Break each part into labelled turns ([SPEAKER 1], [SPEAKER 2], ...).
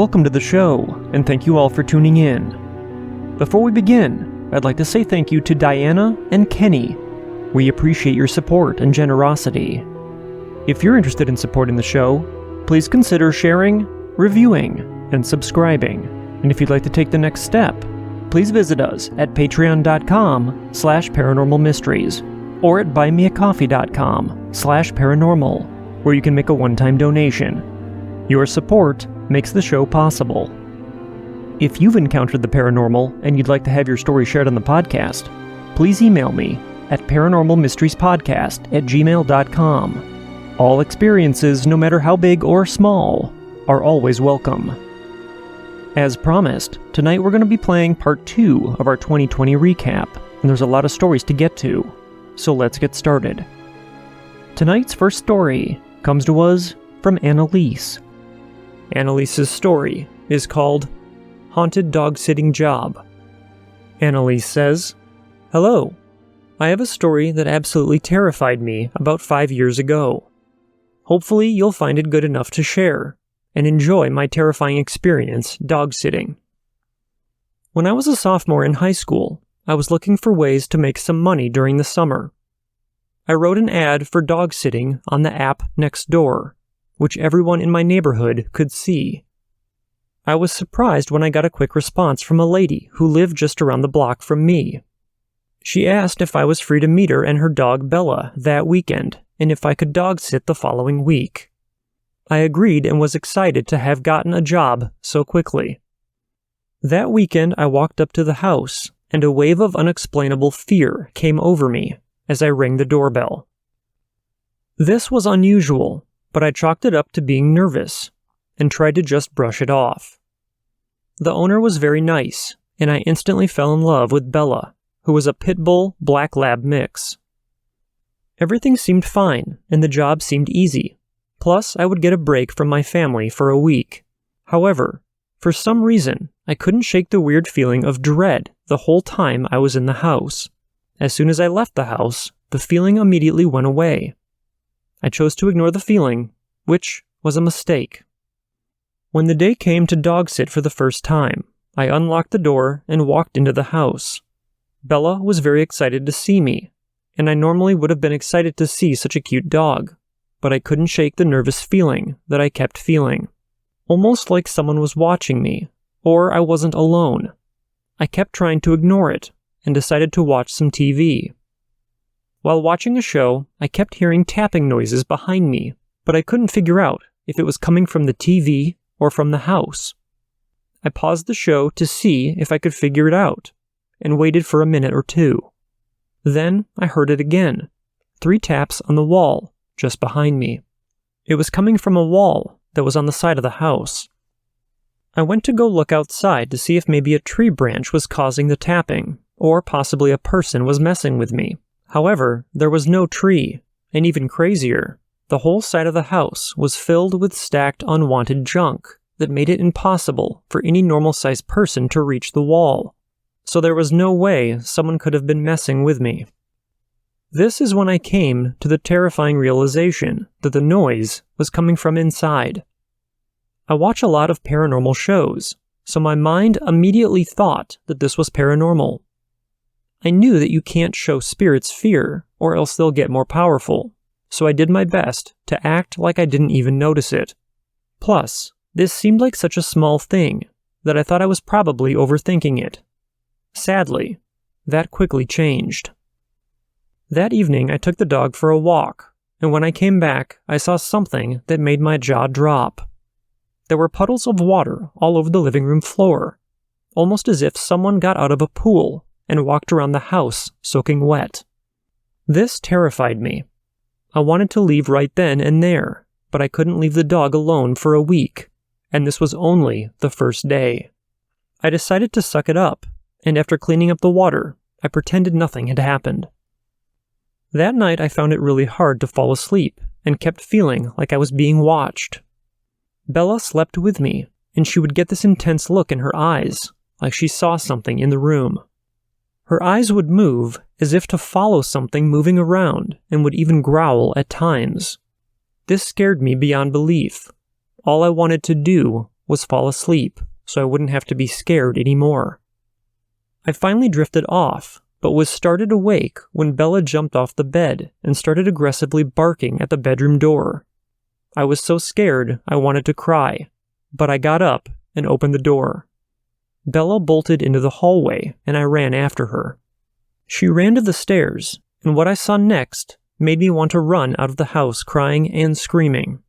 [SPEAKER 1] Welcome to the show, and thank you all for tuning in. Before we begin, I'd like to say thank you to Diana and Kenny. We appreciate your support and generosity. If you're interested in supporting the show, please consider sharing, reviewing, and subscribing. And if you'd like to take the next step, please visit us at patreon.com/paranormalmysteries or at buymeacoffee.com/paranormal, where you can make a one-time donation. Your support makes the show possible. If you've encountered the paranormal and you'd like to have your story shared on the podcast, please email me at paranormalmysteriesPodcast@gmail.com. All experiences, no matter how big or small, are always welcome. As promised, tonight we're going to be playing part 2 of our 2020 recap, and there's a lot of stories to get to, so let's get started. Tonight's first story comes to us from Annalise. Annalise's story is called Haunted Dog Sitting Job. Annalise says, "Hello. I have a story that absolutely terrified me about 5 years ago. Hopefully you'll find it good enough to share and enjoy my terrifying experience dog sitting. When I was a sophomore in high school, I was looking for ways to make some money during the summer. I wrote an ad for dog sitting on the app Nextdoor, which everyone in my neighborhood could see. I was surprised when I got a quick response from a lady who lived just around the block from me. She asked if I was free to meet her and her dog Bella that weekend, and if I could dog sit the following week. I agreed and was excited to have gotten a job so quickly. That weekend I walked up to the house, and a wave of unexplainable fear came over me as I rang the doorbell. This was unusual, but I chalked it up to being nervous and tried to just brush it off. The owner was very nice, and I instantly fell in love with Bella, who was a pit bull black lab mix. Everything seemed fine, and the job seemed easy. Plus, I would get a break from my family for a week. However, for some reason, I couldn't shake the weird feeling of dread the whole time I was in the house. As soon as I left the house, the feeling immediately went away. I chose to ignore the feeling, which was a mistake. When the day came to dog sit for the first time, I unlocked the door and walked into the house. Bella was very excited to see me, and I normally would have been excited to see such a cute dog, but I couldn't shake the nervous feeling that I kept feeling. Almost like someone was watching me, or I wasn't alone. I kept trying to ignore it, and decided to watch some TV. While watching a show, I kept hearing tapping noises behind me, but I couldn't figure out if it was coming from the TV or from the house. I paused the show to see if I could figure it out, and waited for a minute or two. Then I heard it again, 3 taps on the wall just behind me. It was coming from a wall that was on the side of the house. I went to go look outside to see if maybe a tree branch was causing the tapping, or possibly a person was messing with me. However, there was no tree, and even crazier, the whole side of the house was filled with stacked unwanted junk that made it impossible for any normal-sized person to reach the wall. So there was no way someone could have been messing with me. This is when I came to the terrifying realization that the noise was coming from inside. I watch a lot of paranormal shows, so my mind immediately thought that this was paranormal. I knew that you can't show spirits fear, or else they'll get more powerful, so I did my best to act like I didn't even notice it. Plus, this seemed like such a small thing that I thought I was probably overthinking it. Sadly, that quickly changed. That evening I took the dog for a walk, and when I came back, I saw something that made my jaw drop. There were puddles of water all over the living room floor, almost as if someone got out of a pool and walked around the house soaking wet. This terrified me. I wanted to leave right then and there, but I couldn't leave the dog alone for a week, and this was only the first day. I decided to suck it up, and after cleaning up the water, I pretended nothing had happened. That night I found it really hard to fall asleep and kept feeling like I was being watched. Bella slept with me, and she would get this intense look in her eyes, like she saw something in the room. Her eyes would move as if to follow something moving around and would even growl at times. This scared me beyond belief. All I wanted to do was fall asleep so I wouldn't have to be scared anymore. I finally drifted off, but was started awake when Bella jumped off the bed and started aggressively barking at the bedroom door. I was so scared I wanted to cry, but I got up and opened the door. Bella bolted into the hallway and I ran after her. She ran to the stairs, and what I saw next made me want to run out of the house crying and screaming.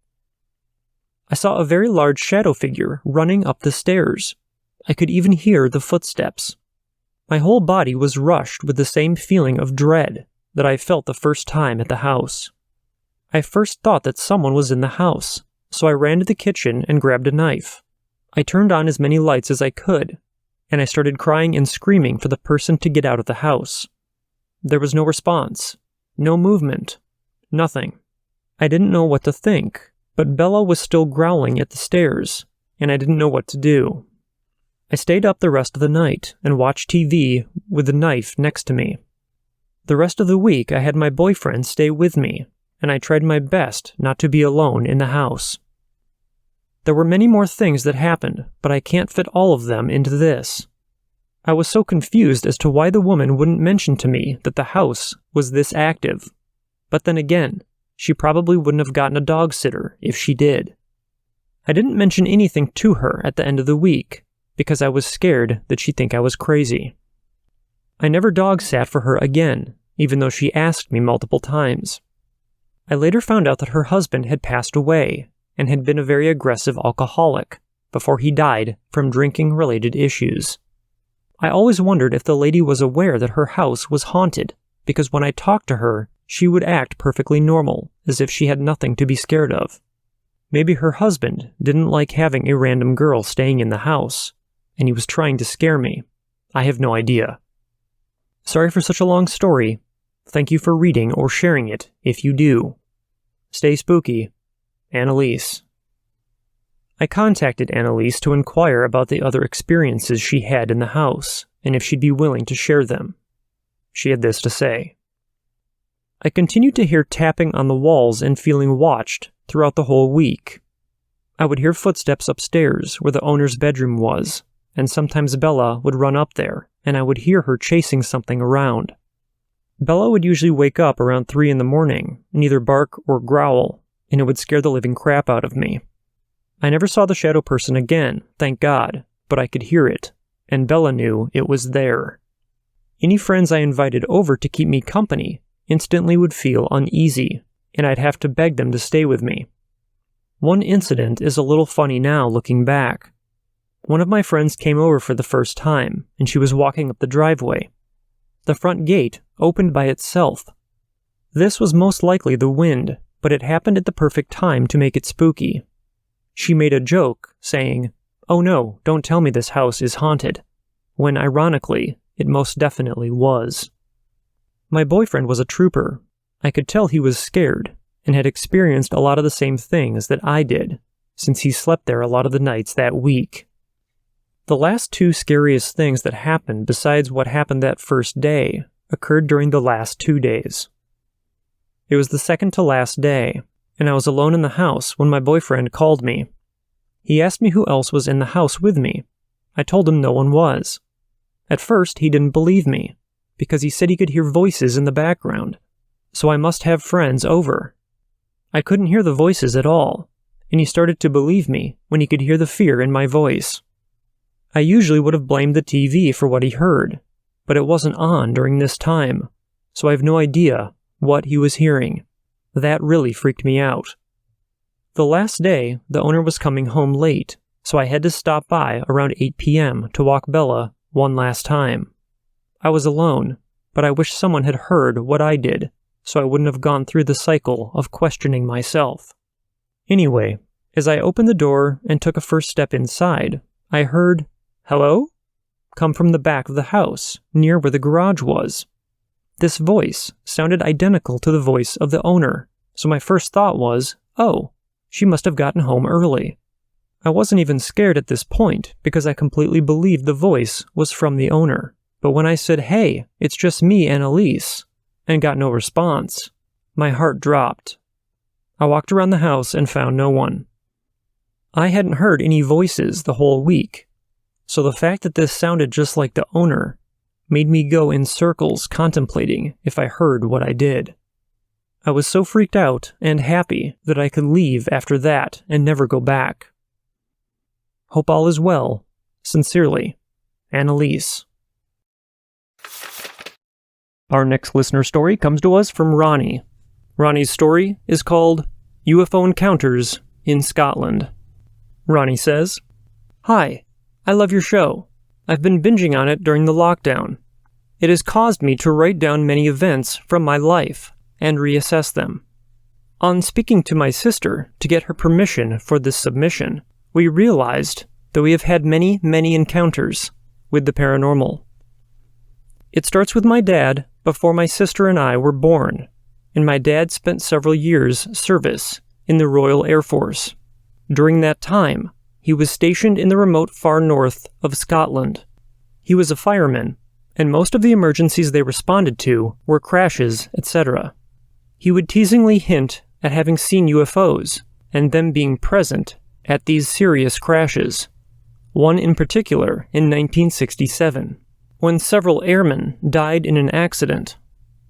[SPEAKER 1] I saw a very large shadow figure running up the stairs. I could even hear the footsteps. My whole body was rushed with the same feeling of dread that I felt the first time at the house. I first thought that someone was in the house, so I ran to the kitchen and grabbed a knife. I turned on as many lights as I could, and I started crying and screaming for the person to get out of the house. There was no response, no movement, nothing. I didn't know what to think, but Bella was still growling at the stairs, and I didn't know what to do. I stayed up the rest of the night and watched TV with the knife next to me. The rest of the week I had my boyfriend stay with me, and I tried my best not to be alone in the house. There were many more things that happened, but I can't fit all of them into this. I was so confused as to why the woman wouldn't mention to me that the house was this active. But then again, she probably wouldn't have gotten a dog sitter if she did. I didn't mention anything to her at the end of the week, because I was scared that she'd think I was crazy. I never dog sat for her again, even though she asked me multiple times. I later found out that her husband had passed away and had been a very aggressive alcoholic before he died from drinking-related issues. I always wondered if the lady was aware that her house was haunted, because when I talked to her, she would act perfectly normal, as if she had nothing to be scared of. Maybe her husband didn't like having a random girl staying in the house, and he was trying to scare me. I have no idea. Sorry for such a long story. Thank you for reading or sharing it, if you do. Stay spooky. Annalise. I contacted Annalise to inquire about the other experiences she had in the house, and if she'd be willing to share them. She had this to say. I continued to hear tapping on the walls and feeling watched throughout the whole week. I would hear footsteps upstairs where the owner's bedroom was, and sometimes Bella would run up there, and I would hear her chasing something around. Bella would usually wake up around 3 in the morning and either bark or growl, and it would scare the living crap out of me. I never saw the shadow person again, thank God, but I could hear it, and Bella knew it was there. Any friends I invited over to keep me company instantly would feel uneasy, and I'd have to beg them to stay with me. One incident is a little funny now looking back. One of my friends came over for the first time, and she was walking up the driveway. The front gate opened by itself. This was most likely the wind, but it happened at the perfect time to make it spooky. She made a joke, saying, "Oh no, don't tell me this house is haunted," when ironically, it most definitely was. My boyfriend was a trooper. I could tell he was scared, and had experienced a lot of the same things that I did, since he slept there a lot of the nights that week. The last 2 scariest things that happened besides what happened that first day occurred during the last 2 days. It was the second to last day, and I was alone in the house when my boyfriend called me. He asked me who else was in the house with me. I told him no one was. At first, he didn't believe me, because he said he could hear voices in the background, so I must have friends over. I couldn't hear the voices at all, and he started to believe me when he could hear the fear in my voice. I usually would have blamed the TV for what he heard, but it wasn't on during this time, so I have no idea what he was hearing. That really freaked me out. The last day, the owner was coming home late, so I had to stop by around 8 p.m. to walk Bella one last time. I was alone, but I wish someone had heard what I did, so I wouldn't have gone through the cycle of questioning myself. Anyway, as I opened the door and took a first step inside, I heard, "Hello?" come from the back of the house, near where the garage was. This voice sounded identical to the voice of the owner, so my first thought was, oh, she must have gotten home early. I wasn't even scared at this point because I completely believed the voice was from the owner. But when I said, "Hey, it's just me, Annalise," and got no response, my heart dropped. I walked around the house and found no one. I hadn't heard any voices the whole week, so the fact that this sounded just like the owner made me go in circles contemplating if I heard what I did. I was so freaked out and happy that I could leave after that and never go back. Hope all is well. Sincerely, Annalise. Our next listener story comes to us from Ronnie. Ronnie's story is called UFO Encounters in Scotland. Ronnie says, "Hi, I love your show. I've been binging on it during the lockdown. It has caused me to write down many events from my life and reassess them. On speaking to my sister to get her permission for this submission, we realized that we have had many encounters with the paranormal. It starts with my dad before my sister and I were born, and my dad spent several years service in the Royal Air Force. During that time, he was stationed in the remote far north of Scotland. He was a fireman, and most of the emergencies they responded to were crashes, etc. He would teasingly hint at having seen UFOs and them being present at these serious crashes. One in particular in 1967, when several airmen died in an accident.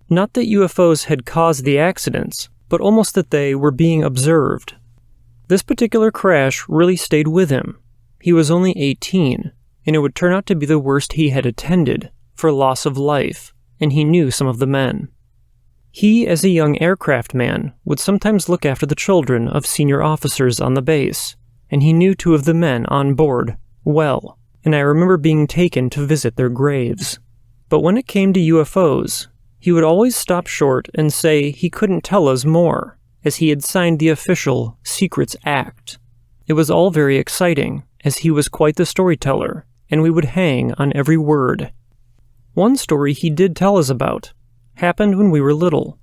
[SPEAKER 1] Not that UFOs had caused the accidents, but almost that they were being observed. This particular crash really stayed with him. He was only 18, and it would turn out to be the worst he had attended for loss of life, and he knew some of the men. He, as a young aircraft man, would sometimes look after the children of senior officers on the base, and he knew 2 of the men on board well, and I remember being taken to visit their graves. But when it came to UFOs, he would always stop short and say he couldn't tell us more, as he had signed the official Secrets Act. It was all very exciting, as he was quite the storyteller, and we would hang on every word. One story he did tell us about happened when we were little.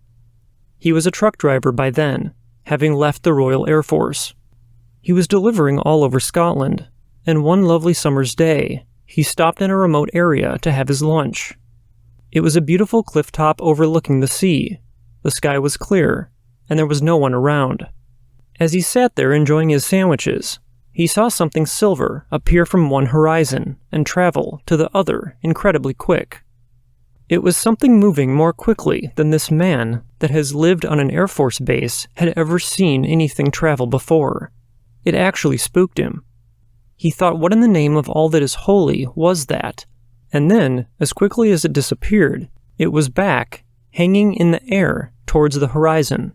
[SPEAKER 1] He was a truck driver by then, having left the Royal Air Force. He was delivering all over Scotland, and one lovely summer's day, he stopped in a remote area to have his lunch. It was a beautiful cliff top overlooking the sea. The sky was clear, and there was no one around. As he sat there enjoying his sandwiches, he saw something silver appear from one horizon and travel to the other incredibly quick. It was something moving more quickly than this man that has lived on an Air Force base had ever seen anything travel before. It actually spooked him. He thought, what in the name of all that is holy was that? And then, as quickly as it disappeared, it was back, hanging in the air towards the horizon.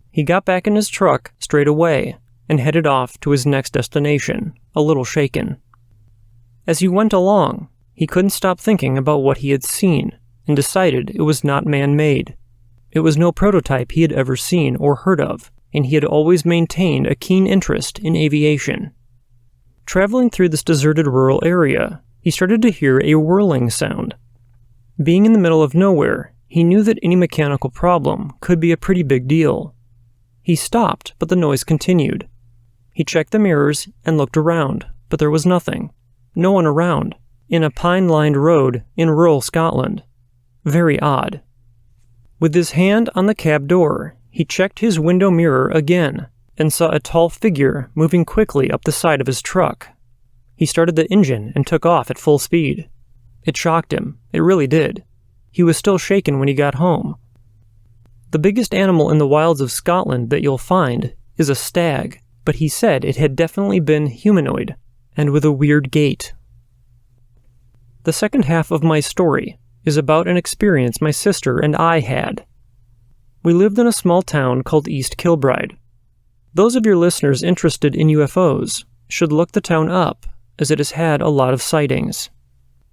[SPEAKER 1] He got back in his truck straight away and headed off to his next destination, a little shaken. As he went along, he couldn't stop thinking about what he had seen and decided it was not man-made. It was no prototype he had ever seen or heard of, and he had always maintained a keen interest in aviation. Traveling through this deserted rural area, he started to hear a whirling sound. Being in the middle of nowhere, he knew that any mechanical problem could be a pretty big deal. He stopped, but the noise continued. He checked the mirrors and looked around, but there was nothing. No one around, in a pine-lined road in rural Scotland. Very odd. With his hand on the cab door, he checked his window mirror again and saw a tall figure moving quickly up the side of his truck. He started the engine and took off at full speed. It shocked him. It really did. He was still shaken when he got home. The biggest animal in the wilds of Scotland that you'll find is a stag, but he said it had definitely been humanoid and with a weird gait. The second half of my story is about an experience my sister and I had. We lived in a small town called East Kilbride. Those of your listeners interested in UFOs should look the town up, as it has had a lot of sightings.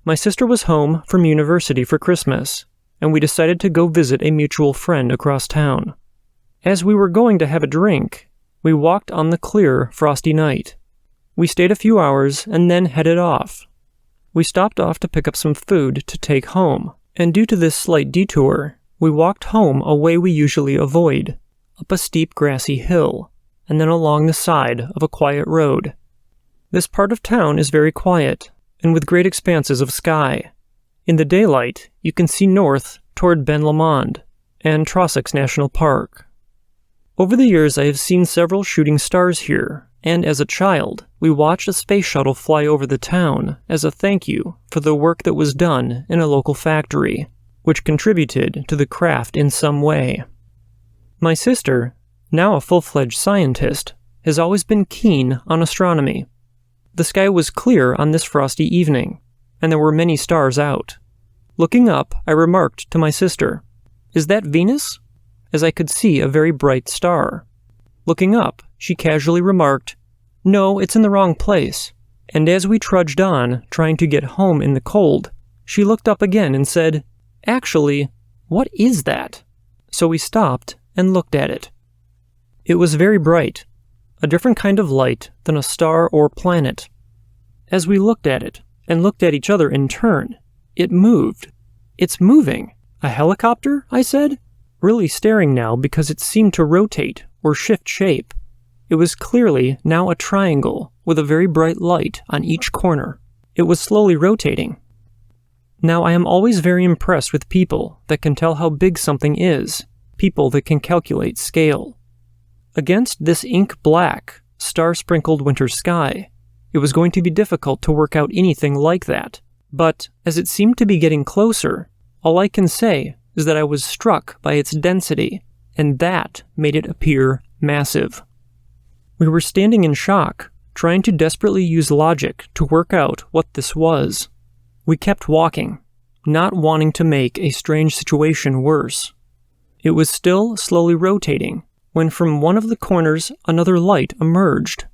[SPEAKER 1] My sister was home from university for Christmas, and we decided to go visit a mutual friend across town. As we were going to have a drink, we walked on the clear, frosty night. We stayed a few hours and then headed off. We stopped off to pick up some food to take home, and due to this slight detour, we walked home a way we usually avoid, up a steep grassy hill, and then along the side of a quiet road. This part of town is very quiet, and with great expanses of sky. In the daylight, you can see north toward Ben Lomond and Trossachs National Park. Over the years, I have seen several shooting stars here, and as a child, we watched a space shuttle fly over the town as a thank you for the work that was done in a local factory, which contributed to the craft in some way. My sister, now a full-fledged scientist, has always been keen on astronomy. The sky was clear on this frosty evening, and there were many stars out. Looking up, I remarked to my sister, "Is that Venus?" as I could see a very bright star. Looking up, she casually remarked, "No, it's in the wrong place." And as we trudged on, trying to get home in the cold, she looked up again and said, "Actually, what is that?" So we stopped and looked at it. It was very bright, a different kind of light than a star or planet. As we looked at it, and looked at each other in turn, it moved. "It's moving. A helicopter?" I said, really staring now because it seemed to rotate or shift shape. It was clearly now a triangle with a very bright light on each corner. It was slowly rotating. Now I am always very impressed with people that can tell how big something is, people that can calculate scale. Against this ink-black, star-sprinkled winter sky, it was going to be difficult to work out anything like that. But as it seemed to be getting closer, all I can say is that I was struck by its density, and that made it appear massive. We were standing in shock, trying to desperately use logic to work out what this was. We kept walking, not wanting to make a strange situation worse. It was still slowly rotating, when from one of the corners another light emerged.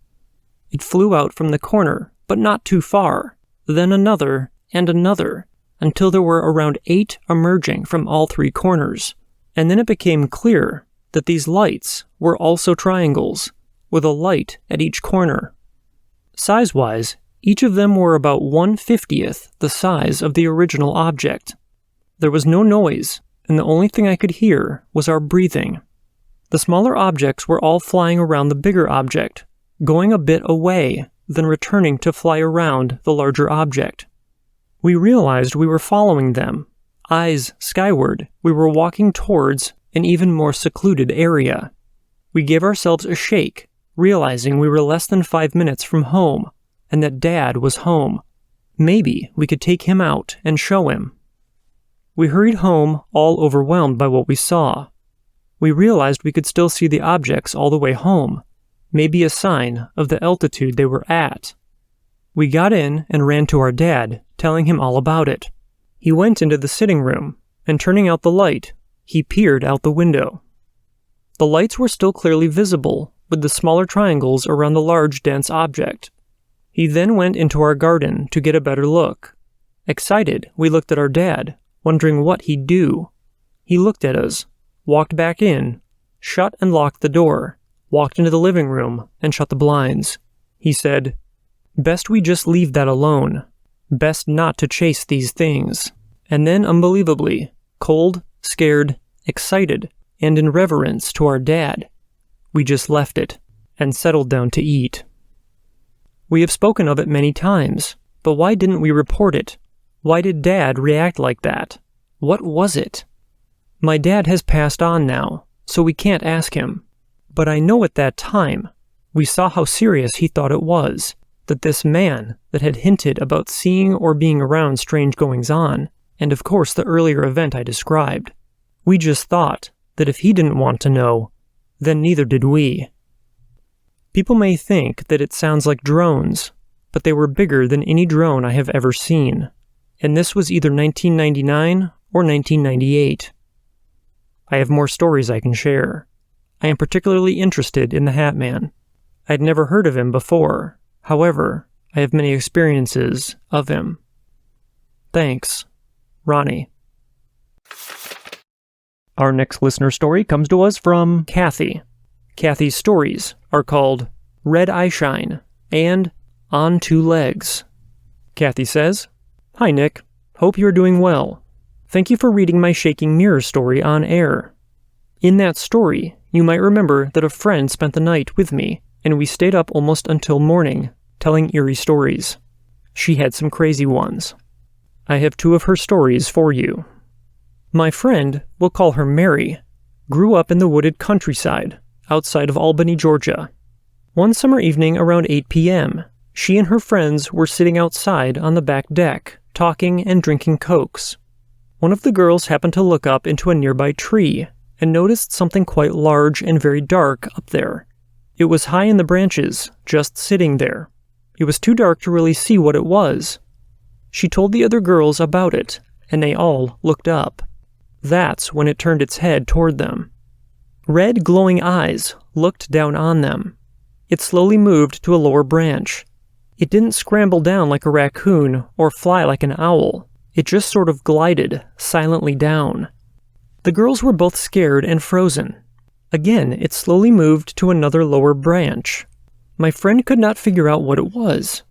[SPEAKER 1] It flew out from the corner, but not too far, then another and another, until there were around 8 emerging from all 3 corners, and then it became clear that these lights were also triangles, with a light at each corner. Size-wise, each of them were about 1/50th the size of the original object. There was no noise, and the only thing I could hear was our breathing. The smaller objects were all flying around the bigger object, going a bit away, then returning to fly around the larger object. We realized we were following them. Eyes skyward, we were walking towards an even more secluded area. We gave ourselves a shake, realizing we were less than 5 minutes from home, and that Dad was home. Maybe we could take him out and show him. We hurried home, all overwhelmed by what we saw. We realized we could still see the objects all the way home, maybe a sign of the altitude they were at. We got in and ran to our dad, telling him all about it. He went into the sitting room, and turning out the light, he peered out the window. The lights were still clearly visible, with the smaller triangles around the large, dense object. He then went into our garden to get a better look. Excited, we looked at our dad, wondering what he'd do. He looked at us, walked back in, shut and locked the door, walked into the living room, and shut the blinds. He said, "Best we just leave that alone. Best not to chase these things." And then, unbelievably, cold, scared, excited, and in reverence to our dad, we just left it and settled down to eat. We have spoken of it many times, but why didn't we report it? Why did Dad react like that? What was it? My dad has passed on now, so we can't ask him. But I know at that time, we saw how serious he thought it was, that this man that had hinted about seeing or being around strange goings-on, and of course the earlier event I described, we just thought that if he didn't want to know, then neither did we. People may think that it sounds like drones, but they were bigger than any drone I have ever seen, and this was either 1999 or 1998. I have more stories I can share. I am particularly interested in the Hat Man. I had never heard of him before. However, I have many experiences of him. Thanks, Ronnie. Our next listener story comes to us from Kathy. Kathy's stories are called Red Eyeshine and On Two Legs. Kathy says, "Hi Nick, hope you're doing well. Thank you for reading my shaking mirror story on air. In that story, you might remember that a friend spent the night with me, and we stayed up almost until morning, telling eerie stories. She had some crazy ones. I have 2 of her stories for you. My friend, we'll call her Mary, grew up in the wooded countryside, outside of Albany, Georgia. One summer evening around 8 p.m., she and her friends were sitting outside on the back deck, talking and drinking Cokes. One of the girls happened to look up into a nearby tree and noticed something quite large and very dark up there. It was high in the branches, just sitting there. It was too dark to really see what it was. She told the other girls about it, and they all looked up. That's when it turned its head toward them. Red, glowing eyes looked down on them. It slowly moved to a lower branch. It didn't scramble down like a raccoon or fly like an owl. It just sort of glided silently down. The girls were both scared and frozen. Again, it slowly moved to another lower branch. My friend could not figure out what it was.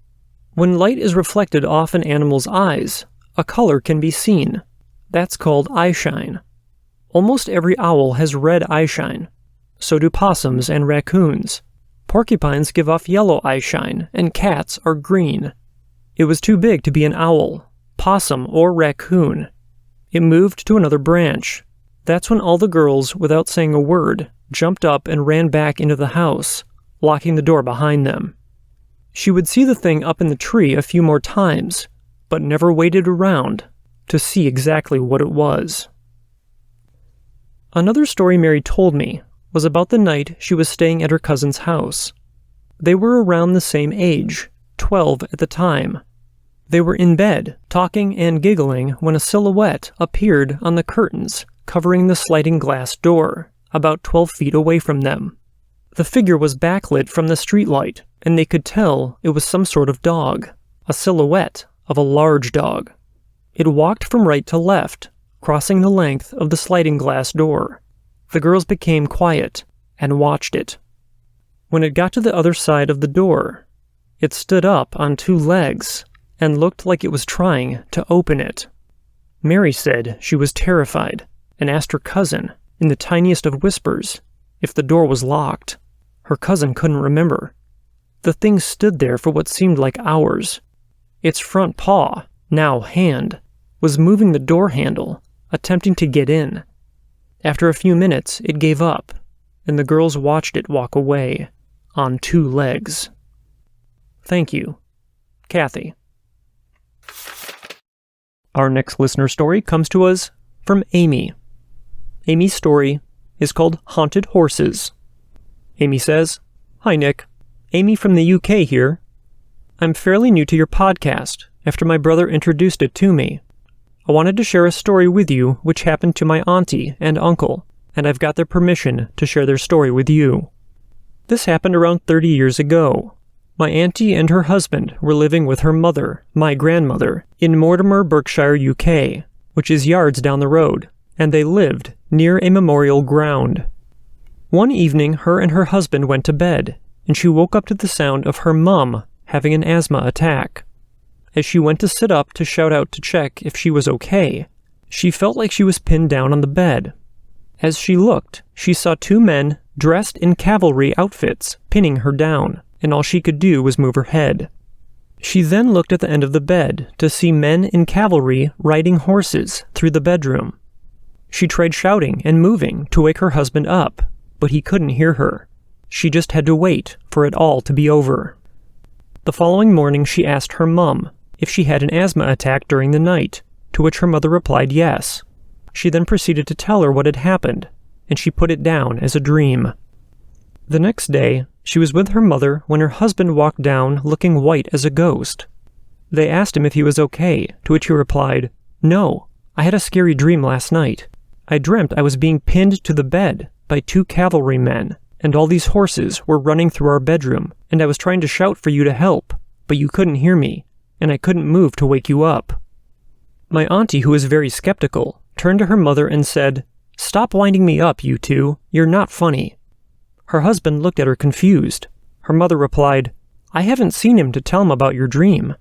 [SPEAKER 1] When light is reflected off an animal's eyes, a color can be seen. That's called eyeshine. Almost every owl has red eyeshine. So do possums and raccoons. Porcupines give off yellow eyeshine, and cats are green. It was too big to be an owl, possum, or raccoon. It moved to another branch. That's when all the girls, without saying a word, jumped up and ran back into the house, locking the door behind them. She would see the thing up in the tree a few more times, but never waited around to see exactly what it was. Another story Mary told me was about the night she was staying at her cousin's house. They were around the same age, 12 at the time. They were in bed, talking and giggling, when a silhouette appeared on the curtains covering the sliding glass door, about 12 feet away from them. The figure was backlit from the streetlight, and they could tell it was some sort of dog, a silhouette of a large dog. It walked from right to left, crossing the length of the sliding glass door. The girls became quiet and watched it. When it got to the other side of the door, it stood up on two legs and looked like it was trying to open it. Mary said she was terrified and asked her cousin, in the tiniest of whispers, if the door was locked. Her cousin couldn't remember. The thing stood there for what seemed like hours. Its front paw, now hand, was moving the door handle, attempting to get in. After a few minutes, it gave up, and the girls watched it walk away, on two legs. Thank you, Kathy. Our next listener story comes to us from Amy. Amy's story is called Haunted Horses. Amy says, "Hi Nick, Amy from the UK here. I'm fairly new to your podcast after my brother introduced it to me. I wanted to share a story with you which happened to my auntie and uncle, and I've got their permission to share their story with you. This happened around 30 years ago. My auntie and her husband were living with her mother, my grandmother, in Mortimer, Berkshire, UK, which is yards down the road, and they lived near a memorial ground. One evening, her and her husband went to bed, and she woke up to the sound of her mum having an asthma attack. As she went to sit up to shout out to check if she was okay, she felt like she was pinned down on the bed. As she looked, she saw two men dressed in cavalry outfits pinning her down, and all she could do was move her head. She then looked at the end of the bed to see men in cavalry riding horses through the bedroom. She tried shouting and moving to wake her husband up, but he couldn't hear her. She just had to wait for it all to be over. The following morning she asked her mum if she had an asthma attack during the night, to which her mother replied yes. She then proceeded to tell her what had happened, and she put it down as a dream. The next day, she was with her mother when her husband walked down looking white as a ghost. They asked him if he was okay, to which he replied, "No, I had a scary dream last night. I dreamt I was being pinned to the bed by two cavalrymen, and all these horses were running through our bedroom, and I was trying to shout for you to help, but you couldn't hear me, and I couldn't move to wake you up." My auntie, who was very skeptical, turned to her mother and said, "Stop winding me up, you two. You're not funny." Her husband looked at her confused. Her mother replied, "I haven't seen him to tell him about your dream."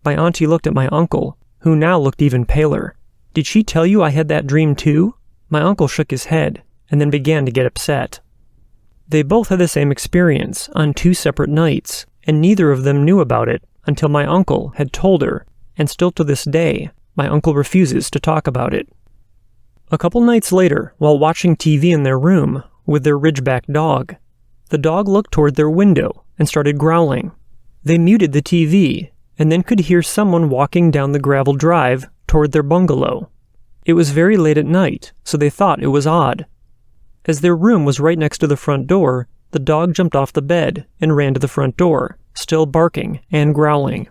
[SPEAKER 1] My auntie looked at my uncle, who now looked even paler. "Did she tell you I had that dream too?" My uncle shook his head, and then began to get upset. They both had the same experience on 2 separate nights, and neither of them knew about it until my uncle had told her, and still to this day, my uncle refuses to talk about it. A couple nights later, while watching TV in their room with their Ridgeback dog, the dog looked toward their window and started growling. They muted the TV and then could hear someone walking down the gravel drive toward their bungalow. It was very late at night, so they thought it was odd. As their room was right next to the front door, the dog jumped off the bed and ran to the front door, still barking and growling.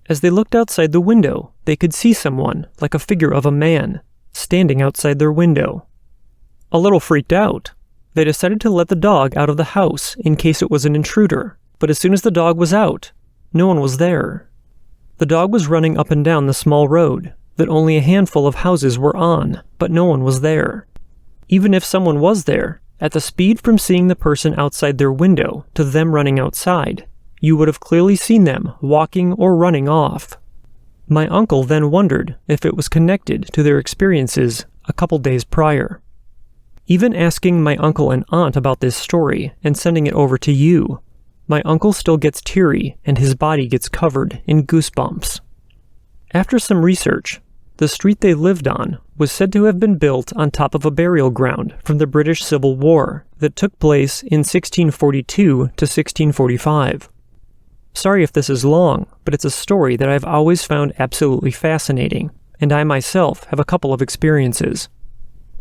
[SPEAKER 1] As they looked outside the window, they could see someone, like a figure of a man, standing outside their window. A little freaked out, they decided to let the dog out of the house in case it was an intruder, but as soon as the dog was out, no one was there. The dog was running up and down the small road that only a handful of houses were on, but no one was there. Even if someone was there, at the speed from seeing the person outside their window to them running outside, you would have clearly seen them walking or running off. My uncle then wondered if it was connected to their experiences a couple days prior. Even asking my uncle and aunt about this story and sending it over to you, my uncle still gets teary and his body gets covered in goosebumps. After some research, the street they lived on was said to have been built on top of a burial ground from the British Civil War that took place in 1642 to 1645. Sorry if this is long, but it's a story that I've always found absolutely fascinating, and I myself have a couple of experiences.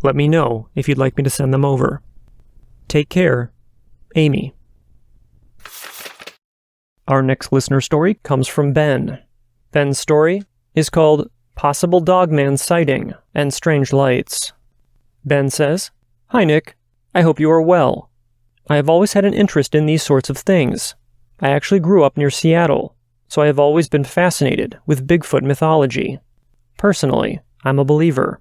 [SPEAKER 1] Let me know if you'd like me to send them over. Take care, Amy. Our next listener story comes from Ben. Ben's story is called Possible Dogman Sighting and Strange Lights. Ben says, "Hi Nick, I hope you are well. I have always had an interest in these sorts of things. I actually grew up near Seattle, so I have always been fascinated with Bigfoot mythology. Personally, I'm a believer.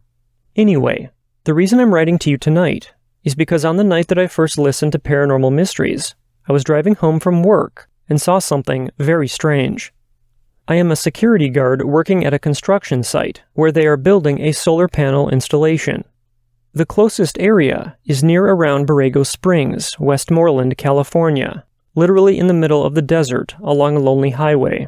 [SPEAKER 1] Anyway, the reason I'm writing to you tonight is because on the night that I first listened to Paranormal Mysteries, I was driving home from work and saw something very strange. I am a security guard working at a construction site where they are building a solar panel installation. The closest area is near around Borrego Springs, Westmoreland, California, literally in the middle of the desert along a lonely highway.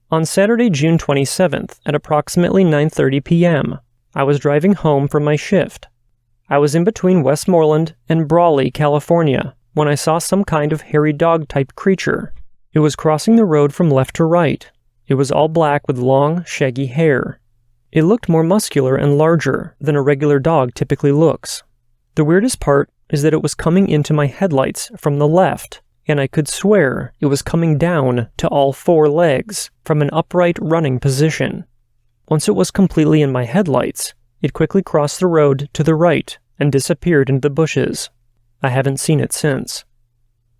[SPEAKER 1] On Saturday, June 27th, at approximately 9:30 p.m., I was driving home from my shift. I was in between Westmoreland and Brawley, California, when I saw some kind of hairy dog-type creature. It was crossing the road from left to right. It was all black with long, shaggy hair. It looked more muscular and larger than a regular dog typically looks. The weirdest part is that it was coming into my headlights from the left, and I could swear it was coming down to all four legs from an upright running position. Once it was completely in my headlights, it quickly crossed the road to the right and disappeared into the bushes. I haven't seen it since.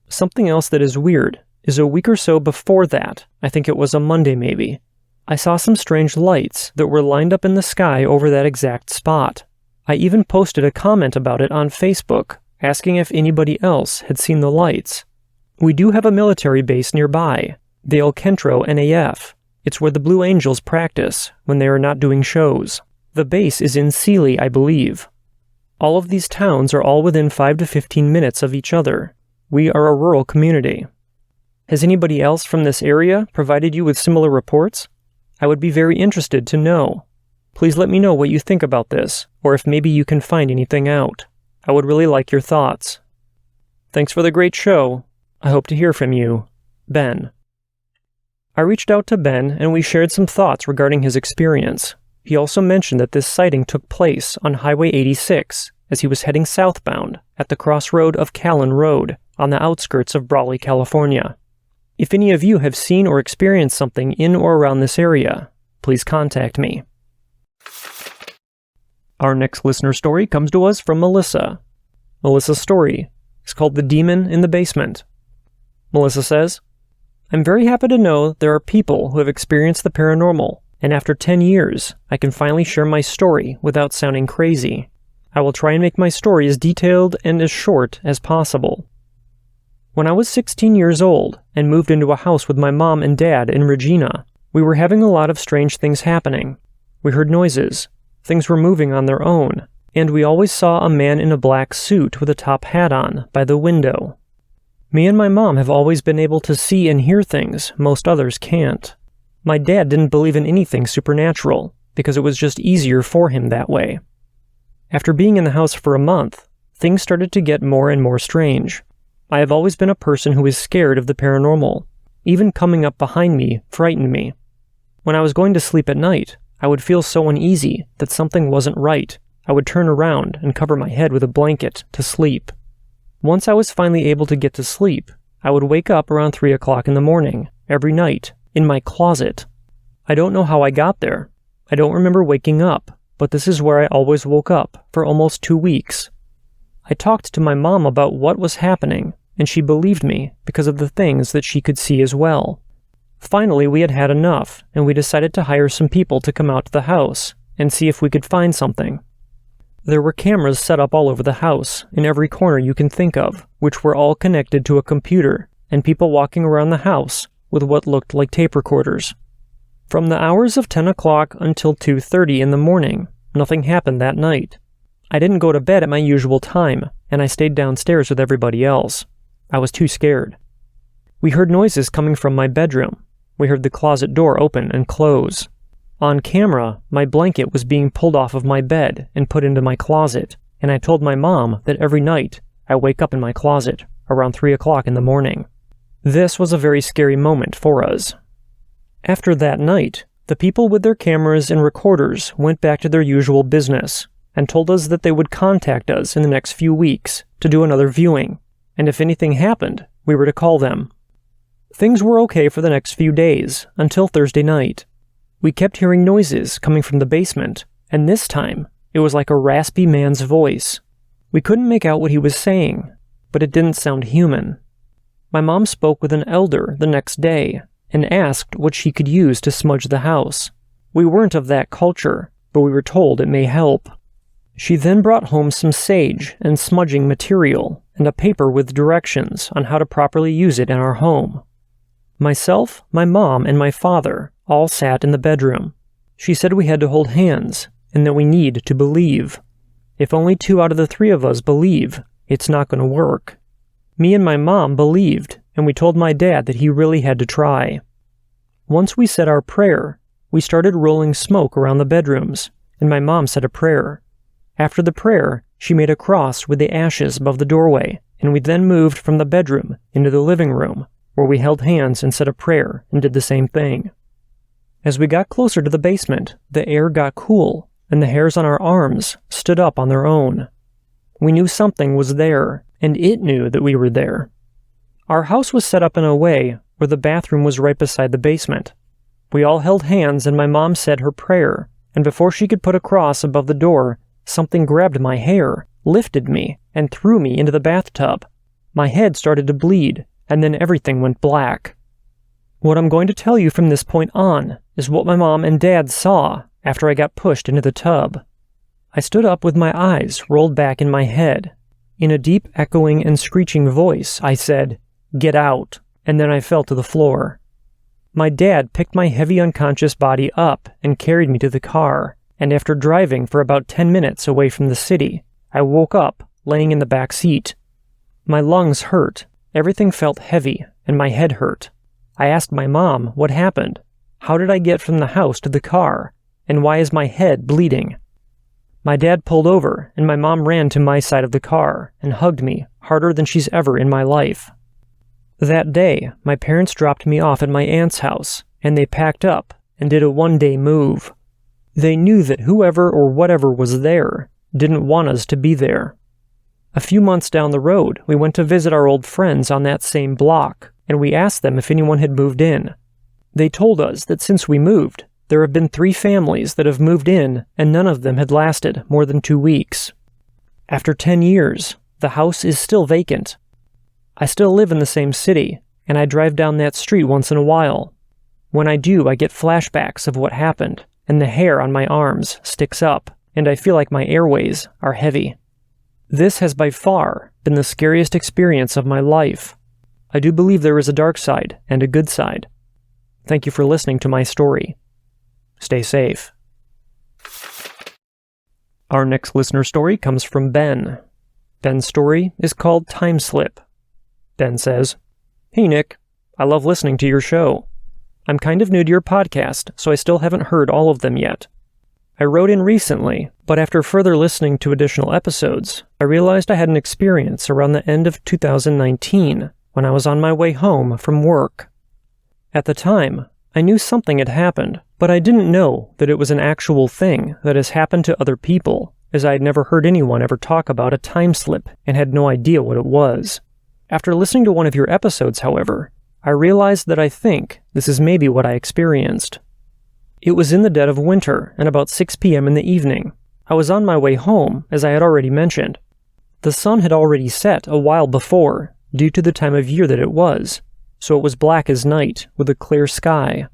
[SPEAKER 1] Something else that is weird is a week or so before that, I think it was a Monday maybe, I saw some strange lights that were lined up in the sky over that exact spot. I even posted a comment about it on Facebook, asking if anybody else had seen the lights. We do have a military base nearby, the El Centro NAF. It's where the Blue Angels practice when they are not doing shows. The base is in Sealy, I believe. All of these towns are all within 5 to 15 minutes of each other. We are a rural community. Has anybody else from this area provided you with similar reports? I would be very interested to know. Please let me know what you think about this, or if maybe you can find anything out. I would really like your thoughts. Thanks for the great show. I hope to hear from you. Ben. I reached out to Ben and we shared some thoughts regarding his experience. He also mentioned that this sighting took place on Highway 86 as he was heading southbound at the crossroad of Callan Road on the outskirts of Brawley, California. If any of you have seen or experienced something in or around this area, please contact me. Our next listener story comes to us from Melissa. Melissa's story is called The Demon in the Basement. Melissa says, I'm very happy to know there are people who have experienced the paranormal, and after 10 years, I can finally share my story without sounding crazy. I will try and make my story as detailed and as short as possible. When I was 16 years old and moved into a house with my mom and dad in Regina, we were having a lot of strange things happening. We heard noises, things were moving on their own, and we always saw a man in a black suit with a top hat on by the window. Me and my mom have always been able to see and hear things most others can't. My dad didn't believe in anything supernatural because it was just easier for him that way. After being in the house for a month, things started to get more and more strange. I have always been a person who is scared of the paranormal. Even coming up behind me frightened me. When I was going to sleep at night, I would feel so uneasy that something wasn't right. I would turn around and cover my head with a blanket to sleep. Once I was finally able to get to sleep, I would wake up around 3 o'clock in the morning, every night, in my closet. I don't know how I got there. I don't remember waking up, but this is where I always woke up for almost 2 weeks. I talked to my mom about what was happening, and she believed me because of the things that she could see as well. Finally, we had had enough, and we decided to hire some people to come out to the house and see if we could find something. There were cameras set up all over the house, in every corner you can think of, which were all connected to a computer, and people walking around the house with what looked like tape recorders. From the hours of 10 o'clock until 2:30 in the morning, nothing happened that night. I didn't go to bed at my usual time, and I stayed downstairs with everybody else. I was too scared. We heard noises coming from my bedroom. We heard the closet door open and close. On camera, my blanket was being pulled off of my bed and put into my closet, and I told my mom that every night I wake up in my closet around 3 o'clock in the morning. This was a very scary moment for us. After that night, the people with their cameras and recorders went back to their usual business and told us that they would contact us in the next few weeks to do another viewing, and if anything happened, we were to call them. Things were okay for the next few days, until Thursday night. We kept hearing noises coming from the basement, and this time, it was like a raspy man's voice. We couldn't make out what he was saying, but it didn't sound human. My mom spoke with an elder the next day, and asked what she could use to smudge the house. We weren't of that culture, but we were told it may help. She then brought home some sage and smudging material, and a paper with directions on how to properly use it in our home. Myself, my mom, and my father all sat in the bedroom. She said we had to hold hands, and that we need to believe. If only 2 out of the 3 of us believe, it's not going to work. Me and my mom believed, and we told my dad that he really had to try. Once we said our prayer, we started rolling smoke around the bedrooms, and my mom said a prayer. After the prayer, she made a cross with the ashes above the doorway, and we then moved from the bedroom into the living room, where we held hands and said a prayer and did the same thing. As we got closer to the basement, the air got cool, and the hairs on our arms stood up on their own. We knew something was there, and it knew that we were there. Our house was set up in a way where the bathroom was right beside the basement. We all held hands, and my mom said her prayer, and before she could put a cross above the door, something grabbed my hair, lifted me, and threw me into the bathtub. My head started to bleed, and then everything went black. What I'm going to tell you from this point on is what my mom and dad saw after I got pushed into the tub. I stood up with my eyes rolled back in my head. In a deep, echoing, and screeching voice, I said, "Get out," and then I fell to the floor. My dad picked my heavy unconscious body up and carried me to the car, and after driving for about 10 minutes away from the city, I woke up laying in the back seat. My lungs hurt, everything felt heavy, and my head hurt. I asked my mom what happened. How did I get from the house to the car? And why is my head bleeding? My dad pulled over, and my mom ran to my side of the car and hugged me harder than she's ever in my life. That day, my parents dropped me off at my aunt's house, and they packed up and did a one-day move. They knew that whoever or whatever was there didn't want us to be there. A few months down the road, we went to visit our old friends on that same block, and we asked them if anyone had moved in. They told us that since we moved, there have been 3 families that have moved in, and none of them had lasted more than 2 weeks. After 10 years, the house is still vacant. I still live in the same city, and I drive down that street once in a while. When I do, I get flashbacks of what happened, and the hair on my arms sticks up, and I feel like my airways are heavy. This has by far been the scariest experience of my life. I do believe there is a dark side and a good side. Thank you for listening to my story. Stay safe. Our next listener story comes from Ben. Ben's story is called Time Slip. Ben says, "Hey Nick, I love listening to your show. I'm kind of new to your podcast, so I still haven't heard all of them yet. I wrote in recently, but after further listening to additional episodes, I realized I had an experience around the end of 2019 when I was on my way home from work. At the time, I knew something had happened, but I didn't know that it was an actual thing that has happened to other people, as I had never heard anyone ever talk about a time slip and had no idea what it was. After listening to one of your episodes, however, I realized that I think this is maybe what I experienced. It was in the dead of winter and about 6 p.m. in the evening. I was on my way home, as I had already mentioned. The sun had already set a while before, due to the time of year that it was, so it was black as night with a clear sky.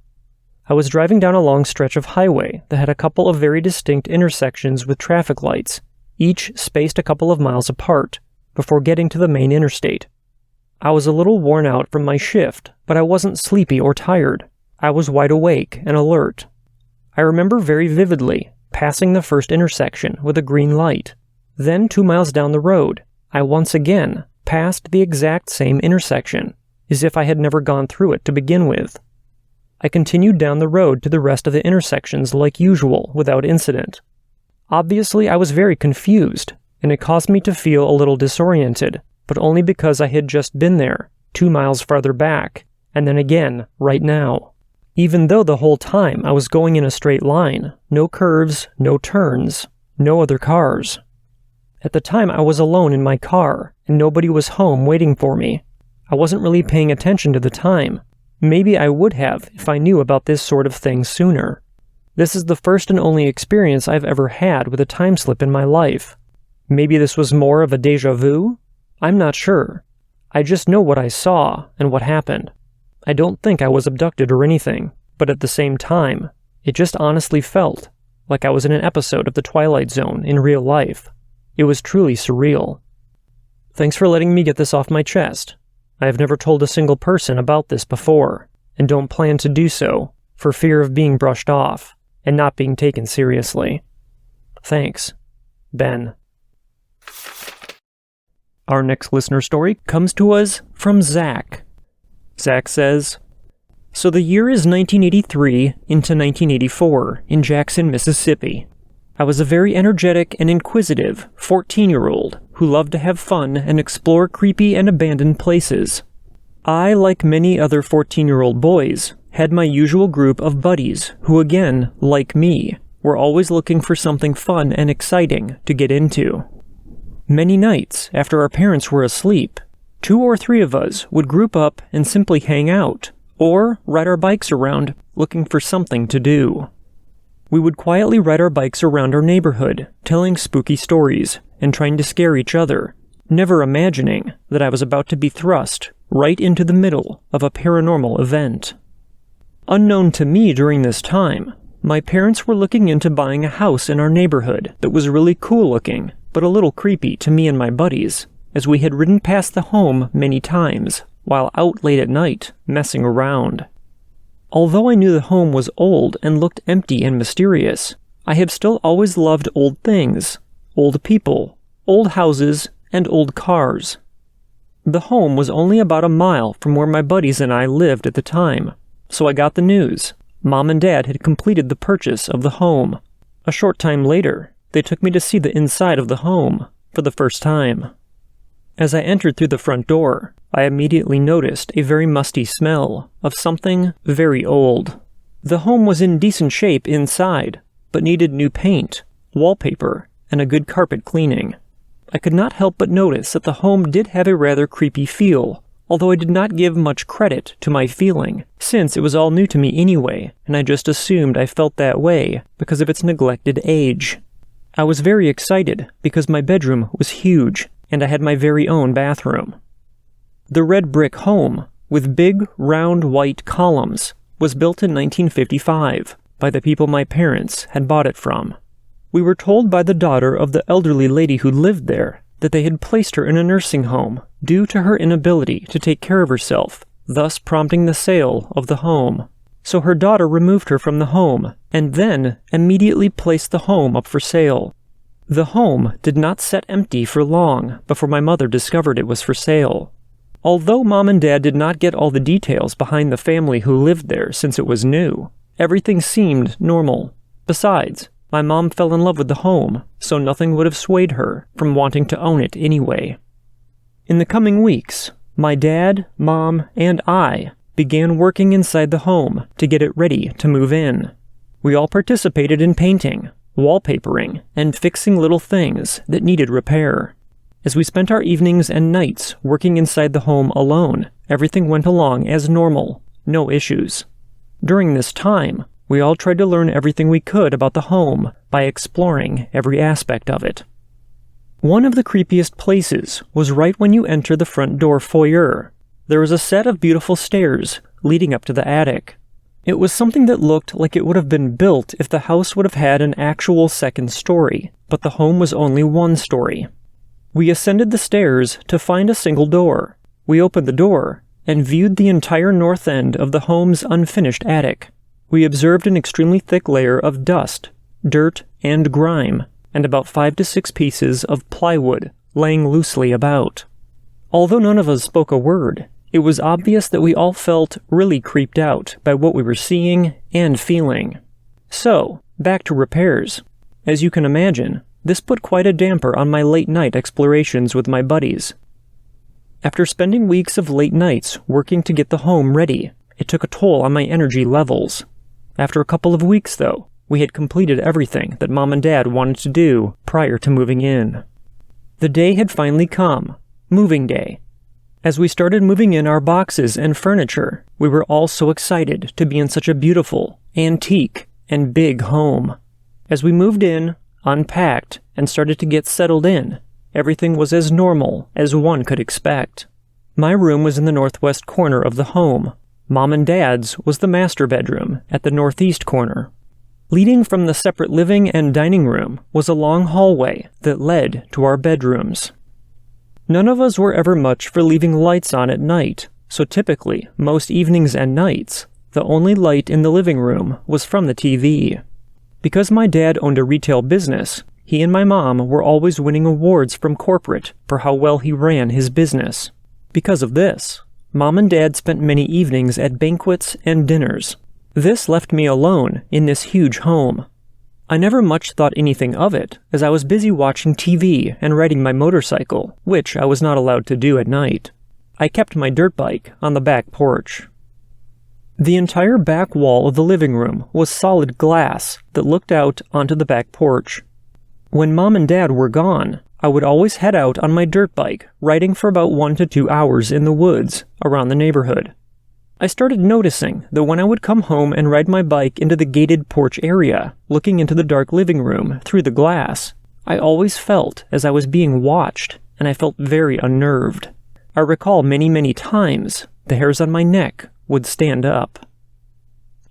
[SPEAKER 1] I was driving down a long stretch of highway that had a couple of very distinct intersections with traffic lights, each spaced a couple of miles apart, before getting to the main interstate. I was a little worn out from my shift, but I wasn't sleepy or tired. I was wide awake and alert. I remember very vividly passing the first intersection with a green light. Then 2 miles down the road, I once again passed the exact same intersection, as if I had never gone through it to begin with. I continued down the road to the rest of the intersections like usual without incident. Obviously, I was very confused, and it caused me to feel a little disoriented, but only because I had just been there, 2 miles farther back, and then again, right now. Even though the whole time I was going in a straight line, no curves, no turns, no other cars. At the time I was alone in my car, and nobody was home waiting for me. I wasn't really paying attention to the time. Maybe I would have if I knew about this sort of thing sooner. This is the first and only experience I've ever had with a time slip in my life. Maybe this was more of a déjà vu? I'm not sure. I just know what I saw and what happened. I don't think I was abducted or anything, but at the same time, it just honestly felt like I was in an episode of The Twilight Zone in real life. It was truly surreal. Thanks for letting me get this off my chest. I have never told a single person about this before, and don't plan to do so, for fear of being brushed off and not being taken seriously. Thanks, Ben. Our next listener story comes to us from Zach. Zach says, so the year is 1983 into 1984 in Jackson, Mississippi. I was a very energetic and inquisitive 14-year-old who loved to have fun and explore creepy and abandoned places. I, like many other 14-year-old boys, had my usual group of buddies who, again, like me, were always looking for something fun and exciting to get into. Many nights, after our parents were asleep, 2 or 3 of us would group up and simply hang out, or ride our bikes around looking for something to do. We would quietly ride our bikes around our neighborhood, telling spooky stories and trying to scare each other, never imagining that I was about to be thrust right into the middle of a paranormal event. Unknown to me during this time, my parents were looking into buying a house in our neighborhood that was really cool looking, but a little creepy to me and my buddies, as we had ridden past the home many times, while out late at night, messing around. Although I knew the home was old and looked empty and mysterious, I have still always loved old things, old people, old houses, and old cars. The home was only about a mile from where my buddies and I lived at the time, so I got the news. Mom and Dad had completed the purchase of the home. A short time later, they took me to see the inside of the home for the first time. As I entered through the front door, I immediately noticed a very musty smell of something very old. The home was in decent shape inside, but needed new paint, wallpaper, and a good carpet cleaning. I could not help but notice that the home did have a rather creepy feel, although I did not give much credit to my feeling, since it was all new to me anyway, and I just assumed I felt that way because of its neglected age. I was very excited because my bedroom was huge, and I had my very own bathroom. The red brick home, with big, round white columns, was built in 1955 by the people my parents had bought it from. We were told by the daughter of the elderly lady who lived there that they had placed her in a nursing home due to her inability to take care of herself, thus prompting the sale of the home. So her daughter removed her from the home, and then immediately placed the home up for sale. The home did not sit empty for long before my mother discovered it was for sale. Although Mom and Dad did not get all the details behind the family who lived there since it was new, everything seemed normal. Besides, My mom fell in love with the home, so nothing would have swayed her from wanting to own it anyway. In the coming weeks, my dad, mom, and I began working inside the home to get it ready to move in. We all participated in painting, wallpapering, and fixing little things that needed repair. As we spent our evenings and nights working inside the home alone, everything went along as normal, no issues. During this time, we all tried to learn everything we could about the home by exploring every aspect of it. One of the creepiest places was right when you enter the front door foyer. There was a set of beautiful stairs leading up to the attic. It was something that looked like it would have been built if the house would have had an actual second story, but the home was only one story. We ascended the stairs to find a single door. We opened the door and viewed the entire north end of the home's unfinished attic. We observed an extremely thick layer of dust, dirt, and grime, and about 5 to 6 pieces of plywood laying loosely about. Although none of us spoke a word, it was obvious that we all felt really creeped out by what we were seeing and feeling. So, back to repairs. As you can imagine, this put quite a damper on my late-night explorations with my buddies. After spending weeks of late nights working to get the home ready, it took a toll on my energy levels. After a couple of weeks, though, we had completed everything that Mom and Dad wanted to do prior to moving in. The day had finally come, moving day. As we started moving in our boxes and furniture, we were all so excited to be in such a beautiful, antique, and big home. As we moved in, unpacked, and started to get settled in, everything was as normal as one could expect. My room was in the northwest corner of the home. Mom and Dad's was the master bedroom at the northeast corner. Leading from the separate living and dining room was a long hallway that led to our bedrooms. None of us were ever much for leaving lights on at night, so typically, most evenings and nights, the only light in the living room was from the TV. Because my dad owned a retail business, he and my mom were always winning awards from corporate for how well he ran his business. Because of this, Mom and Dad spent many evenings at banquets and dinners. This left me alone in this huge home. I never much thought anything of it, as I was busy watching TV and riding my motorcycle, which I was not allowed to do at night. I kept my dirt bike on the back porch. The entire back wall of the living room was solid glass that looked out onto the back porch. When Mom and Dad were gone, I would always head out on my dirt bike, riding for about 1 to 2 hours in the woods around the neighborhood. I started noticing that when I would come home and ride my bike into the gated porch area, looking into the dark living room through the glass, I always felt as I was being watched, and I felt very unnerved. I recall many times the hairs on my neck would stand up.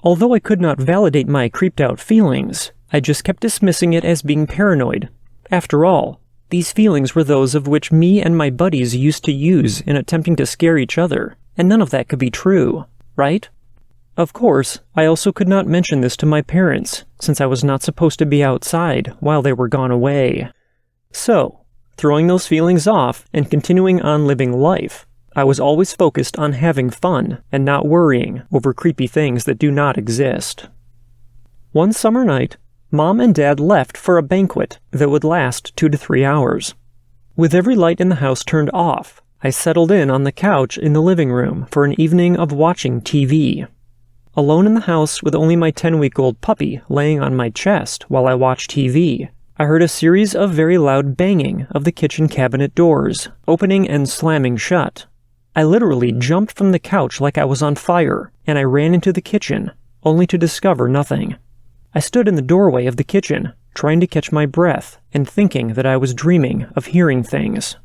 [SPEAKER 1] Although I could not validate my creeped out feelings, I just kept dismissing it as being paranoid. After all, these feelings were those of which me and my buddies used to use in attempting to scare each other, and none of that could be true, right? Of course, I also could not mention this to my parents, since I was not supposed to be outside while they were gone away. So, throwing those feelings off and continuing on living life, I was always focused on having fun and not worrying over creepy things that do not exist. One summer night, Mom and Dad left for a banquet that would last 2 to 3 hours. With every light in the house turned off, I settled in on the couch in the living room for an evening of watching TV. Alone in the house with only my 10-week-old puppy laying on my chest while I watched TV, I heard a series of very loud banging of the kitchen cabinet doors, opening and slamming shut. I literally jumped from the couch like I was on fire, and I ran into the kitchen, only to discover nothing. I stood in the doorway of the kitchen, trying to catch my breath and thinking that I was dreaming of hearing things.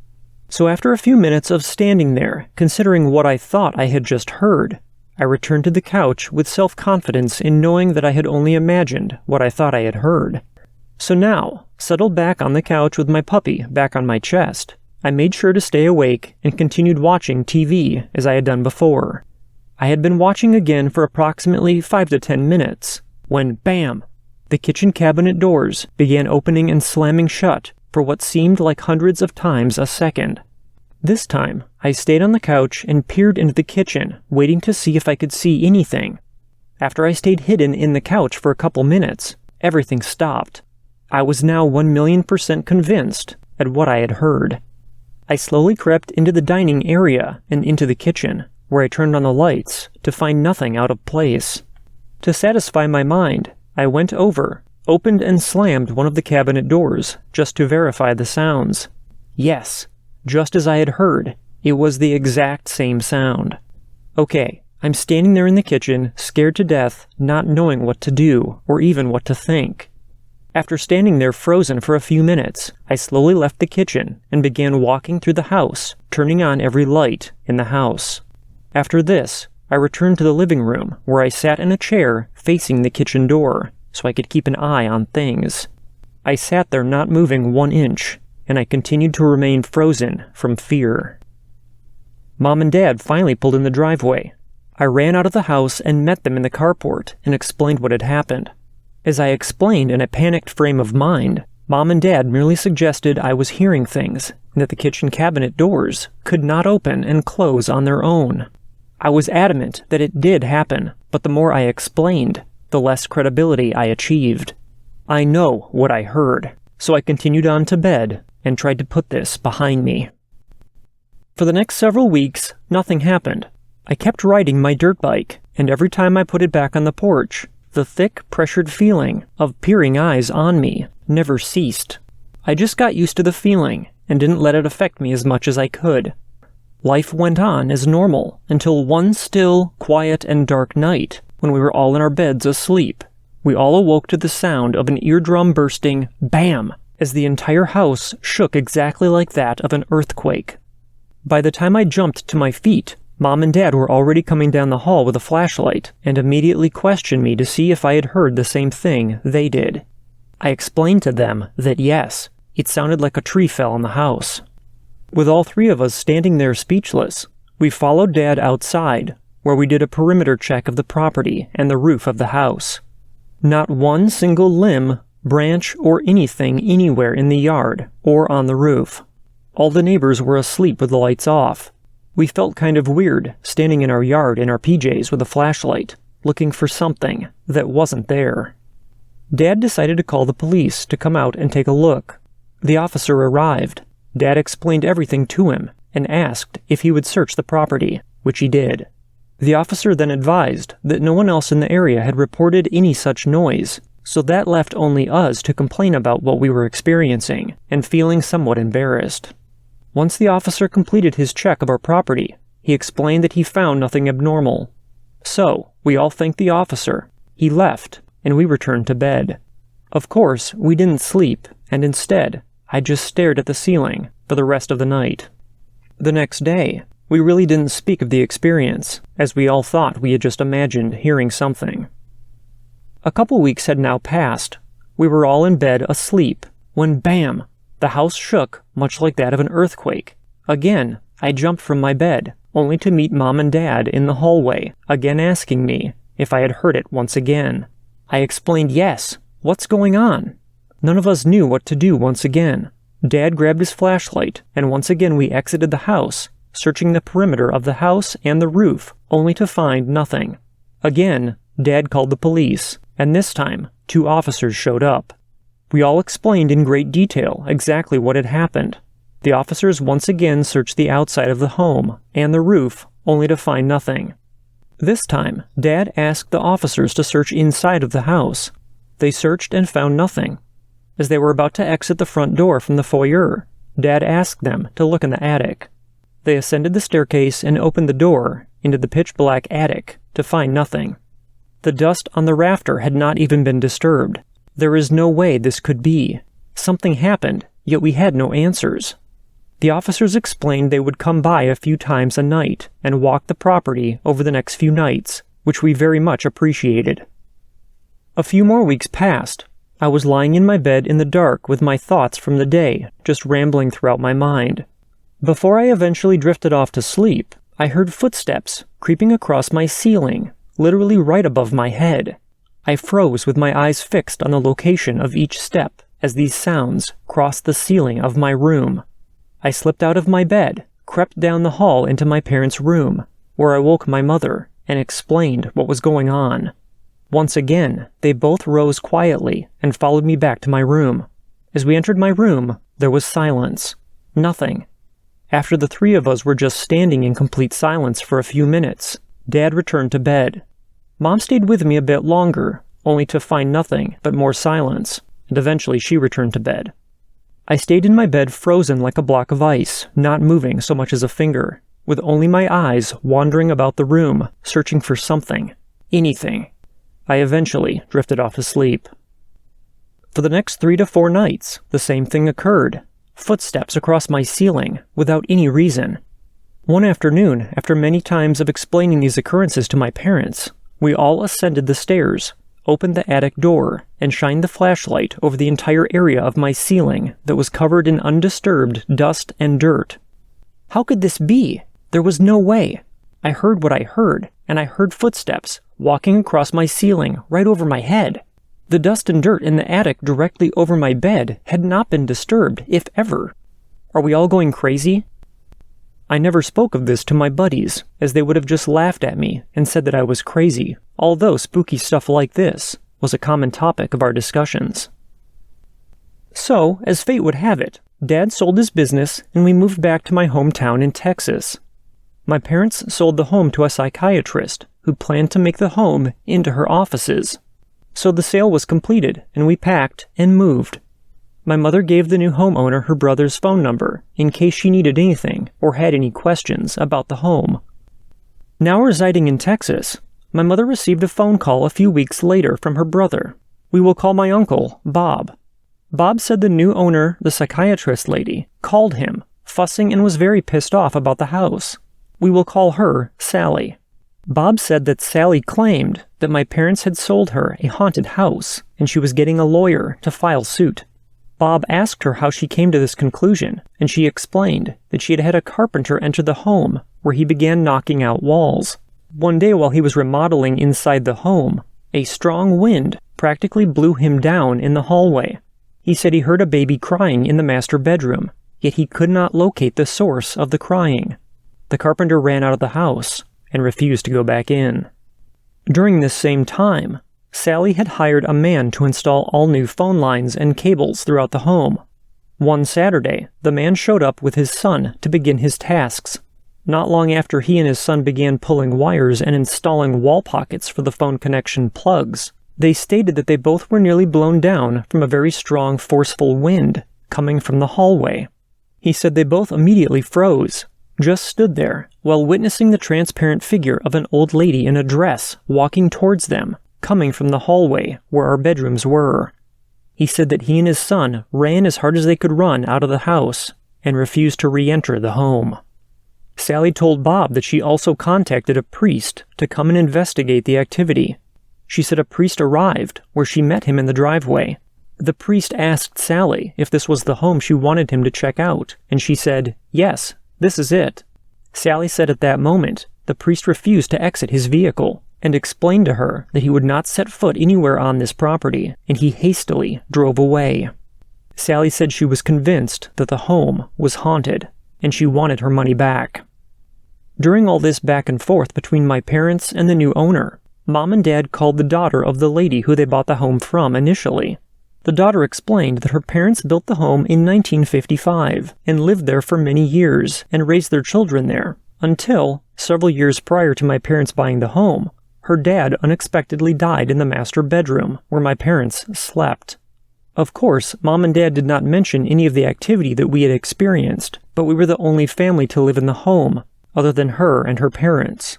[SPEAKER 1] So after a few minutes of standing there, considering what I thought I had just heard, I returned to the couch with self-confidence in knowing that I had only imagined what I thought I had heard. So now, settled back on the couch with my puppy back on my chest, I made sure to stay awake and continued watching TV as I had done before. I had been watching again for approximately 5 to 10 minutes, when bam! The kitchen cabinet doors began opening and slamming shut for what seemed like hundreds of times a second. This time, I stayed on the couch and peered into the kitchen, waiting to see if I could see anything. After I stayed hidden in the couch for a couple minutes, everything stopped, I was now 1,000,000% convinced at what I had heard. I slowly crept into the dining area and into the kitchen, where I turned on the lights to find nothing out of place. To satisfy my mind, I went over, opened and slammed one of the cabinet doors just to verify the sounds. Yes, just as I had heard, it was the exact same sound. Okay, I'm standing there in the kitchen, scared to death, not knowing what to do or even what to think. After standing there frozen for a few minutes, I slowly left the kitchen and began walking through the house, turning on every light in the house. After this, I returned to the living room, where I sat in a chair facing the kitchen door, so I could keep an eye on things. I sat there not moving 1 inch, and I continued to remain frozen from fear. Mom and Dad finally pulled in the driveway. I ran out of the house and met them in the carport and explained what had happened. As I explained in a panicked frame of mind, Mom and Dad merely suggested I was hearing things and that the kitchen cabinet doors could not open and close on their own. I was adamant that it did happen, but the more I explained, the less credibility I achieved. I know what I heard, so I continued on to bed and tried to put this behind me. For the next several weeks, nothing happened. I kept riding my dirt bike, and every time I put it back on the porch, the thick, pressured feeling of peering eyes on me never ceased. I just got used to the feeling and didn't let it affect me as much as I could. Life went on as normal until one still, quiet, and dark night when we were all in our beds asleep. We all awoke to the sound of an eardrum-bursting bam as the entire house shook exactly like that of an earthquake. By the time I jumped to my feet, Mom and Dad were already coming down the hall with a flashlight and immediately questioned me to see if I had heard the same thing they did. I explained to them that yes, it sounded like a tree fell on the house. With all three of us standing there speechless, we followed Dad outside, where we did a perimeter check of the property and the roof of the house. Not one single limb, branch, or anything anywhere in the yard or on the roof. All the neighbors were asleep with the lights off. We felt kind of weird, standing in our yard in our PJs with a flashlight, looking for something that wasn't there. Dad decided to call the police to come out and take a look. The officer arrived. Dad explained everything to him and asked if he would search the property, which he did. The officer then advised that no one else in the area had reported any such noise, so that left only us to complain about what we were experiencing and feeling somewhat embarrassed. Once the officer completed his check of our property, he explained that he found nothing abnormal. So, we all thanked the officer. He left, and we returned to bed. Of course, we didn't sleep, and instead, I just stared at the ceiling for the rest of the night. The next day, we really didn't speak of the experience, as we all thought we had just imagined hearing something. A couple weeks had now passed. We were all in bed asleep, when bam! The house shook, much like that of an earthquake. Again, I jumped from my bed, only to meet Mom and Dad in the hallway, again asking me if I had heard it once again. I explained yes. What's going on? None of us knew what to do once again. Dad grabbed his flashlight, and once again we exited the house, searching the perimeter of the house and the roof, only to find nothing. Again, Dad called the police, and this time, 2 officers showed up. We all explained in great detail exactly what had happened. The officers once again searched the outside of the home and the roof, only to find nothing. This time, Dad asked the officers to search inside of the house. They searched and found nothing. As they were about to exit the front door from the foyer, Dad asked them to look in the attic. They ascended the staircase and opened the door into the pitch-black attic to find nothing. The dust on the rafter had not even been disturbed. There is no way this could be. Something happened, yet we had no answers. The officers explained they would come by a few times a night and walk the property over the next few nights, which we very much appreciated. A few more weeks passed. I was lying in my bed in the dark with my thoughts from the day just rambling throughout my mind. Before I eventually drifted off to sleep, I heard footsteps creeping across my ceiling, literally right above my head. I froze with my eyes fixed on the location of each step as these sounds crossed the ceiling of my room. I slipped out of my bed, crept down the hall into my parents' room, where I woke my mother and explained what was going on. Once again, they both rose quietly and followed me back to my room. As we entered my room, there was silence. Nothing. After the three of us were just standing in complete silence for a few minutes, Dad returned to bed. Mom stayed with me a bit longer, only to find nothing but more silence, and eventually she returned to bed. I stayed in my bed frozen like a block of ice, not moving so much as a finger, with only my eyes wandering about the room, searching for something, anything. I eventually drifted off to sleep. For the next 3 to 4 nights, the same thing occurred. Footsteps across my ceiling, without any reason. One afternoon, after many times of explaining these occurrences to my parents, we all ascended the stairs, opened the attic door, and shined the flashlight over the entire area of my ceiling that was covered in undisturbed dust and dirt. How could this be? There was no way. I heard what I heard, and I heard footsteps walking across my ceiling right over my head. The dust and dirt in the attic directly over my bed had not been disturbed, if ever. Are we all going crazy? I never spoke of this to my buddies, as they would have just laughed at me and said that I was crazy, although spooky stuff like this was a common topic of our discussions. So, as fate would have it, Dad sold his business and we moved back to my hometown in Texas. My parents sold the home to a psychiatrist who planned to make the home into her offices. So the sale was completed and we packed and moved. My mother gave the new homeowner her brother's phone number in case she needed anything or had any questions about the home. Now residing in Texas, my mother received a phone call a few weeks later from her brother. We will call my uncle, Bob. Bob said the new owner, the psychiatrist lady, called him, fussing and was very pissed off about the house. We will call her Sally. Bob said that Sally claimed that my parents had sold her a haunted house and she was getting a lawyer to file suit. Bob asked her how she came to this conclusion, and she explained that she had had a carpenter enter the home where he began knocking out walls. One day while he was remodeling inside the home, a strong wind practically blew him down in the hallway. He said he heard a baby crying in the master bedroom, yet he could not locate the source of the crying. The carpenter ran out of the house and refused to go back in. During this same time, Sally had hired a man to install all new phone lines and cables throughout the home. One Saturday, the man showed up with his son to begin his tasks. Not long after he and his son began pulling wires and installing wall pockets for the phone connection plugs, they stated that they both were nearly blown down from a very strong, forceful wind coming from the hallway. He said they both immediately froze, just stood there while witnessing the transparent figure of an old lady in a dress walking towards them, coming from the hallway where our bedrooms were. He said that he and his son ran as hard as they could run out of the house and refused to re-enter the home. Sally told Bob that she also contacted a priest to come and investigate the activity. She said a priest arrived where she met him in the driveway. The priest asked Sally if this was the home she wanted him to check out, and she said, "Yes, this is it." Sally said at that moment, the priest refused to exit his vehicle and explained to her that he would not set foot anywhere on this property, and he hastily drove away. Sally said she was convinced that the home was haunted, and she wanted her money back. During all this back and forth between my parents and the new owner, Mom and Dad called the daughter of the lady who they bought the home from initially. The daughter explained that her parents built the home in 1955 and lived there for many years and raised their children there, until, several years prior to my parents buying the home, her dad unexpectedly died in the master bedroom where my parents slept. Of course, Mom and Dad did not mention any of the activity that we had experienced, but we were the only family to live in the home, other than her and her parents.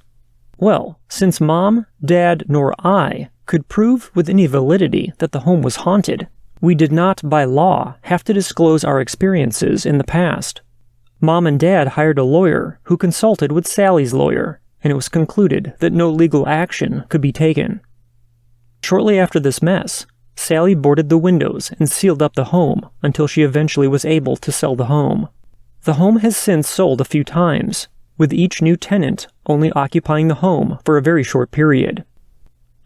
[SPEAKER 1] Well, since Mom, Dad, nor I could prove with any validity that the home was haunted, we did not, by law, have to disclose our experiences in the past. Mom and Dad hired a lawyer who consulted with Sally's lawyer, and it was concluded that no legal action could be taken. Shortly after this mess, Sally boarded the windows and sealed up the home until she eventually was able to sell the home. The home has since sold a few times, with each new tenant only occupying the home for a very short period.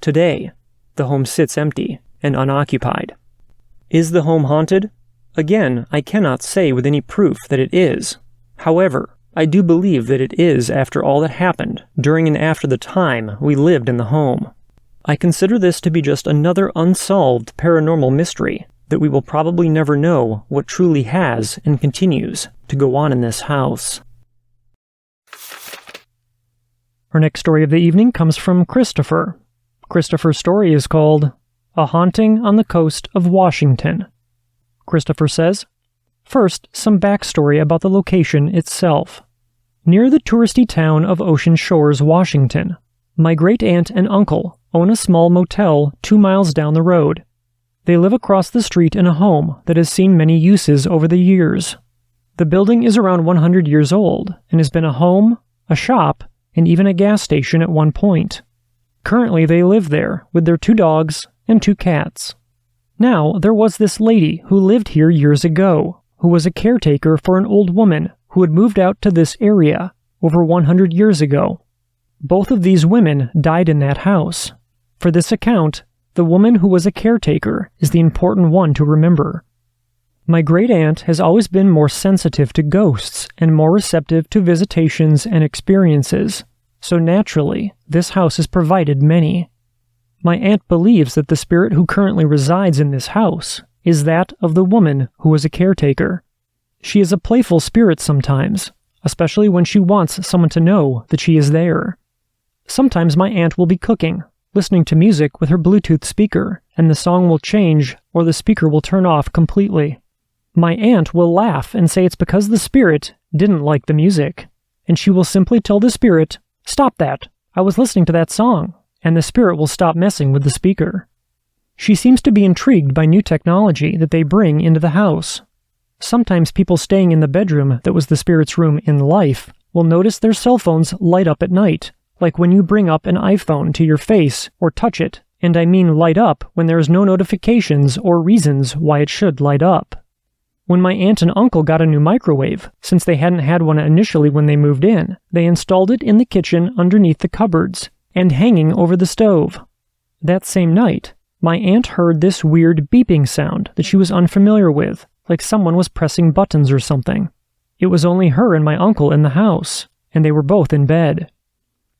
[SPEAKER 1] Today, the home sits empty and unoccupied. Is the home haunted? Again, I cannot say with any proof that it is. However, I do believe that it is after all that happened during and after the time we lived in the home. I consider this to be just another unsolved paranormal mystery that we will probably never know what truly has and continues to go on in this house. Our next story of the evening comes from Christopher. Christopher's story is called A Haunting on the Coast of Washington. Christopher says, first, some backstory about the location itself. Near the touristy town of Ocean Shores, Washington, my great-aunt and uncle own a small motel 2 miles down the road. They live across the street in a home that has seen many uses over the years. The building is around 100 years old and has been a home, a shop, and even a gas station at one point. Currently, they live there with their 2 dogs and 2 cats. Now, there was this lady who lived here years ago, who was a caretaker for an old woman who had moved out to this area over 100 years ago. Both of these women died in that house. For this account, the woman who was a caretaker is the important one to remember. My great-aunt has always been more sensitive to ghosts and more receptive to visitations and experiences, so naturally, this house has provided many. My aunt believes that the spirit who currently resides in this house is that of the woman who was a caretaker. She is a playful spirit sometimes, especially when she wants someone to know that she is there. Sometimes my aunt will be cooking, listening to music with her Bluetooth speaker, and the song will change or the speaker will turn off completely. My aunt will laugh and say it's because the spirit didn't like the music, and she will simply tell the spirit, "Stop that, I was listening to that song," and the spirit will stop messing with the speaker. She seems to be intrigued by new technology that they bring into the house. Sometimes people staying in the bedroom that was the spirit's room in life will notice their cell phones light up at night, like when you bring up an iPhone to your face or touch it, and I mean light up when there is no notifications or reasons why it should light up. When my aunt and uncle got a new microwave, since they hadn't had one initially when they moved in, they installed it in the kitchen underneath the cupboards and hanging over the stove. That same night, my aunt heard this weird beeping sound that she was unfamiliar with, like someone was pressing buttons or something. It was only her and my uncle in the house, and they were both in bed.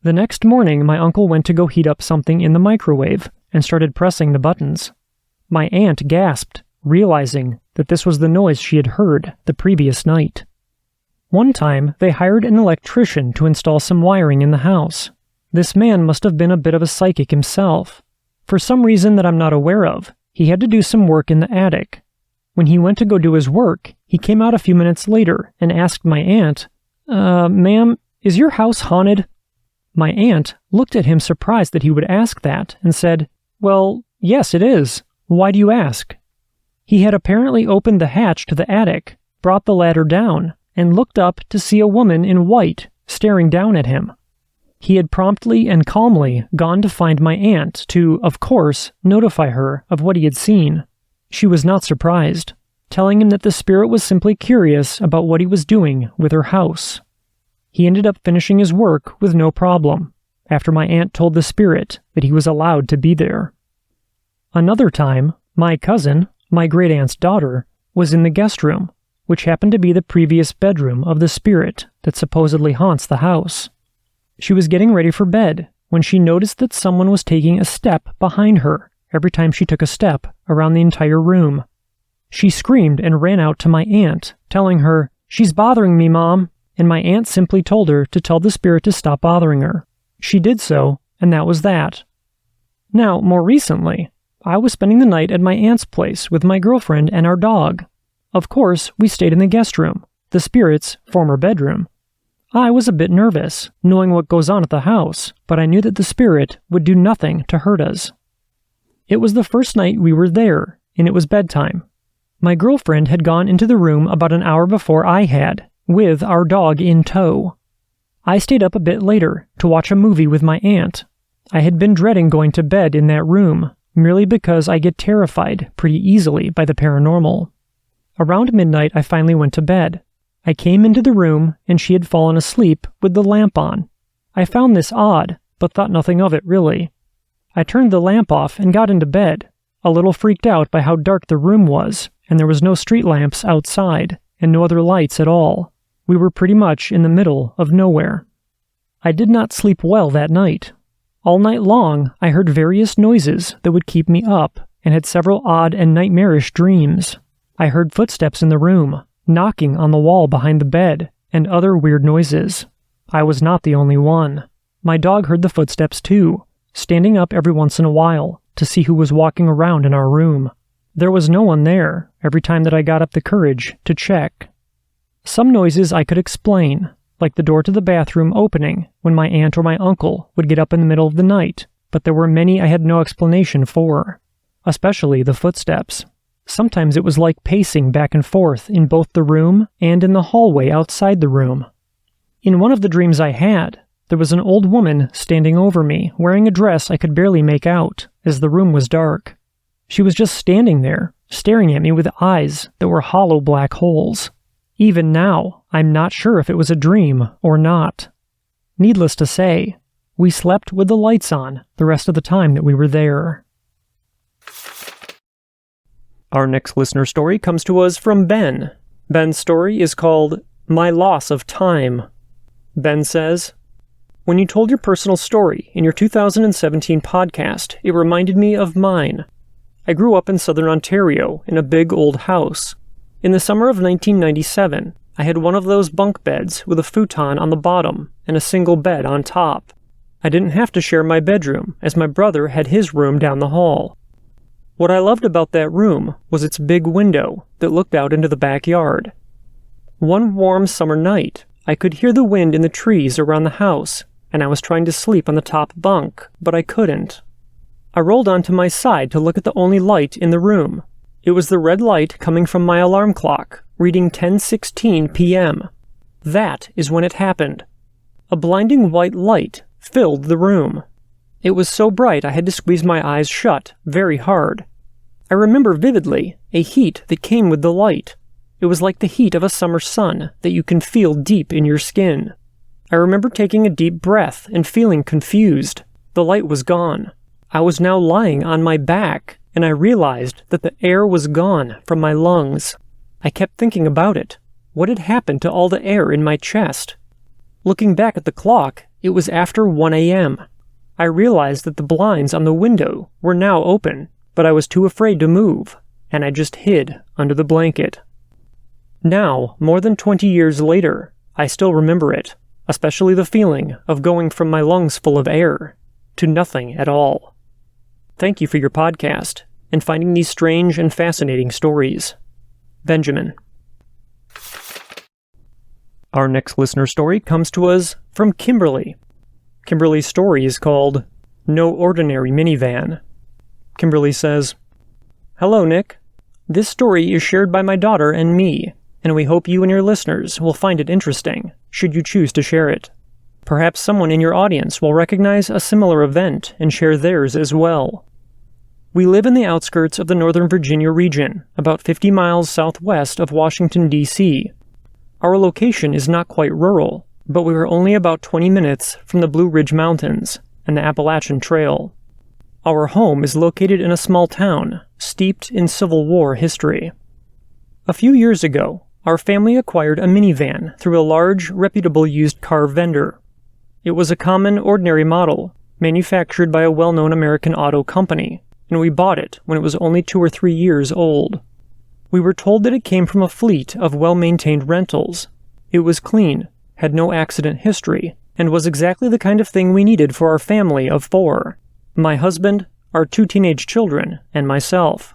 [SPEAKER 1] The next morning, my uncle went to go heat up something in the microwave and started pressing the buttons. My aunt gasped, realizing that this was the noise she had heard the previous night. One time, they hired an electrician to install some wiring in the house. This man must have been a bit of a psychic himself. For some reason that I'm not aware of, he had to do some work in the attic. When he went to go do his work, he came out a few minutes later and asked my aunt, "Ma'am, is your house haunted?" My aunt looked at him surprised that he would ask that and said, "Well, yes, it is. Why do you ask?" He had apparently opened the hatch to the attic, brought the ladder down, and looked up to see a woman in white staring down at him. He had promptly and calmly gone to find my aunt to, of course, notify her of what he had seen. She was not surprised, telling him that the spirit was simply curious about what he was doing with her house. He ended up finishing his work with no problem, after my aunt told the spirit that he was allowed to be there. Another time, my cousin, my great-aunt's daughter, was in the guest room, which happened to be the previous bedroom of the spirit that supposedly haunts the house. She was getting ready for bed when she noticed that someone was taking a step behind her every time she took a step around the entire room. She screamed and ran out to my aunt, telling her, "She's bothering me, Mom," and my aunt simply told her to tell the spirit to stop bothering her. She did so, and that was that. Now, more recently, I was spending the night at my aunt's place with my girlfriend and our dog. Of course, we stayed in the guest room, the spirit's former bedroom. I was a bit nervous, knowing what goes on at the house, but I knew that the spirit would do nothing to hurt us. It was the first night we were there, and it was bedtime. My girlfriend had gone into the room about an hour before I had, with our dog in tow. I stayed up a bit later to watch a movie with my aunt. I had been dreading going to bed in that room, merely because I get terrified pretty easily by the paranormal. Around midnight, I finally went to bed. I came into the room, and she had fallen asleep with the lamp on. I found this odd, but thought nothing of it really. I turned the lamp off and got into bed, a little freaked out by how dark the room was, and there was no street lamps outside, and no other lights at all. We were pretty much in the middle of nowhere. I did not sleep well that night. All night long, I heard various noises that would keep me up and had several odd and nightmarish dreams. I heard footsteps in the room, knocking on the wall behind the bed, and other weird noises. I was not the only one. My dog heard the footsteps too, standing up every once in a while to see who was walking around in our room. There was no one there every time that I got up the courage to check. Some noises I could explain, like the door to the bathroom opening when my aunt or my uncle would get up in the middle of the night, but there were many I had no explanation for, especially the footsteps. Sometimes it was like pacing back and forth in both the room and in the hallway outside the room. In one of the dreams I had, there was an old woman standing over me wearing a dress I could barely make out as the room was dark. She was just standing there, staring at me with eyes that were hollow black holes. Even now, I'm not sure if it was a dream or not. Needless to say, we slept with the lights on the rest of the time that we were there. Our next listener story comes to us from Ben. Ben's story is called My Loss of Time. Ben says, "When you told your personal story in your 2017 podcast, it reminded me of mine. I grew up in southern Ontario in a big old house. In the summer of 1997, I had one of those bunk beds with a futon on the bottom and a single bed on top. I didn't have to share my bedroom, as my brother had his room down the hall. What I loved about that room was its big window that looked out into the backyard. One warm summer night, I could hear the wind in the trees around the house, and I was trying to sleep on the top bunk, but I couldn't. I rolled onto my side to look at the only light in the room. It was the red light coming from my alarm clock, reading 10:16 p.m. That is when it happened. A blinding white light filled the room. It was so bright I had to squeeze my eyes shut very hard. I remember vividly a heat that came with the light. It was like the heat of a summer sun that you can feel deep in your skin. I remember taking a deep breath and feeling confused. The light was gone. I was now lying on my back, and I realized that the air was gone from my lungs. I kept thinking about it. What had happened to all the air in my chest? Looking back at the clock, it was after 1 a.m. I realized that the blinds on the window were now open, but I was too afraid to move, and I just hid under the blanket. Now, more than 20 years later, I still remember it, especially the feeling of going from my lungs full of air to nothing at all. Thank you for your podcast and finding these strange and fascinating stories. Benjamin." Our next listener story comes to us from Kimberly. Kimberly's story is called No Ordinary Minivan. Kimberly says, "Hello, Nick. This story is shared by my daughter and me, and we hope you and your listeners will find it interesting, should you choose to share it. Perhaps someone in your audience will recognize a similar event and share theirs as well. We live in the outskirts of the Northern Virginia region, about 50 miles southwest of Washington, D.C. Our location is not quite rural, but we are only about 20 minutes from the Blue Ridge Mountains and the Appalachian Trail. Our home is located in a small town, steeped in Civil War history. A few years ago, our family acquired a minivan through a large, reputable used car vendor. It was a common, ordinary model, manufactured by a well-known American auto company, and we bought it when it was only 2 or 3 years old. We were told that it came from a fleet of well-maintained rentals. It was clean, had no accident history, and was exactly the kind of thing we needed for our family of 4. My husband, our 2 teenage children, and myself.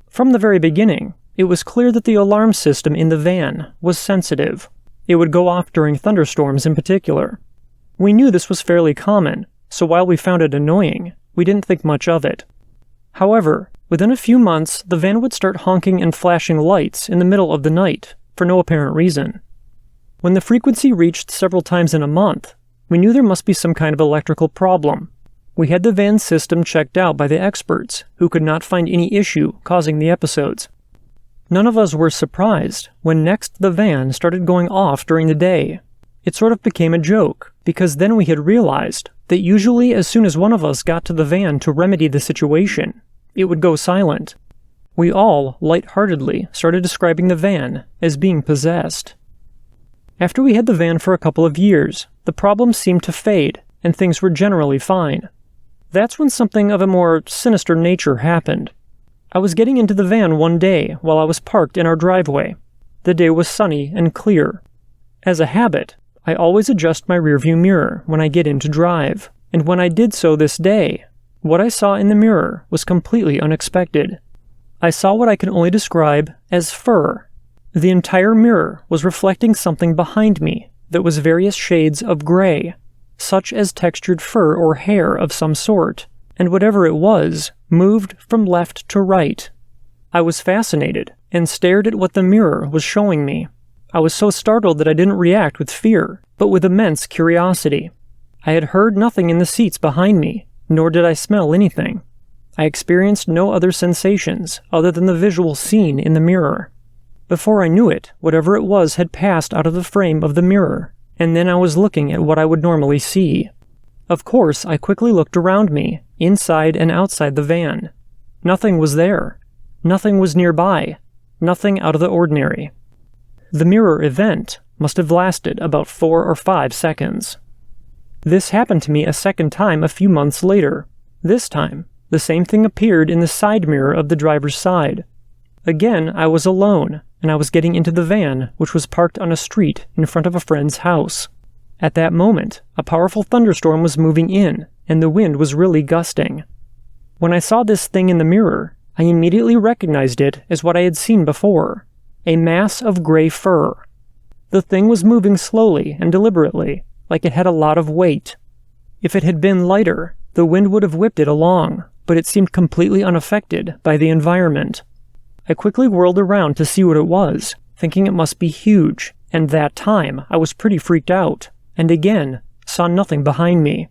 [SPEAKER 1] From the very beginning, it was clear that the alarm system in the van was sensitive. It would go off during thunderstorms in particular. We knew this was fairly common, so while we found it annoying, we didn't think much of it. However, within a few months, the van would start honking and flashing lights in the middle of the night, for no apparent reason. When the frequency reached several times in a month, we knew there must be some kind of electrical problem. We had the van's system checked out by the experts, who could not find any issue causing the episodes. None of us were surprised when next the van started going off during the day. It sort of became a joke, because then we had realized that usually as soon as one of us got to the van to remedy the situation, it would go silent. We all, lightheartedly, started describing the van as being possessed. After we had the van for a couple of years, the problem seemed to fade, and things were generally fine. That's when something of a more sinister nature happened. I was getting into the van one day while I was parked in our driveway. The day was sunny and clear. As a habit, I always adjust my rearview mirror when I get in to drive, and when I did so this day, what I saw in the mirror was completely unexpected. I saw what I can only describe as fur. The entire mirror was reflecting something behind me that was various shades of gray, such as textured fur or hair of some sort, and whatever it was moved from left to right. I was fascinated and stared at what the mirror was showing me. I was so startled that I didn't react with fear, but with immense curiosity. I had heard nothing in the seats behind me, nor did I smell anything. I experienced no other sensations other than the visual scene in the mirror. Before I knew it, whatever it was had passed out of the frame of the mirror, and then I was looking at what I would normally see. Of course, I quickly looked around me, inside and outside the van. Nothing was there. Nothing was nearby. Nothing out of the ordinary. The mirror event must have lasted about 4 or 5 seconds. This happened to me a second time a few months later. This time, the same thing appeared in the side mirror of the driver's side. Again, I was alone, and I was getting into the van, which was parked on a street in front of a friend's house. At that moment, a powerful thunderstorm was moving in, and the wind was really gusting. When I saw this thing in the mirror, I immediately recognized it as what I had seen before, a mass of gray fur. The thing was moving slowly and deliberately, like it had a lot of weight. If it had been lighter, the wind would have whipped it along, but it seemed completely unaffected by the environment. I quickly whirled around to see what it was, thinking it must be huge, and that time I was pretty freaked out, and again, saw nothing behind me.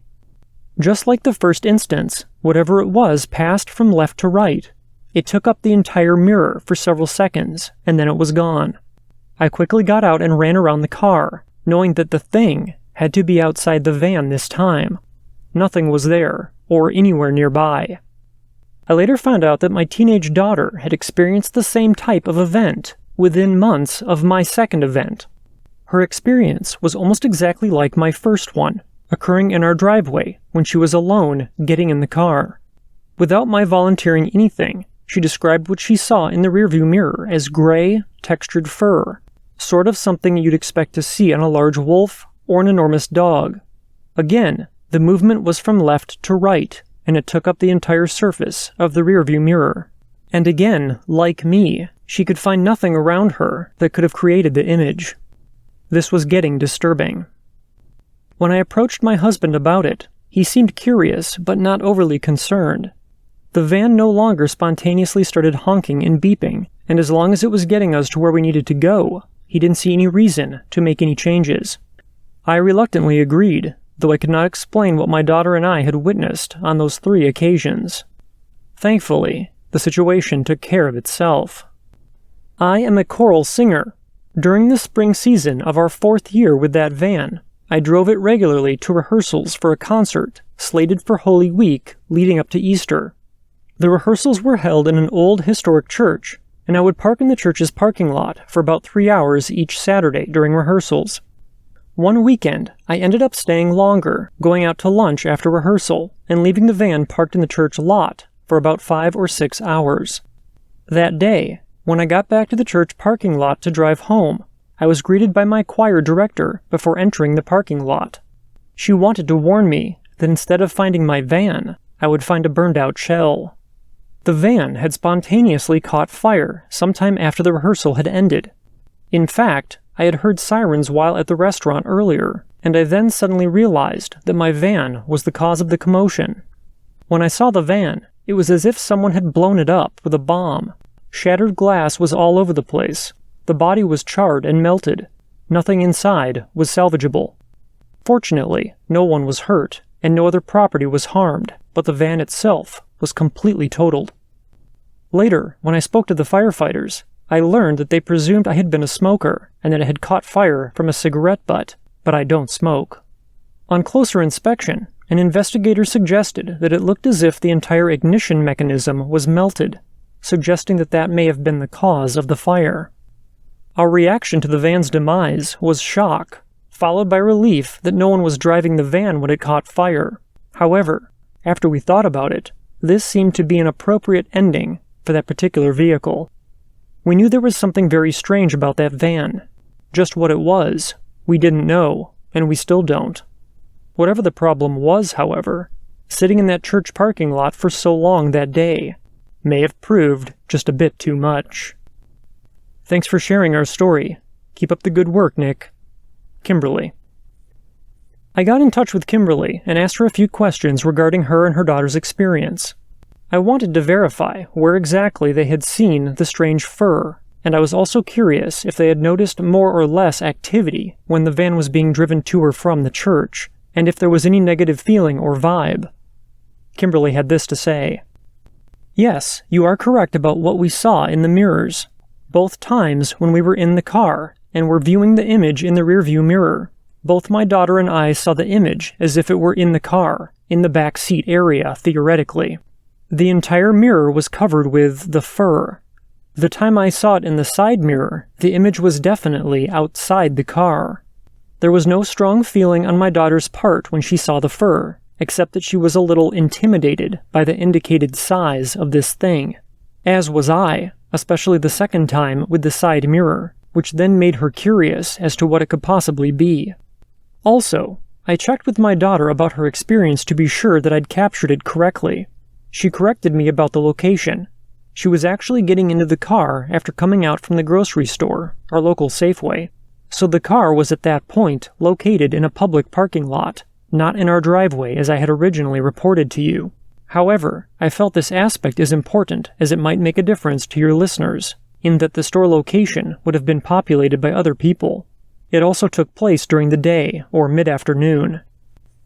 [SPEAKER 1] Just like the first instance, whatever it was passed from left to right. It took up the entire mirror for several seconds, and then it was gone. I quickly got out and ran around the car, knowing that the thing had to be outside the van this time. Nothing was there, or anywhere nearby. I later found out that my teenage daughter had experienced the same type of event within months of my second event. Her experience was almost exactly like my first one, occurring in our driveway when she was alone getting in the car. Without my volunteering anything, she described what she saw in the rearview mirror as gray, textured fur, sort of something you'd expect to see on a large wolf or an enormous dog. Again, the movement was from left to right, and it took up the entire surface of the rearview mirror. And again, like me, she could find nothing around her that could have created the image. This was getting disturbing. When I approached my husband about it, he seemed curious but not overly concerned. The van no longer spontaneously started honking and beeping, and as long as it was getting us to where we needed to go, he didn't see any reason to make any changes. I reluctantly agreed, though I could not explain what my daughter and I had witnessed on those 3 occasions. Thankfully, the situation took care of itself. I am a choral singer. During the spring season of our 4th year with that van, I drove it regularly to rehearsals for a concert slated for Holy Week leading up to Easter. The rehearsals were held in an old historic church, and I would park in the church's parking lot for about 3 hours each Saturday during rehearsals. One weekend, I ended up staying longer, going out to lunch after rehearsal, and leaving the van parked in the church lot for about 5 or 6 hours. That day, when I got back to the church parking lot to drive home, I was greeted by my choir director before entering the parking lot. She wanted to warn me that instead of finding my van, I would find a burned-out shell. The van had spontaneously caught fire sometime after the rehearsal had ended. In fact, I had heard sirens while at the restaurant earlier, and I then suddenly realized that my van was the cause of the commotion. When I saw the van, it was as if someone had blown it up with a bomb. Shattered glass was all over the place. The body was charred and melted. Nothing inside was salvageable. Fortunately, no one was hurt, and no other property was harmed, but the van itself was completely totaled. Later, when I spoke to the firefighters, I learned that they presumed I had been a smoker and that it had caught fire from a cigarette butt, but I don't smoke. On closer inspection, an investigator suggested that it looked as if the entire ignition mechanism was melted, suggesting that that may have been the cause of the fire. Our reaction to the van's demise was shock, followed by relief that no one was driving the van when it caught fire. However, after we thought about it, this seemed to be an appropriate ending for that particular vehicle. We knew there was something very strange about that van. Just what it was, we didn't know, and we still don't. Whatever the problem was, however, sitting in that church parking lot for so long that day may have proved just a bit too much. Thanks for sharing our story. Keep up the good work, Nick. Kimberly. I got in touch with Kimberly and asked her a few questions regarding her and her daughter's experience. I wanted to verify where exactly they had seen the strange fur, and I was also curious if they had noticed more or less activity when the van was being driven to or from the church, and if there was any negative feeling or vibe. Kimberly had this to say. Yes, you are correct about what we saw in the mirrors. Both times when we were in the car and were viewing the image in the rearview mirror, both my daughter and I saw the image as if it were in the car, in the back seat area, theoretically. The entire mirror was covered with the fur. The time I saw it in the side mirror, the image was definitely outside the car. There was no strong feeling on my daughter's part when she saw the fur, except that she was a little intimidated by the indicated size of this thing. As was I, especially the second time with the side mirror, which then made her curious as to what it could possibly be. Also, I checked with my daughter about her experience to be sure that I'd captured it correctly. She corrected me about the location. She was actually getting into the car after coming out from the grocery store, our local Safeway, so the car was at that point located in a public parking lot, not in our driveway as I had originally reported to you. However, I felt this aspect is important as it might make a difference to your listeners, in that the store location would have been populated by other people. It also took place during the day or mid-afternoon.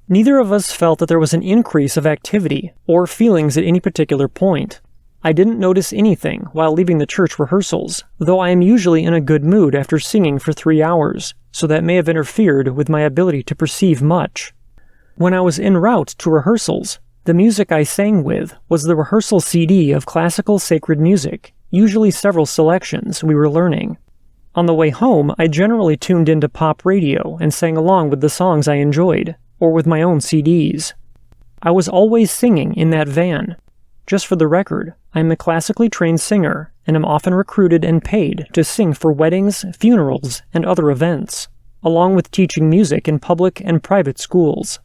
[SPEAKER 1] Neither of us felt that there was an increase of activity or feelings at any particular point. I didn't notice anything while leaving the church rehearsals, though I am usually in a good mood after singing for 3 hours, so that may have interfered with my ability to perceive much. When I was en route to rehearsals, the music I sang with was the rehearsal CD of classical sacred music, usually several selections we were learning. On the way home, I generally tuned into pop radio and sang along with the songs I enjoyed, or with my own CDs. I was always singing in that van. Just for the record, I am a classically trained singer, and am often recruited and paid to sing for weddings, funerals, and other events, along with teaching music in public and private schools.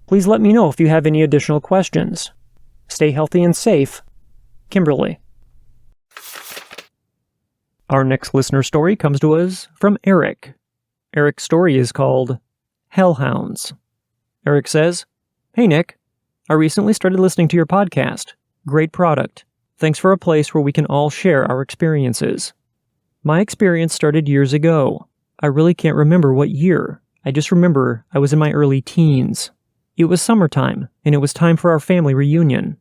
[SPEAKER 1] Please let me know if you have any additional questions. Stay healthy and safe. Kimberly. Our next listener story comes to us from Eric. Eric's story is called Hellhounds. Eric says, Hey Nick, I recently started listening to your podcast. Great product. Thanks for a place where we can all share our experiences. My experience started years ago. I really can't remember what year. I just remember I was in my early teens. It was summertime, and it was time for our family reunion.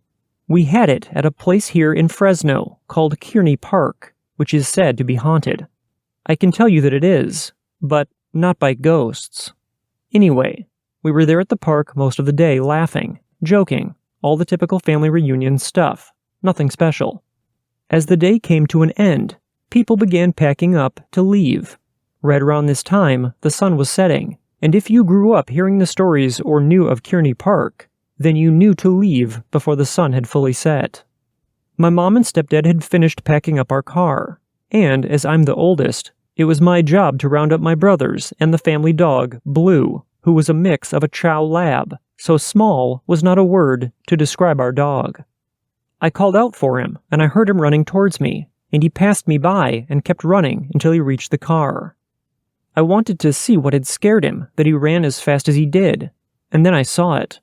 [SPEAKER 1] We had it at a place here in Fresno called Kearney Park, which is said to be haunted. I can tell you that it is, but not by ghosts. Anyway, we were there at the park most of the day laughing, joking, all the typical family reunion stuff, nothing special. As the day came to an end, people began packing up to leave. Right around this time, the sun was setting, and if you grew up hearing the stories or knew of Kearney Park, then you knew to leave before the sun had fully set. My mom and stepdad had finished packing up our car, and as I'm the oldest, it was my job to round up my brothers and the family dog, Blue, who was a mix of a Chow Lab, so small was not a word to describe our dog. I called out for him, and I heard him running towards me, and he passed me by and kept running until he reached the car. I wanted to see what had scared him that he ran as fast as he did, and then I saw it.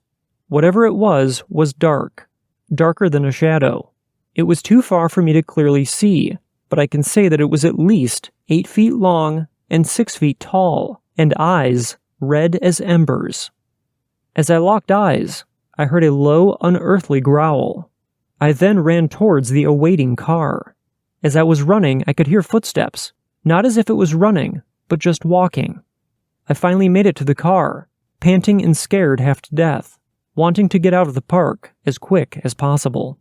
[SPEAKER 1] Whatever it was dark, darker than a shadow. It was too far for me to clearly see, but I can say that it was at least 8 feet long and 6 feet tall, and eyes red as embers. As I locked eyes, I heard a low, unearthly growl. I then ran towards the awaiting car. As I was running, I could hear footsteps, not as if it was running, but just walking. I finally made it to the car, panting and scared half to death, wanting to get out of the park as quick as possible.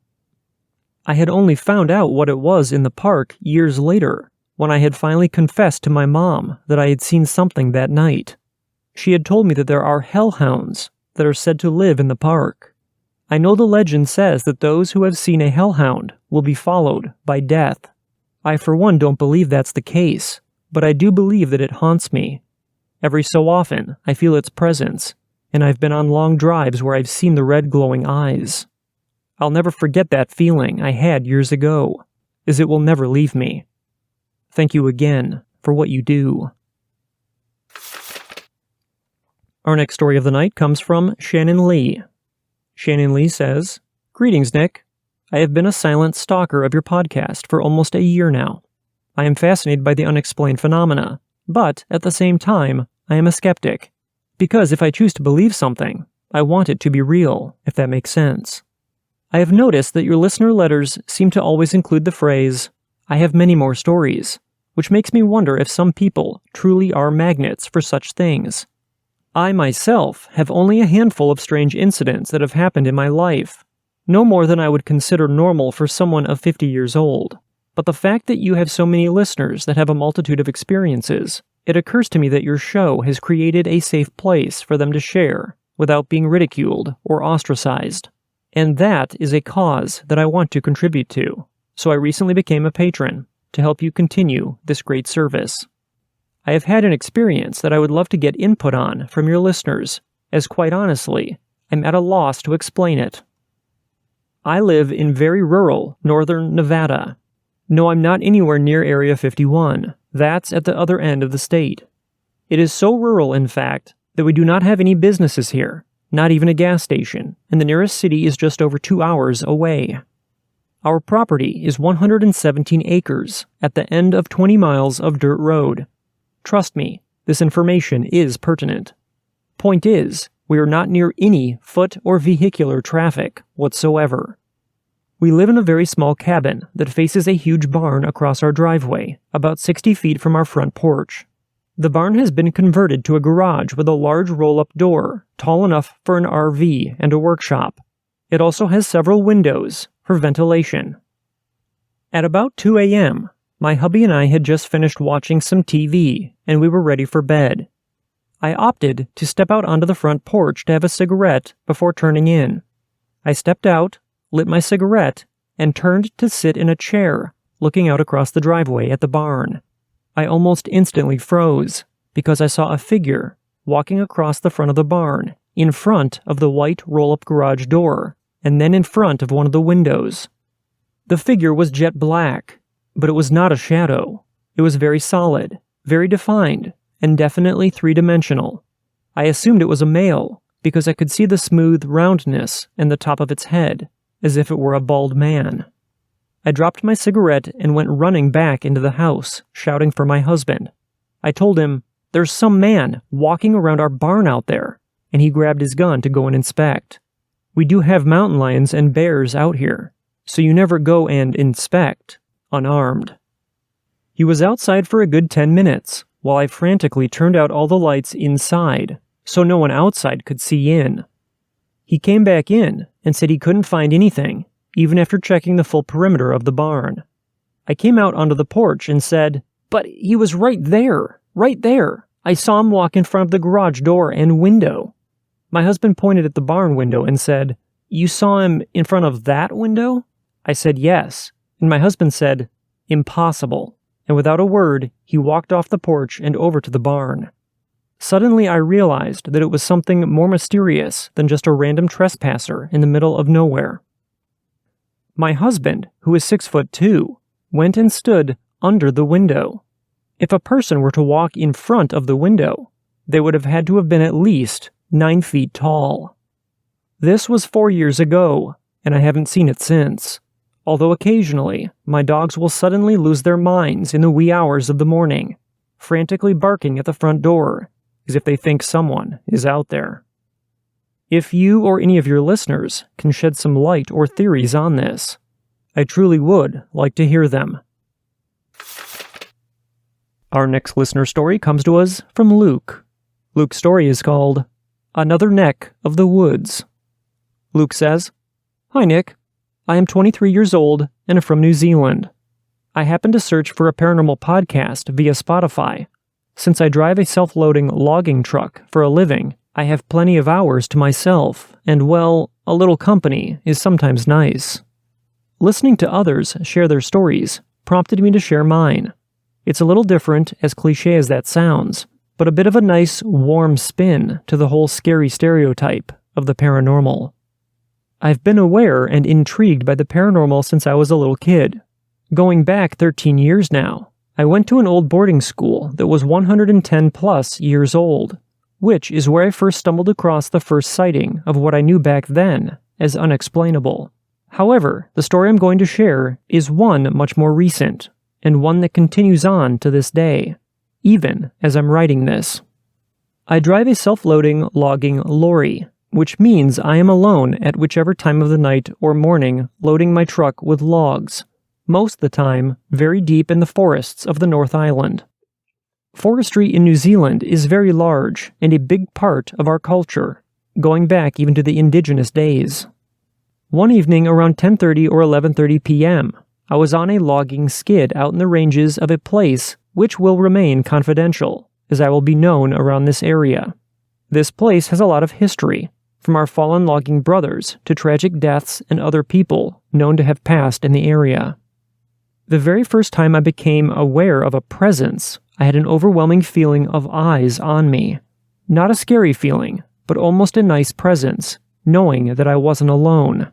[SPEAKER 1] I had only found out what it was in the park years later, when I had finally confessed to my mom that I had seen something that night, She had told me that there are hellhounds that are said to live in the park. I know the legend says that those who have seen a hellhound will be followed by death. I for one don't believe that's the case, but I do believe that it haunts me. Every so often, I feel its presence, and I've been on long drives where I've seen the red glowing eyes. I'll never forget that feeling I had years ago, as it will never leave me. Thank you again for what you do. Our next story of the night comes from Shannon Lee. Shannon Lee says, "Greetings, Nick. I have been a silent stalker of your podcast for almost a year now. I am fascinated by the unexplained phenomena, but at the same time, I am a skeptic. Because if I choose to believe something, I want it to be real, if that makes sense. I have noticed that your listener letters seem to always include the phrase, 'I have many more stories,' which makes me wonder if some people truly are magnets for such things. I myself have only a handful of strange incidents that have happened in my life, no more than I would consider normal for someone of 50 years old. But the fact that you have so many listeners that have a multitude of experiences, it occurs to me that your show has created a safe place for them to share without being ridiculed or ostracized. And that is a cause that I want to contribute to, so I recently became a patron to help you continue this great service. I have had an experience that I would love to get input on from your listeners, as quite honestly, I'm at a loss to explain it. I live in very rural northern Nevada. No, I'm not anywhere near Area 51. That's at the other end of the state. It is so rural, in fact, that we do not have any businesses here, not even a gas station, and the nearest city is just over 2 hours away. Our property is 117 acres at the end of 20 miles of dirt road. Trust me, this information is pertinent. Point is, we are not near any foot or vehicular traffic whatsoever. We live in a very small cabin that faces a huge barn across our driveway, about 60 feet from our front porch. The barn has been converted to a garage with a large roll-up door, tall enough for an RV and a workshop. It also has several windows for ventilation. At about 2 a.m., my hubby and I had just finished watching some TV, and we were ready for bed. I opted to step out onto the front porch to have a cigarette before turning in. I stepped out, lit my cigarette, and turned to sit in a chair, looking out across the driveway at the barn. I almost instantly froze, because I saw a figure walking across the front of the barn, in front of the white roll-up garage door, and then in front of one of the windows. The figure was jet black, but it was not a shadow. It was very solid, very defined, and definitely three-dimensional. I assumed it was a male, because I could see the smooth roundness and the top of its head, as if it were a bald man. I dropped my cigarette and went running back into the house, shouting for my husband. I told him, "There's some man walking around our barn out there," and he grabbed his gun to go and inspect. We do have mountain lions and bears out here, so you never go and inspect unarmed. He was outside for a good 10 minutes, while I frantically turned out all the lights inside, so no one outside could see in. He came back in and said he couldn't find anything, even after checking the full perimeter of the barn. I came out onto the porch and said, "But he was right there. I saw him walk in front of the garage door and window." My husband pointed at the barn window and said, "You saw him in front of that window?" I said yes, and my husband said, "Impossible," and without a word, he walked off the porch and over to the barn. Suddenly I realized that it was something more mysterious than just a random trespasser in the middle of nowhere. My husband, who is 6'2", went and stood under the window. If a person were to walk in front of the window, they would have had to have been at least 9 feet tall. This was 4 years ago, and I haven't seen it since. Although occasionally, my dogs will suddenly lose their minds in the wee hours of the morning, frantically barking at the front door, as if they think someone is out there. If you or any of your listeners can shed some light or theories on this, I truly would like to hear them. Our next listener story comes to us from Luke. Luke's story is called Another Neck of the Woods. Luke says, "Hi Nick. I am 23 years old and from New Zealand. I happened to search for a paranormal podcast via Spotify, Since I drive a self-loading logging truck for a living, I have plenty of hours to myself, and well, a little company is sometimes nice. Listening to others share their stories prompted me to share mine. It's a little different, as cliché as that sounds, but a bit of a nice, warm spin to the whole scary stereotype of the paranormal. I've been aware and intrigued by the paranormal since I was a little kid. Going back 13 years now, I went to an old boarding school that was 110 plus years old, which is where I first stumbled across the first sighting of what I knew back then as unexplainable. However, the story I'm going to share is one much more recent, and one that continues on to this day, even as I'm writing this. I drive a self-loading logging lorry, which means I am alone at whichever time of the night or morning loading my truck with logs, most of the time very deep in the forests of the North Island. Forestry in New Zealand is very large and a big part of our culture, going back even to the indigenous days. One evening around 10:30 or 11:30 p.m., I was on a logging skid out in the ranges of a place which will remain confidential, as I will be known around this area. This place has a lot of history, from our fallen logging brothers to tragic deaths and other people known to have passed in the area. The very first time I became aware of a presence, I had an overwhelming feeling of eyes on me. Not a scary feeling, but almost a nice presence, knowing that I wasn't alone.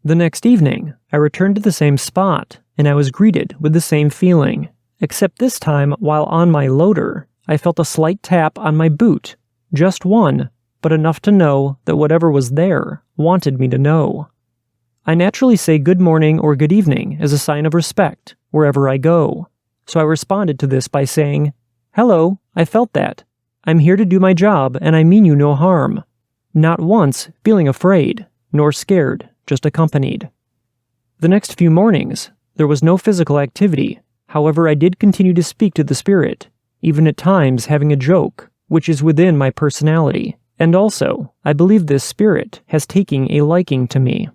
[SPEAKER 1] The next evening, I returned to the same spot, and I was greeted with the same feeling, except this time, while on my loader, I felt a slight tap on my boot. Just one, but enough to know that whatever was there wanted me to know. I naturally say good morning or good evening as a sign of respect wherever I go, so I responded to this by saying, "Hello, I felt that. I'm here to do my job and I mean you no harm." Not once feeling afraid, nor scared, just accompanied. The next few mornings, there was no physical activity. However, I did continue to speak to the spirit, even at times having a joke, which is within my personality, and also, I believe this spirit has taken a liking to me.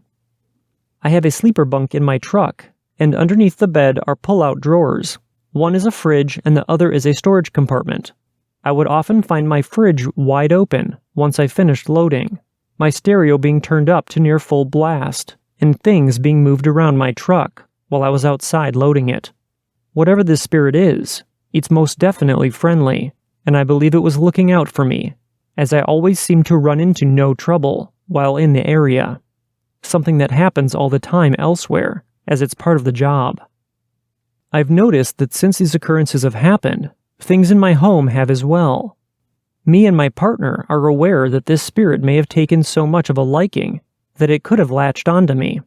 [SPEAKER 1] I have a sleeper bunk in my truck, and underneath the bed are pull-out drawers. One is a fridge and the other is a storage compartment. I would often find my fridge wide open once I finished loading, my stereo being turned up to near full blast, and things being moved around my truck while I was outside loading it. Whatever this spirit is, it's most definitely friendly, and I believe it was looking out for me, as I always seem to run into no trouble while in the area. Something that happens all the time elsewhere, as it's part of the job. I've noticed that since these occurrences have happened, things in my home have as well. Me and my partner are aware that this spirit may have taken so much of a liking that it could have latched onto me.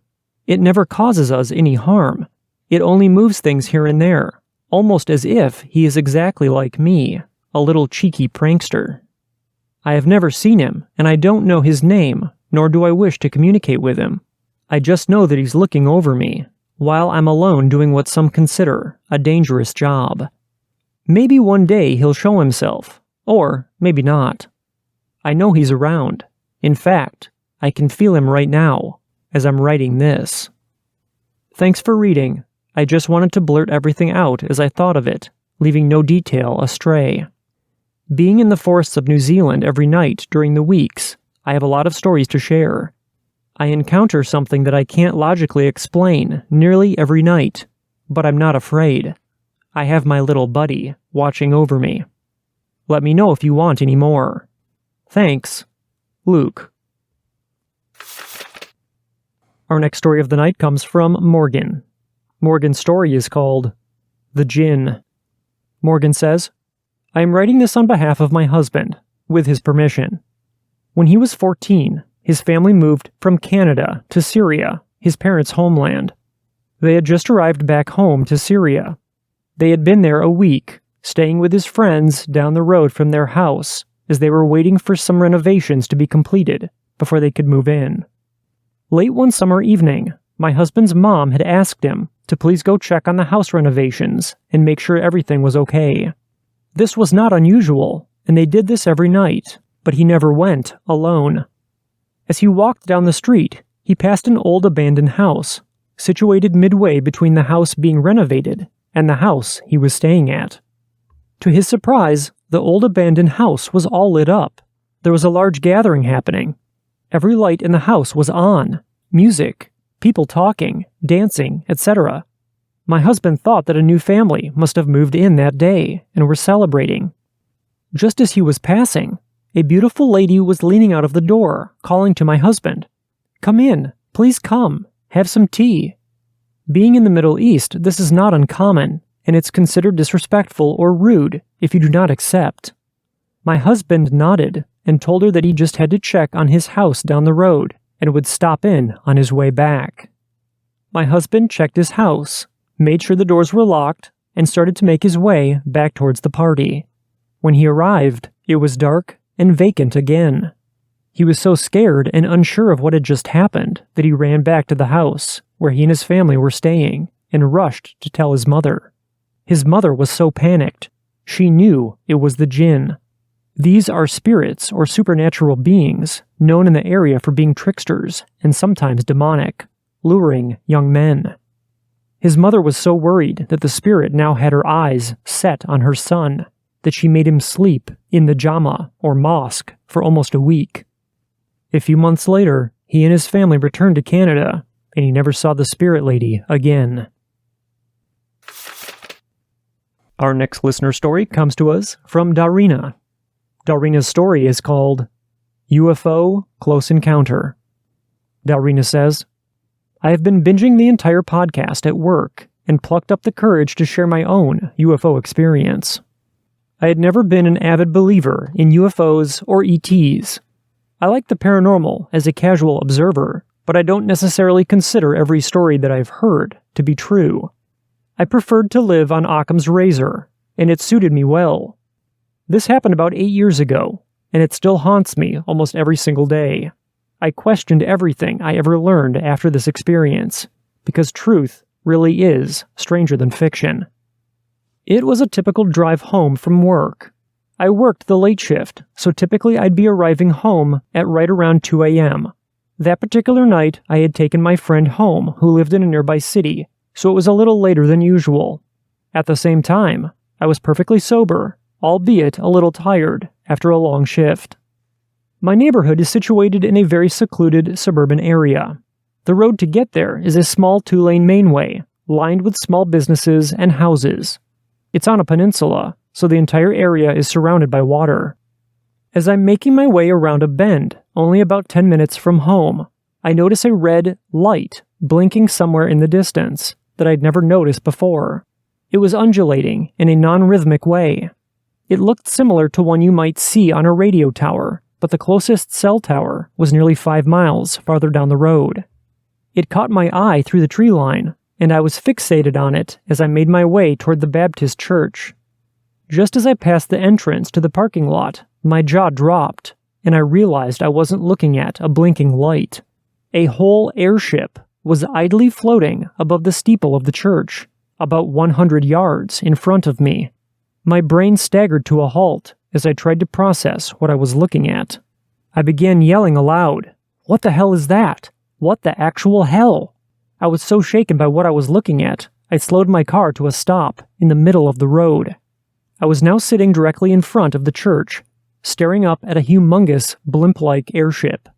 [SPEAKER 1] It never causes us any harm. It only moves things here and there, almost as if he is exactly like me, a little cheeky prankster. I have never seen him, and I don't know his name, nor do I wish to communicate with him. I just know that he's looking over me, while I'm alone doing what some consider a dangerous job. Maybe one day he'll show himself, or maybe not. I know he's around. In fact, I can feel him right now, as I'm writing this. Thanks for reading. I just wanted to blurt everything out as I thought of it, leaving no detail astray. Being in the forests of New Zealand every night during the weeks, I have a lot of stories to share. I encounter something that I can't logically explain nearly every night, but I'm not afraid. I have my little buddy watching over me. Let me know if you want any more. Thanks, Luke. Our next story of the night comes from Morgan. Morgan's story is called The Djinn. Morgan says, I am writing this on behalf of my husband, with his permission. When he was 14, his family moved from Canada to Syria, his parents' homeland. They had just arrived back home to Syria. They had been there a week, staying with his friends down the road from their house, as they were waiting for some renovations to be completed before they could move in. Late one summer evening, my husband's mom had asked him to please go check on the house renovations and make sure everything was okay. This was not unusual, and they did this every night, but he never went alone. As he walked down the street, he passed an old abandoned house, situated midway between the house being renovated and the house he was staying at. To his surprise, the old abandoned house was all lit up. There was a large gathering happening. Every light in the house was on. Music, people talking, dancing, etc. My husband thought that a new family must have moved in that day and were celebrating. Just as he was passing, a beautiful lady was leaning out of the door, calling to my husband, "Come in, please come, have some tea." Being in the Middle East, this is not uncommon, and it's considered disrespectful or rude if you do not accept. My husband nodded and told her that he just had to check on his house down the road and would stop in on his way back. My husband checked his house, made sure the doors were locked, and started to make his way back towards the party. When he arrived, it was dark and vacant again. He was so scared and unsure of what had just happened that he ran back to the house where he and his family were staying and rushed to tell his mother. His mother was so panicked. She knew it was the jinn. These are spirits or supernatural beings known in the area for being tricksters and sometimes demonic, luring young men. His mother was so worried that the spirit now had her eyes set on her son that she made him sleep in the jama or mosque for almost a week. A few months later, he and his family returned to Canada, and he never saw the spirit lady again. Our next listener story comes to us from Darina. Darina's story is called UFO Close Encounter. Darina says, I have been binging the entire podcast at work and plucked up the courage to share my own UFO experience. I had never been an avid believer in UFOs or ETs. I like the paranormal as a casual observer, but I don't necessarily consider every story that I've heard to be true. I preferred to live on Occam's razor, and it suited me well. This happened about 8 years ago, and it still haunts me almost every single day. I questioned everything I ever learned after this experience, because truth really is stranger than fiction. It was a typical drive home from work. I worked the late shift, so typically I'd be arriving home at right around 2 a.m. That particular night, I had taken my friend home who lived in a nearby city, so it was a little later than usual. At the same time, I was perfectly sober, albeit a little tired after a long shift. My neighborhood is situated in a very secluded suburban area. The road to get there is a small 2-lane mainway, lined with small businesses and houses. It's on a peninsula, so the entire area is surrounded by water. As I'm making my way around a bend, only about 10 minutes from home, I notice a red light blinking somewhere in the distance that I'd never noticed before. It was undulating in a non-rhythmic way. It looked similar to one you might see on a radio tower, but the closest cell tower was nearly 5 miles farther down the road. It caught my eye through the tree line, and I was fixated on it as I made my way toward the Baptist church. Just as I passed the entrance to the parking lot, my jaw dropped, and I realized I wasn't looking at a blinking light. A whole airship was idly floating above the steeple of the church, about 100 yards in front of me. My brain staggered to a halt as I tried to process what I was looking at. I began yelling aloud, "What the hell is that? What the actual hell?" I was so shaken by what I was looking at, I slowed my car to a stop in the middle of the road. I was now sitting directly in front of the church, staring up at a humongous blimp-like airship.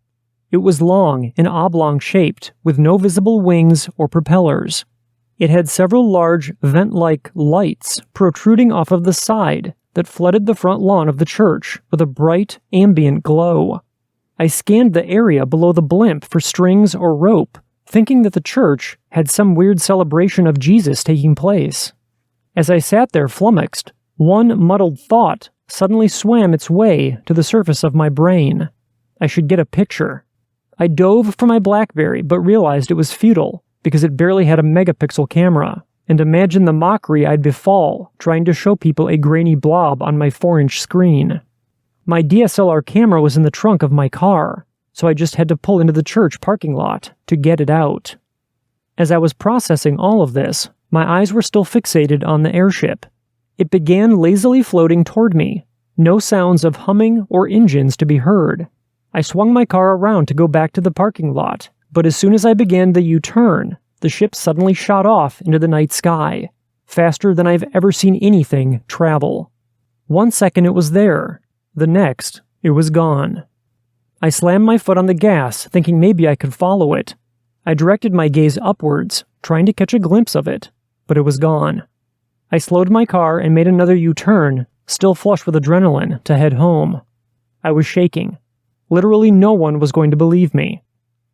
[SPEAKER 1] It was long and oblong-shaped, with no visible wings or propellers. It had several large vent-like lights protruding off of the side that flooded the front lawn of the church with a bright, ambient glow. I scanned the area below the blimp for strings or rope, thinking that the church had some weird celebration of Jesus taking place. As I sat there flummoxed, one muddled thought suddenly swam its way to the surface of my brain. I should get a picture. I dove for my BlackBerry, but realized it was futile because it barely had a megapixel camera, and imagined the mockery I'd befall trying to show people a grainy blob on my 4-inch screen. My DSLR camera was in the trunk of my car, so I just had to pull into the church parking lot to get it out. As I was processing all of this, my eyes were still fixated on the airship. It began lazily floating toward me, no sounds of humming or engines to be heard. I swung my car around to go back to the parking lot, but as soon as I began the U-turn, the ship suddenly shot off into the night sky, faster than I've ever seen anything travel. One second it was there, the next, it was gone. I slammed my foot on the gas, thinking maybe I could follow it. I directed my gaze upwards, trying to catch a glimpse of it, but it was gone. I slowed my car and made another U-turn, still flush with adrenaline, to head home. I was shaking. Literally no one was going to believe me.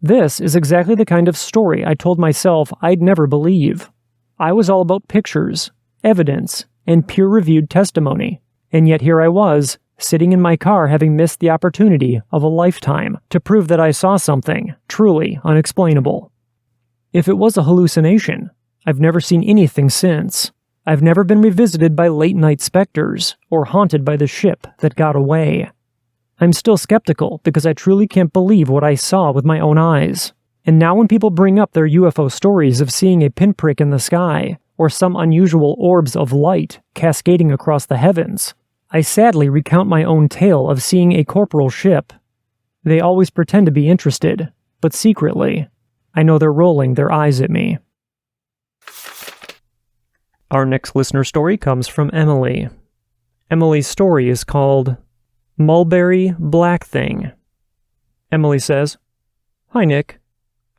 [SPEAKER 1] This is exactly the kind of story I told myself I'd never believe. I was all about pictures, evidence, and peer-reviewed testimony, and yet here I was, sitting in my car having missed the opportunity of a lifetime to prove that I saw something truly unexplainable. If it was a hallucination, I've never seen anything since. I've never been revisited by late-night specters or haunted by the ship that got away. I'm still skeptical because I truly can't believe what I saw with my own eyes. And now when people bring up their UFO stories of seeing a pinprick in the sky or some unusual orbs of light cascading across the heavens, I sadly recount my own tale of seeing a corporal ship. They always pretend to be interested, but secretly, I know they're rolling their eyes at me. Our next listener story comes from Emily. Emily's story is called Mulberry Black Thing. Emily says, "Hi Nick.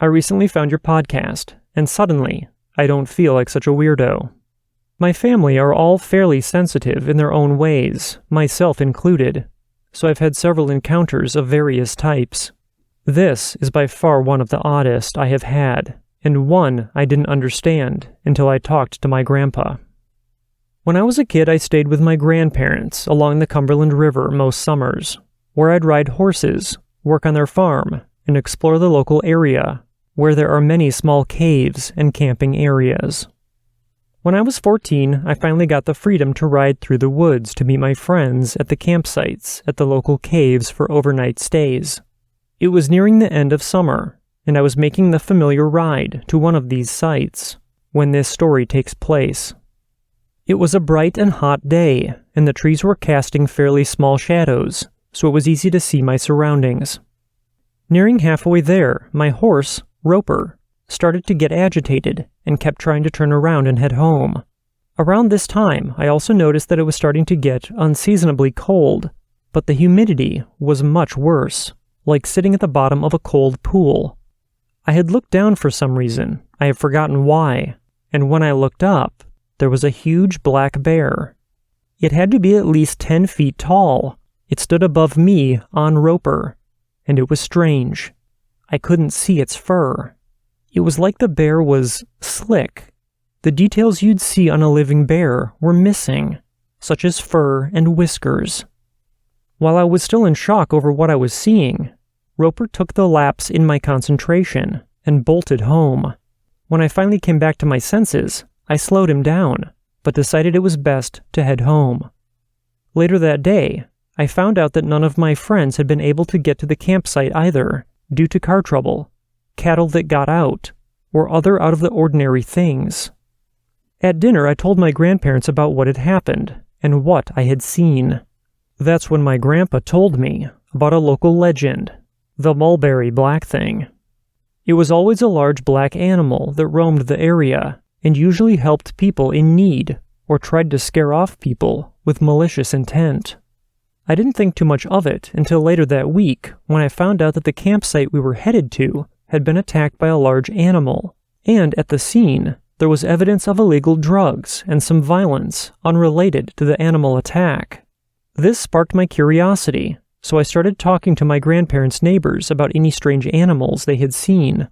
[SPEAKER 1] I recently found your podcast, and suddenly, I don't feel like such a weirdo. My family are all fairly sensitive in their own ways, myself included, so I've had several encounters of various types. This is by far one of the oddest I have had, and one I didn't understand until I talked to my grandpa. When I was a kid, I stayed with my grandparents along the Cumberland River most summers, where I'd ride horses, work on their farm, and explore the local area, where there are many small caves and camping areas. When I was 14, I finally got the freedom to ride through the woods to meet my friends at the campsites at the local caves for overnight stays. It was nearing the end of summer, and I was making the familiar ride to one of these sites when this story takes place. It was a bright and hot day, and the trees were casting fairly small shadows, so it was easy to see my surroundings. Nearing halfway there, my horse, Roper, started to get agitated and kept trying to turn around and head home. Around this time, I also noticed that it was starting to get unseasonably cold, but the humidity was much worse, like sitting at the bottom of a cold pool. I had looked down for some reason, I have forgotten why, and when I looked up, there was a huge black bear. It had to be at least 10 feet tall. It stood above me on Roper, and it was strange. I couldn't see its fur. It was like the bear was slick. The details you'd see on a living bear were missing, such as fur and whiskers. While I was still in shock over what I was seeing, Roper took the lapse in my concentration and bolted home. When I finally came back to my senses, I slowed him down, but decided it was best to head home. Later that day, I found out that none of my friends had been able to get to the campsite either, due to car trouble, cattle that got out, or other out-of-the-ordinary things. At dinner, I told my grandparents about what had happened and what I had seen. That's when my grandpa told me about a local legend, the Mulberry Black Thing. It was always a large black animal that roamed the area and usually helped people in need or tried to scare off people with malicious intent. I didn't think too much of it until later that week when I found out that the campsite we were headed to had been attacked by a large animal, and at the scene, there was evidence of illegal drugs and some violence unrelated to the animal attack. This sparked my curiosity, so I started talking to my grandparents' neighbors about any strange animals they had seen.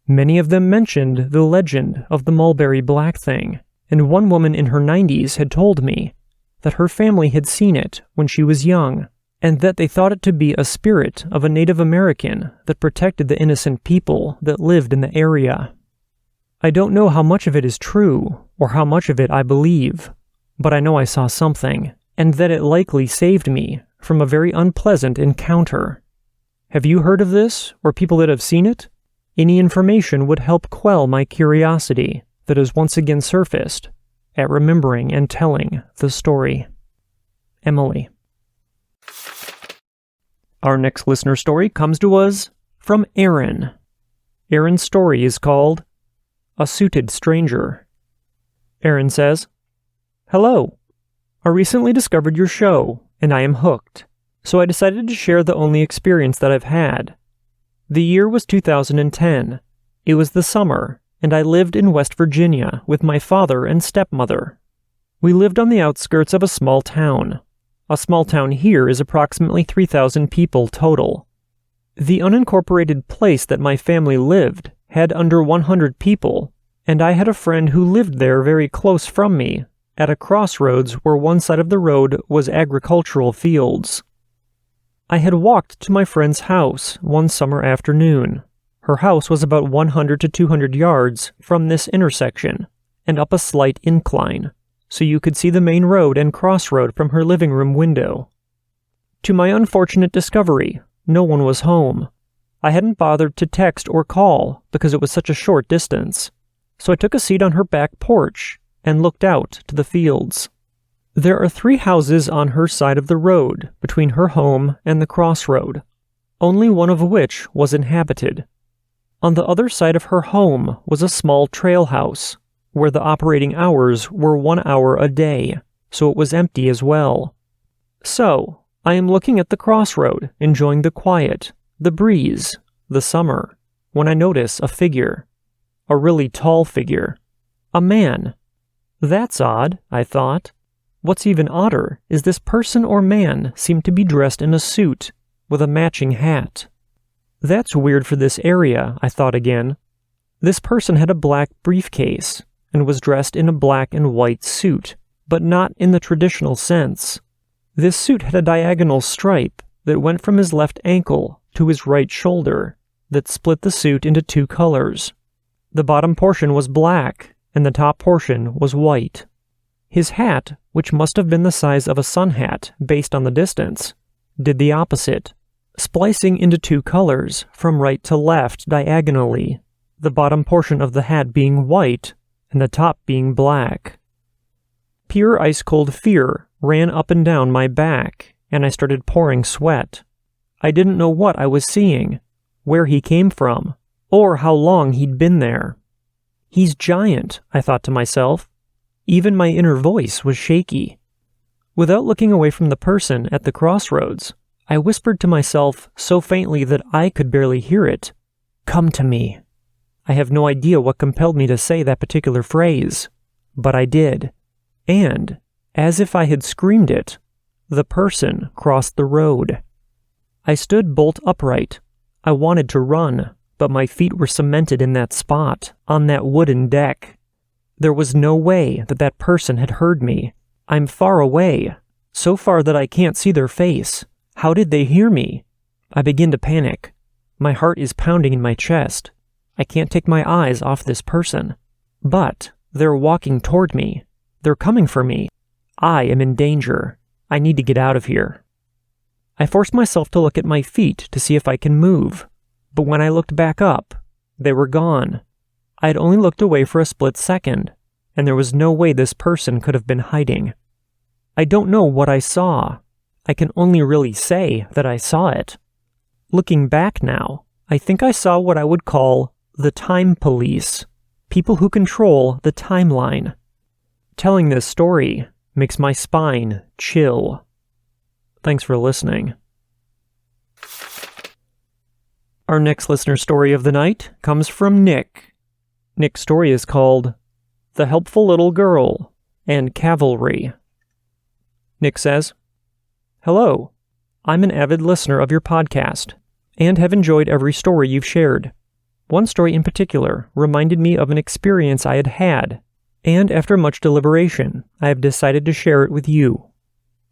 [SPEAKER 1] Many of them mentioned the legend of the Mulberry Black Thing, and one woman in her 90s had told me that her family had seen it when she was young, and that they thought it to be a spirit of a Native American that protected the innocent people that lived in the area. I don't know how much of it is true, or how much of it I believe, but I know I saw something, and that it likely saved me from a very unpleasant encounter. Have you heard of this, or people that have seen it? Any information would help quell my curiosity that has once again surfaced at remembering and telling the story. Emily. Our next listener story comes to us from Aaron. Aaron's story is called A Suited Stranger. Aaron says, "Hello. I recently discovered your show, and I am hooked, so I decided to share the only experience that I've had. The year was 2010. It was the summer, and I lived in West Virginia with my father and stepmother. We lived on the outskirts of a small town. A small town here is approximately 3,000 people total. The unincorporated place that my family lived had under 100 people, and I had a friend who lived there very close from me, at a crossroads where one side of the road was agricultural fields. I had walked to my friend's house one summer afternoon. Her house was about 100 to 200 yards from this intersection, and up a slight incline, so you could see the main road and crossroad from her living room window. To my unfortunate discovery, no one was home. I hadn't bothered to text or call because it was such a short distance, so I took a seat on her back porch and looked out to the fields. There are 3 houses on her side of the road between her home and the crossroad, only one of which was inhabited. On the other side of her home was a small trail house, where the operating hours were 1 hour a day, so it was empty as well. So, I am looking at the crossroad, enjoying the quiet, the breeze, the summer, when I notice a figure. A really tall figure. A man. That's odd, I thought. What's even odder is this person or man seemed to be dressed in a suit, with a matching hat. That's weird for this area, I thought again. This person had a black briefcase, and was dressed in a black and white suit, but not in the traditional sense. This suit had a diagonal stripe that went from his left ankle to his right shoulder, that split the suit into 2 colors. The bottom portion was black, and the top portion was white. His hat, which must have been the size of a sun hat based on the distance, did the opposite, splicing into 2 colors from right to left diagonally, the bottom portion of the hat being white and the top being black. Pure ice-cold fear ran up and down my back, and I started pouring sweat. I didn't know what I was seeing, where he came from, or how long he'd been there. He's giant, I thought to myself. Even my inner voice was shaky. Without looking away from the person at the crossroads, I whispered to myself so faintly that I could barely hear it, "Come to me." I have no idea what compelled me to say that particular phrase, but I did. And, as if I had screamed it, the person crossed the road. I stood bolt upright. I wanted to run, but my feet were cemented in that spot, on that wooden deck. There was no way that that person had heard me. I'm far away, so far that I can't see their face. How did they hear me? I begin to panic. My heart is pounding in my chest. I can't take my eyes off this person. But they're walking toward me. They're coming for me. I am in danger. I need to get out of here. I forced myself to look at my feet to see if I can move. But when I looked back up, they were gone. I had only looked away for a split second, and there was no way this person could have been hiding. I don't know what I saw. I can only really say that I saw it. Looking back now, I think I saw what I would call the time police, people who control the timeline. Telling this story makes my spine chill. Thanks for listening. Our next listener story of the night comes from Nick. Nick's story is called The Helpful Little Girl and Cavalry. Nick says, "Hello, I'm an avid listener of your podcast and have enjoyed every story you've shared. One story in particular reminded me of an experience I had had, and after much deliberation, I have decided to share it with you.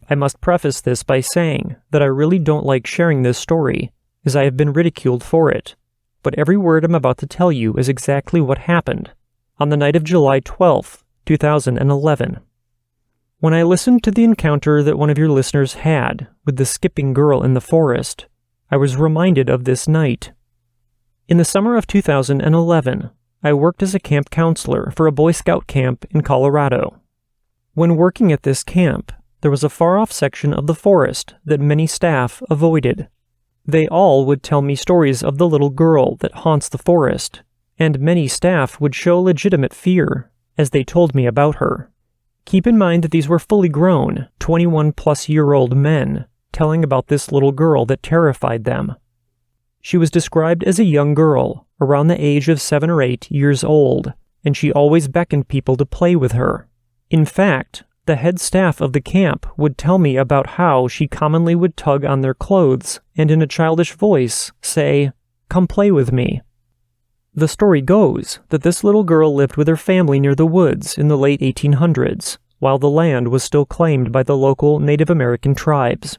[SPEAKER 1] I must preface this by saying that I really don't like sharing this story, as I have been ridiculed for it, but every word I'm about to tell you is exactly what happened on the night of July 12th, 2011. When I listened to the encounter that one of your listeners had with the skipping girl in the forest, I was reminded of this night. In the summer of 2011, I worked as a camp counselor for a Boy Scout camp in Colorado. When working at this camp, there was a far-off section of the forest that many staff avoided. They all would tell me stories of the little girl that haunts the forest, and many staff would show legitimate fear as they told me about her. Keep in mind that these were fully grown, 21-plus-year-old men, telling about this little girl that terrified them. She was described as a young girl, around the age of 7 or 8 years old, and she always beckoned people to play with her. In fact, the head staff of the camp would tell me about how she commonly would tug on their clothes and in a childish voice say, "Come play with me." The story goes that this little girl lived with her family near the woods in the late 1800s, while the land was still claimed by the local Native American tribes.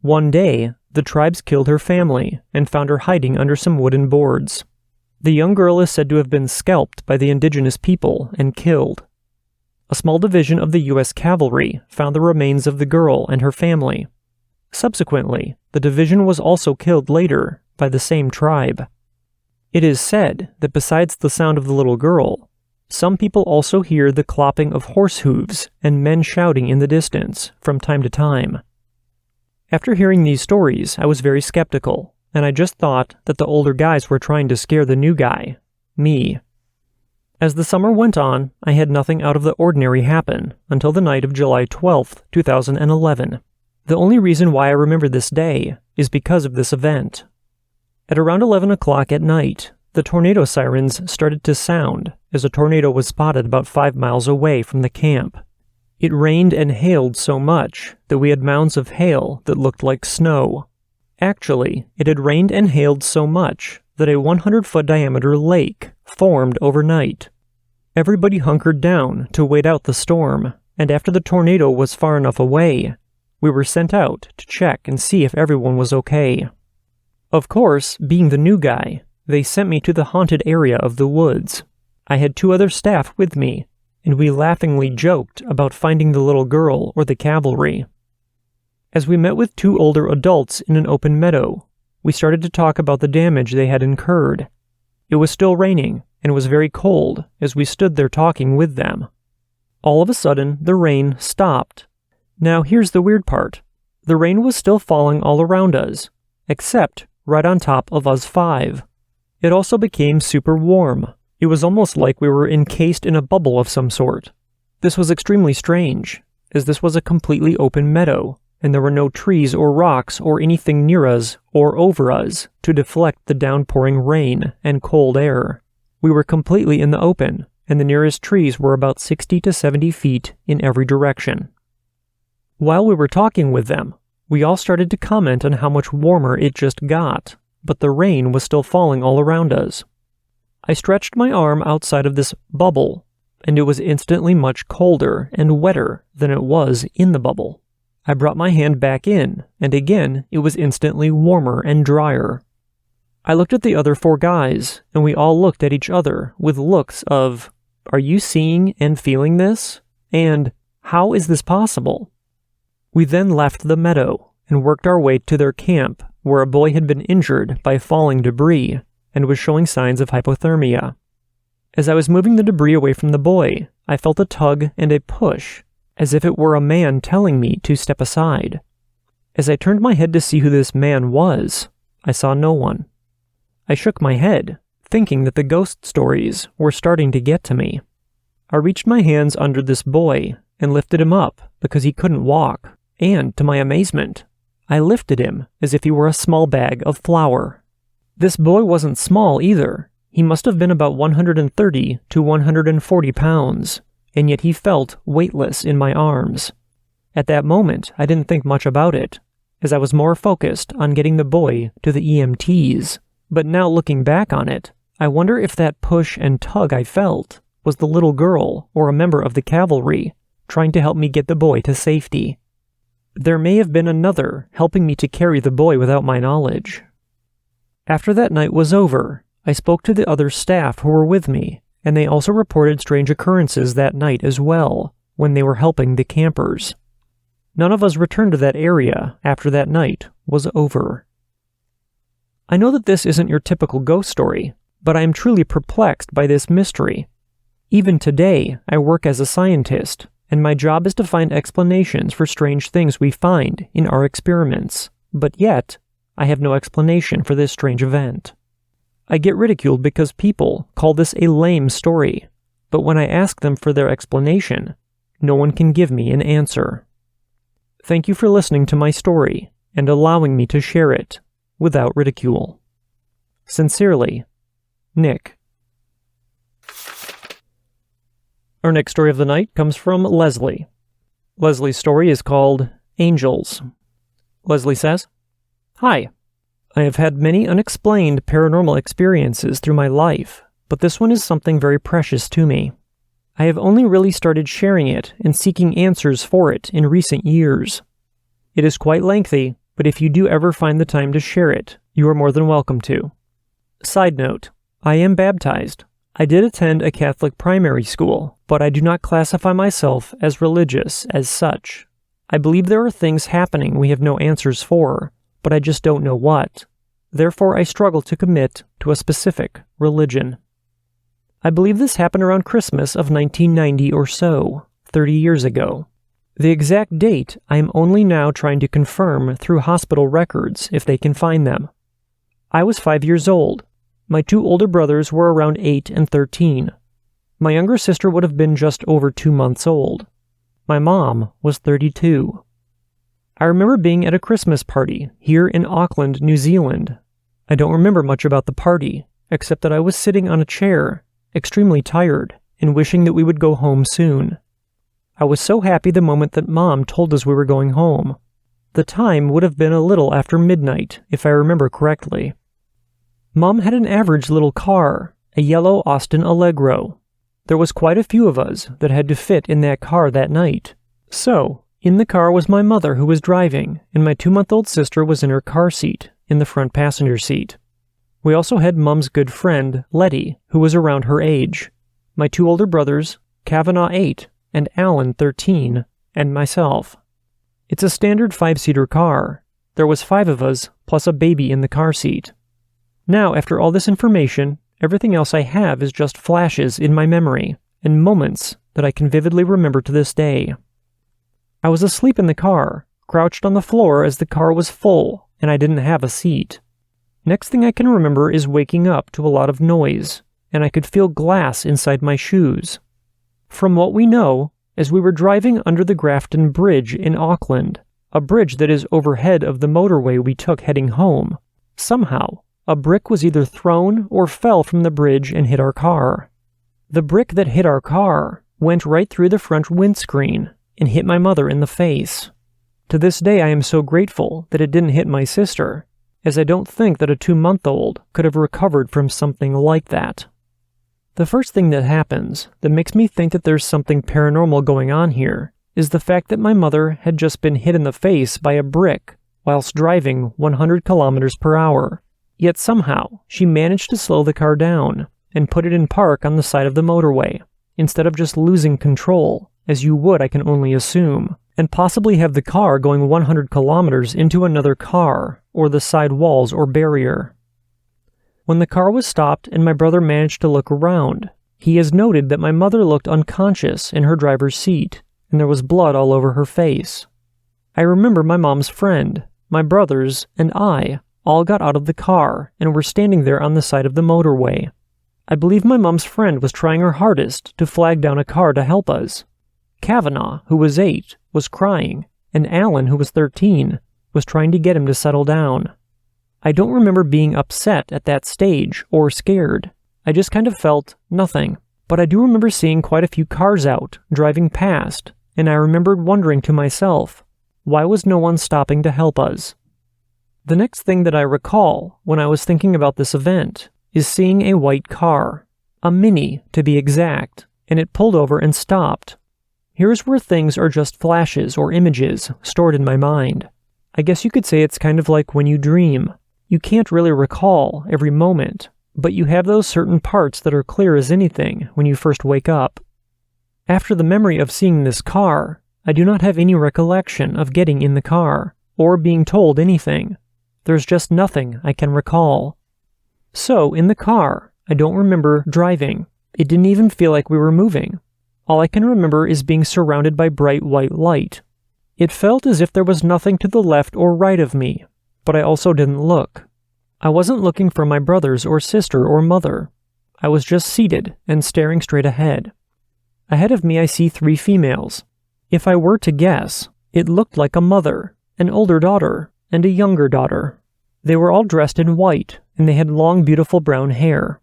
[SPEAKER 1] One day, the tribes killed her family and found her hiding under some wooden boards. The young girl is said to have been scalped by the indigenous people and killed. A small division of the U.S. cavalry found the remains of the girl and her family. Subsequently, the division was also killed later by the same tribe. It is said that besides the sound of the little girl, some people also hear the clopping of horse hooves and men shouting in the distance from time to time. After hearing these stories, I was very skeptical, and I just thought that the older guys were trying to scare the new guy, me. As the summer went on, I had nothing out of the ordinary happen until the night of July 12th, 2011. The only reason why I remember this day is because of this event. At around 11 o'clock at night, the tornado sirens started to sound as a tornado was spotted about 5 miles away from the camp. It rained and hailed so much that we had mounds of hail that looked like snow. Actually, it had rained and hailed so much that a 100-foot diameter lake formed overnight. Everybody hunkered down to wait out the storm, and after the tornado was far enough away, we were sent out to check and see if everyone was okay. Of course, being the new guy, they sent me to the haunted area of the woods. I had 2 other staff with me, and we laughingly joked about finding the little girl or the cavalry. As we met with 2 older adults in an open meadow, we started to talk about the damage they had incurred. It was still raining, and was very cold as we stood there talking with them. All of a sudden, the rain stopped. Now here's the weird part. The rain was still falling all around us, except right on top of us 5. It also became super warm. It was almost like we were encased in a bubble of some sort. This was extremely strange, as this was a completely open meadow, and there were no trees or rocks or anything near us or over us to deflect the downpouring rain and cold air. We were completely in the open, and the nearest trees were about 60 to 70 feet in every direction. While we were talking with them, we all started to comment on how much warmer it just got, but the rain was still falling all around us. I stretched my arm outside of this bubble, and it was instantly much colder and wetter than it was in the bubble. I brought my hand back in, and again it was instantly warmer and drier. I looked at the other 4 guys, and we all looked at each other with looks of, "Are you seeing and feeling this?" and "How is this possible?" We then left the meadow and worked our way to their camp, where a boy had been injured by falling debris and was showing signs of hypothermia. As I was moving the debris away from the boy, I felt a tug and a push, as if it were a man telling me to step aside. As I turned my head to see who this man was, I saw no one. I shook my head, thinking that the ghost stories were starting to get to me. I reached my hands under this boy and lifted him up because he couldn't walk, and to my amazement, I lifted him as if he were a small bag of flour. This boy wasn't small either. He must have been about 130 to 140 pounds, and yet he felt weightless in my arms. At that moment, I didn't think much about it, as I was more focused on getting the boy to the EMTs. But now looking back on it, I wonder if that push and tug I felt was the little girl or a member of the cavalry trying to help me get the boy to safety. There may have been another helping me to carry the boy without my knowledge. After that night was over, I spoke to the other staff who were with me, and they also reported strange occurrences that night as well, when they were helping the campers. None of us returned to that area after that night was over. I know that this isn't your typical ghost story, but I am truly perplexed by this mystery. Even today, I work as a scientist, and my job is to find explanations for strange things we find in our experiments, but yet, I have no explanation for this strange event. I get ridiculed because people call this a lame story, but when I ask them for their explanation, no one can give me an answer. Thank you for listening to my story and allowing me to share it without ridicule. Sincerely, Nick. Our next story of the night comes from Leslie. Leslie's story is called Angels. Leslie says, "Hi. I have had many unexplained paranormal experiences through my life, but this one is something very precious to me. I have only really started sharing it and seeking answers for it in recent years. It is quite lengthy, but if you do ever find the time to share it, you are more than welcome to. Side note, I am baptized. I did attend a Catholic primary school, but I do not classify myself as religious as such. I believe there are things happening we have no answers for, but I just don't know what. Therefore, I struggle to commit to a specific religion. I believe this happened around Christmas of 1990 or so, 30 years ago. The exact date I am only now trying to confirm through hospital records if they can find them. I was 5 years old. My 2 older brothers were around 8 and 13. My younger sister would have been just over 2 months old. My mom was 32. I remember being at a Christmas party here in Auckland, New Zealand. I don't remember much about the party, except that I was sitting on a chair, extremely tired, and wishing that we would go home soon. I was so happy the moment that Mom told us we were going home. The time would have been a little after midnight, if I remember correctly. Mom had an average little car, a yellow Austin Allegro. There was quite a few of us that had to fit in that car that night. So, in the car was my mother who was driving, and my 2-month-old sister was in her car seat, in the front passenger seat. We also had Mom's good friend, Letty, who was around her age, my 2 older brothers, Kavanaugh 8, and Alan 13, and myself. It's a standard 5-seater car. There was 5 of us, plus a baby in the car seat. Now, after all this information, everything else I have is just flashes in my memory, and moments that I can vividly remember to this day. I was asleep in the car, crouched on the floor as the car was full, and I didn't have a seat. Next thing I can remember is waking up to a lot of noise, and I could feel glass inside my shoes. From what we know, as we were driving under the Grafton Bridge in Auckland, a bridge that is overhead of the motorway we took heading home, somehow, a brick was either thrown or fell from the bridge and hit our car. The brick that hit our car went right through the front windscreen and hit my mother in the face. To this day I am so grateful that it didn't hit my sister, as I don't think that a 2-month-old could have recovered from something like that. The first thing that happens that makes me think that there's something paranormal going on here is the fact that my mother had just been hit in the face by a brick whilst driving 100 kilometers per hour. Yet somehow she managed to slow the car down and put it in park on the side of the motorway, instead of just losing control, as you would, I can only assume, and possibly have the car going 100 kilometers into another car, or the side walls or barrier. When the car was stopped and my brother managed to look around, he has noted that my mother looked unconscious in her driver's seat, and there was blood all over her face. I remember my mom's friend, my brothers, and I all got out of the car and were standing there on the side of the motorway. I believe my mom's friend was trying her hardest to flag down a car to help us. Kavanaugh, who was 8, was crying, and Alan, who was 13, was trying to get him to settle down. I don't remember being upset at that stage or scared. I just kind of felt nothing. But I do remember seeing quite a few cars out, driving past, and I remembered wondering to myself, why was no one stopping to help us? The next thing that I recall when I was thinking about this event is seeing a white car, a Mini to be exact, and it pulled over and stopped. Here's where things are just flashes or images stored in my mind. I guess you could say it's kind of like when you dream. You can't really recall every moment, but you have those certain parts that are clear as anything when you first wake up. After the memory of seeing this car, I do not have any recollection of getting in the car, or being told anything. There's just nothing I can recall. So, in the car, I don't remember driving. It didn't even feel like we were moving. All I can remember is being surrounded by bright white light. It felt as if there was nothing to the left or right of me, but I also didn't look. I wasn't looking for my brothers or sister or mother. I was just seated and staring straight ahead. Ahead of me I see 3 females, If I were to guess, it looked like a mother, an older daughter, and a younger daughter. They were all dressed in white, and they had long, beautiful brown hair.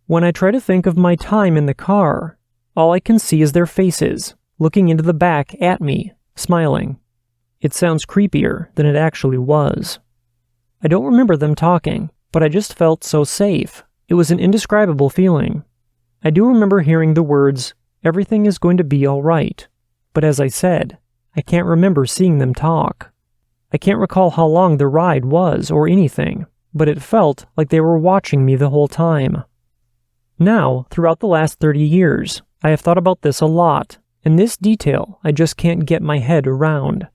[SPEAKER 1] When I try to think of my time in the car, all I can see is their faces, looking into the back at me, smiling. It sounds creepier than it actually was. I don't remember them talking, but I just felt so safe. It was an indescribable feeling. I do remember hearing the words, "Everything is going to be all right." But as I said, I can't remember seeing them talk. I can't recall how long the ride was or anything, but it felt like they were watching me the whole time. Now, throughout the last 30 years, I have thought about this a lot, and this detail I just can't get my head around.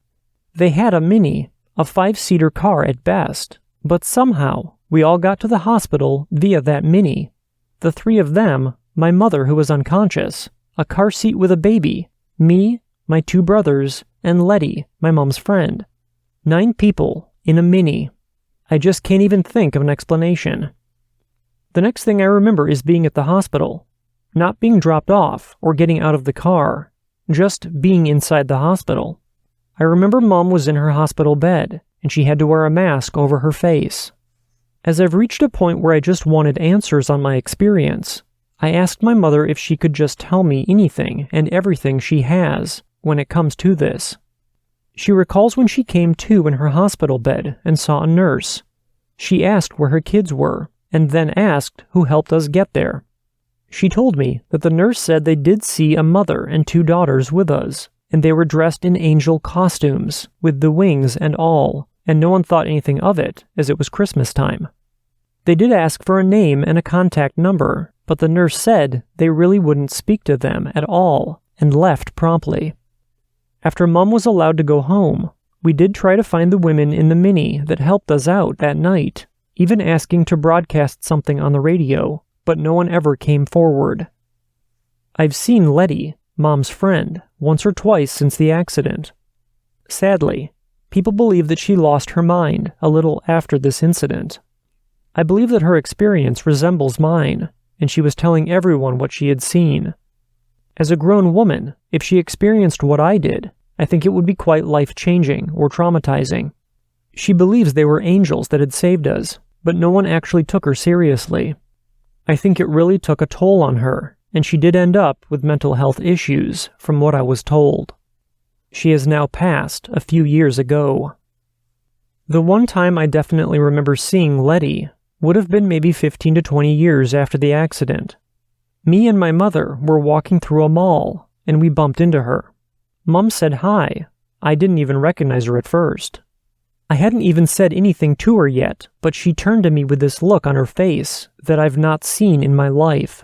[SPEAKER 1] They had a Mini, a 5-seater car at best, but somehow we all got to the hospital via that Mini. The 3 of them, my mother who was unconscious, a car seat with a baby, me, my 2 brothers, and Letty, my mom's friend. 9 people in a Mini. I just can't even think of an explanation. The next thing I remember is being at the hospital, not being dropped off or getting out of the car, just being inside the hospital. I remember Mom was in her hospital bed, and she had to wear a mask over her face. As I've reached a point where I just wanted answers on my experience, I asked my mother if she could just tell me anything and everything she has when it comes to this. She recalls when she came to in her hospital bed and saw a nurse. She asked where her kids were, and then asked who helped us get there. She told me that the nurse said they did see a mother and 2 daughters with us, and they were dressed in angel costumes, with the wings and all, and no one thought anything of it, as it was Christmas time. They did ask for a name and a contact number, but the nurse said they really wouldn't speak to them at all, and left promptly. After Mom was allowed to go home, we did try to find the women in the Mini that helped us out that night, even asking to broadcast something on the radio, but no one ever came forward. I've seen Letty, Mom's friend, once or twice since the accident. Sadly, people believe that she lost her mind a little after this incident. I believe that her experience resembles mine, and she was telling everyone what she had seen. As a grown woman, if she experienced what I did, I think it would be quite life-changing or traumatizing. She believes they were angels that had saved us, but no one actually took her seriously. I think it really took a toll on her, and she did end up with mental health issues, from what I was told. She has now passed a few years ago. The one time I definitely remember seeing Letty would have been maybe 15 to 20 years after the accident. Me and my mother were walking through a mall, and we bumped into her. Mom said hi. I didn't even recognize her at first. I hadn't even said anything to her yet, but she turned to me with this look on her face that I've not seen in my life.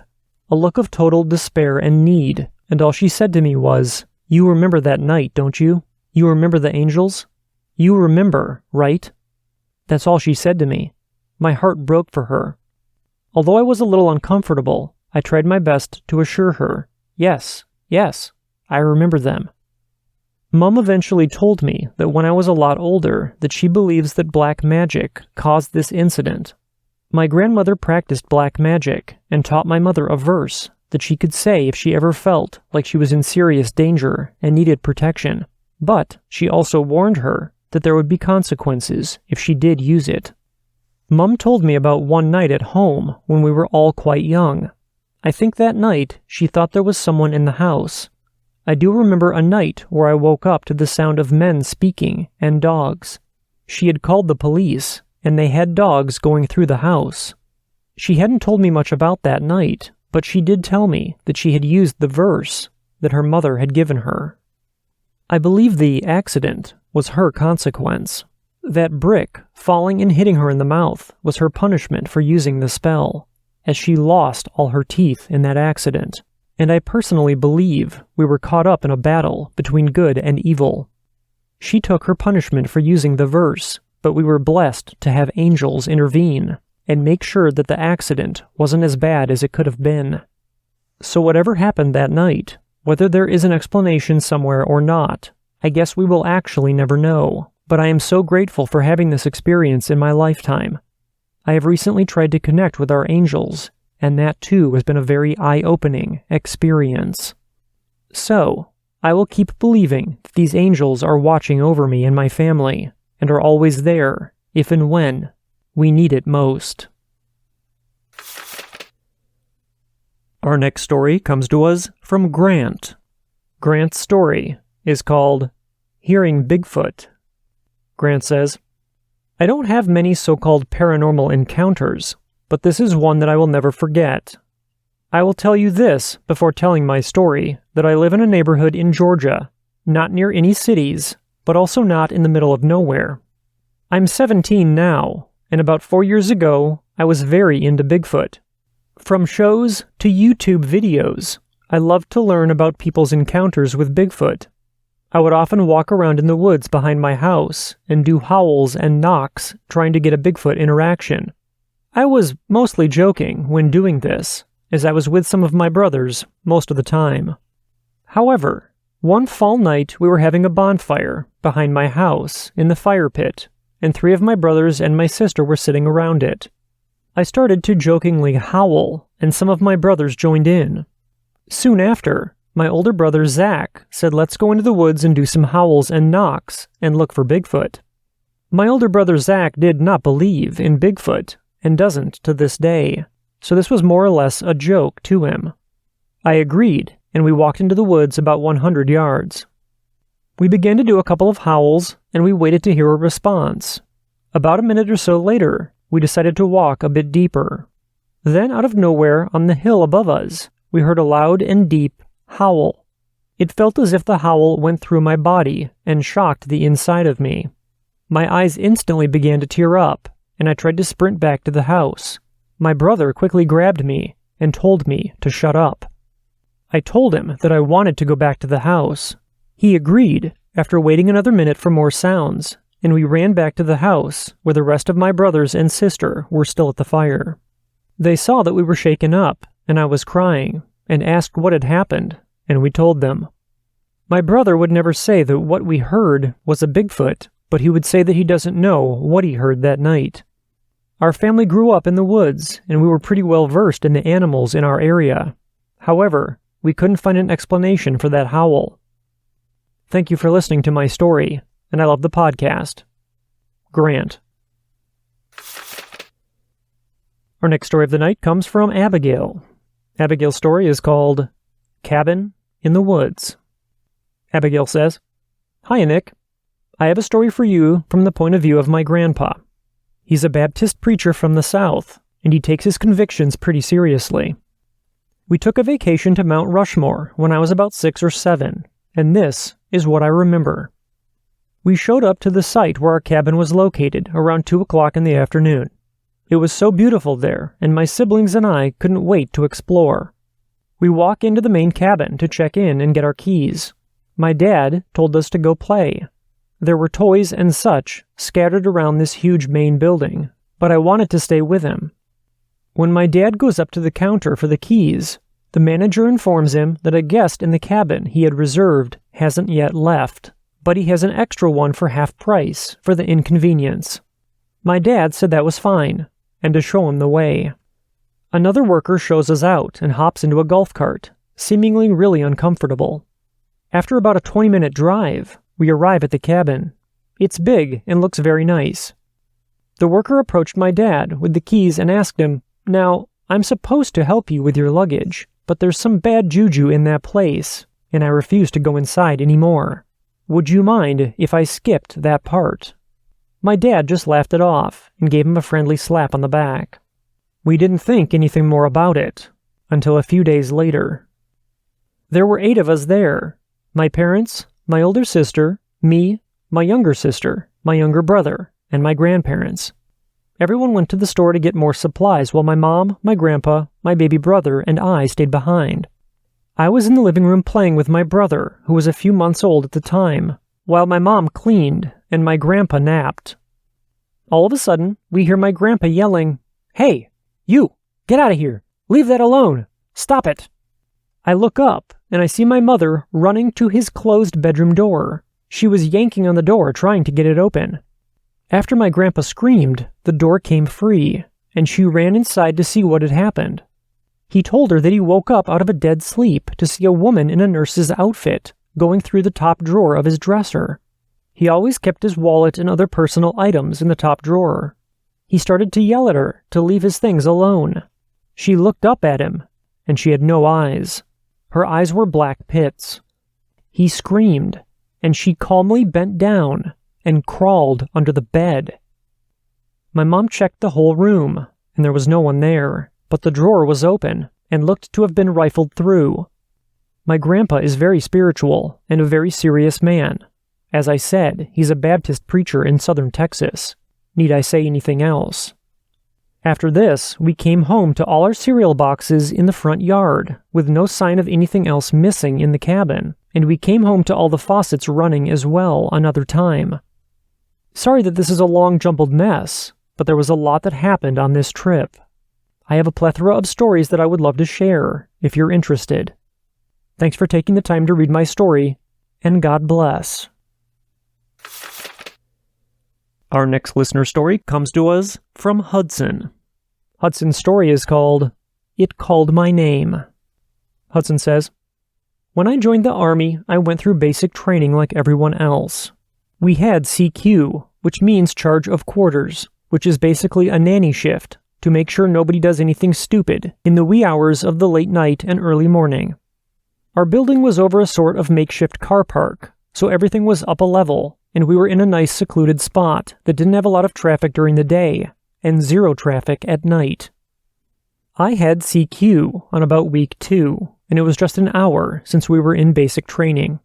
[SPEAKER 1] A look of total despair and need, and all she said to me was, "You remember that night, don't you? You remember the angels? You remember, right?" That's all she said to me. My heart broke for her. Although I was a little uncomfortable, I tried my best to assure her, yes, I remember them. Mom eventually told me that when I was a lot older that she believes that black magic caused this incident. My grandmother practiced black magic and taught my mother a verse that she could say if she ever felt like she was in serious danger and needed protection, but she also warned her that there would be consequences if she did use it. Mom told me about one night at home when we were all quite young. I think that night she thought there was someone in the house. I do remember a night where I woke up to the sound of men speaking and dogs. She had called the police, and they had dogs going through the house. She hadn't told me much about that night, but she did tell me that she had used the verse that her mother had given her. I believe the accident was her consequence. That brick falling and hitting her in the mouth was her punishment for using the spell, as she lost all her teeth in that accident. And I personally believe we were caught up in a battle between good and evil. She took her punishment for using the verse, but we were blessed to have angels intervene and make sure that the accident wasn't as bad as it could have been. So whatever happened that night, whether there is an explanation somewhere or not, I guess we will actually never know, but I am so grateful for having this experience in my lifetime. I have recently tried to connect with our angels, and that too has been a very eye-opening experience. So, I will keep believing that these angels are watching over me and my family, and are always there, if and when we need it most. Our next story comes to us from Grant. Grant's story is called Hearing Bigfoot. Grant says, I don't have many so-called paranormal encounters, but this is one that I will never forget. I will tell you this before telling my story, that I live in a neighborhood in Georgia, not near any cities, but also not in the middle of nowhere. I'm 17 now, and about 4 years ago, I was very into Bigfoot. From shows to YouTube videos, I loved to learn about people's encounters with Bigfoot. I would often walk around in the woods behind my house and do howls and knocks trying to get a Bigfoot interaction. I was mostly joking when doing this, as I was with some of my brothers most of the time. However, one fall night we were having a bonfire behind my house in the fire pit, and 3 of my brothers and my sister were sitting around it. I started to jokingly howl, and some of my brothers joined in. Soon after, my older brother Zach said, let's go into the woods and do some howls and knocks and look for Bigfoot. My older brother Zach did not believe in Bigfoot, and doesn't to this day, so this was more or less a joke to him. I agreed, and we walked into the woods about 100 yards. We began to do a couple of howls, and we waited to hear a response. About a minute or so later, we decided to walk a bit deeper. Then, out of nowhere, on the hill above us, we heard a loud and deep howl. It felt as if the howl went through my body and shocked the inside of me. My eyes instantly began to tear up, and I tried to sprint back to the house. My brother quickly grabbed me and told me to shut up. I told him that I wanted to go back to the house. He agreed, after waiting another minute for more sounds, and we ran back to the house, where the rest of my brothers and sister were still at the fire. They saw that we were shaken up, and I was crying, and asked what had happened, and we told them. My brother would never say that what we heard was a Bigfoot, but he would say that he doesn't know what he heard that night. Our family grew up in the woods, and we were pretty well versed in the animals in our area. However, we couldn't find an explanation for that howl. Thank you for listening to my story, and I love the podcast. Grant. Our next story of the night comes from Abigail. Abigail's story is called Cabin in the Woods. Abigail says, Hi, Nick. I have a story for you from the point of view of my grandpa. He's a Baptist preacher from the South, and he takes his convictions pretty seriously. We took a vacation to Mount Rushmore when I was about 6 or 7, and this is what I remember. We showed up to the site where our cabin was located around 2 o'clock in the afternoon. It was so beautiful there, and my siblings and I couldn't wait to explore. We walk into the main cabin to check in and get our keys. My dad told us to go play. There were toys and such scattered around this huge main building, but I wanted to stay with him. When my dad goes up to the counter for the keys, the manager informs him that a guest in the cabin he had reserved hasn't yet left, but he has an extra one for half price for the inconvenience. My dad said that was fine, and to show him the way. Another worker shows us out and hops into a golf cart, seemingly really uncomfortable. After about a 20-minute drive, we arrive at the cabin. It's big and looks very nice. The worker approached my dad with the keys and asked him, Now, I'm supposed to help you with your luggage, but there's some bad juju in that place, and I refuse to go inside anymore. Would you mind if I skipped that part? My dad just laughed it off and gave him a friendly slap on the back. We didn't think anything more about it until a few days later. There were 8 of us there. My parents, my older sister, me, my younger sister, my younger brother, and my grandparents. Everyone went to the store to get more supplies while my mom, my grandpa, my baby brother, and I stayed behind. I was in the living room playing with my brother, who was a few months old at the time, while my mom cleaned and my grandpa napped. All of a sudden, we hear my grandpa yelling, "Hey, you, get out of here! Leave that alone! Stop it!" I look up, and I see my mother running to his closed bedroom door. She was yanking on the door trying to get it open. After my grandpa screamed, the door came free, and she ran inside to see what had happened. He told her that he woke up out of a dead sleep to see a woman in a nurse's outfit going through the top drawer of his dresser. He always kept his wallet and other personal items in the top drawer. He started to yell at her to leave his things alone. She looked up at him, and she had no eyes. Her eyes were black pits. He screamed, and she calmly bent down and crawled under the bed. My mom checked the whole room, and there was no one there, but the drawer was open and looked to have been rifled through. My grandpa is very spiritual and a very serious man. As I said, he's a Baptist preacher in southern Texas. Need I say anything else? After this, we came home to all our cereal boxes in the front yard, with no sign of anything else missing in the cabin, and we came home to all the faucets running as well another time. Sorry that this is a long jumbled mess, but there was a lot that happened on this trip. I have a plethora of stories that I would love to share, if you're interested. Thanks for taking the time to read my story, and God bless. Our next listener story comes to us from Hudson. Hudson's story is called, It Called My Name. Hudson says, When I joined the Army, I went through basic training like everyone else. We had CQ, which means charge of quarters, which is basically a nanny shift to make sure nobody does anything stupid in the wee hours of the late night and early morning. Our building was over a sort of makeshift car park, so everything was up a level, and we were in a nice secluded spot that didn't have a lot of traffic during the day, and zero traffic at night. I had CQ on about week 2, and it was just an hour since we were in basic training.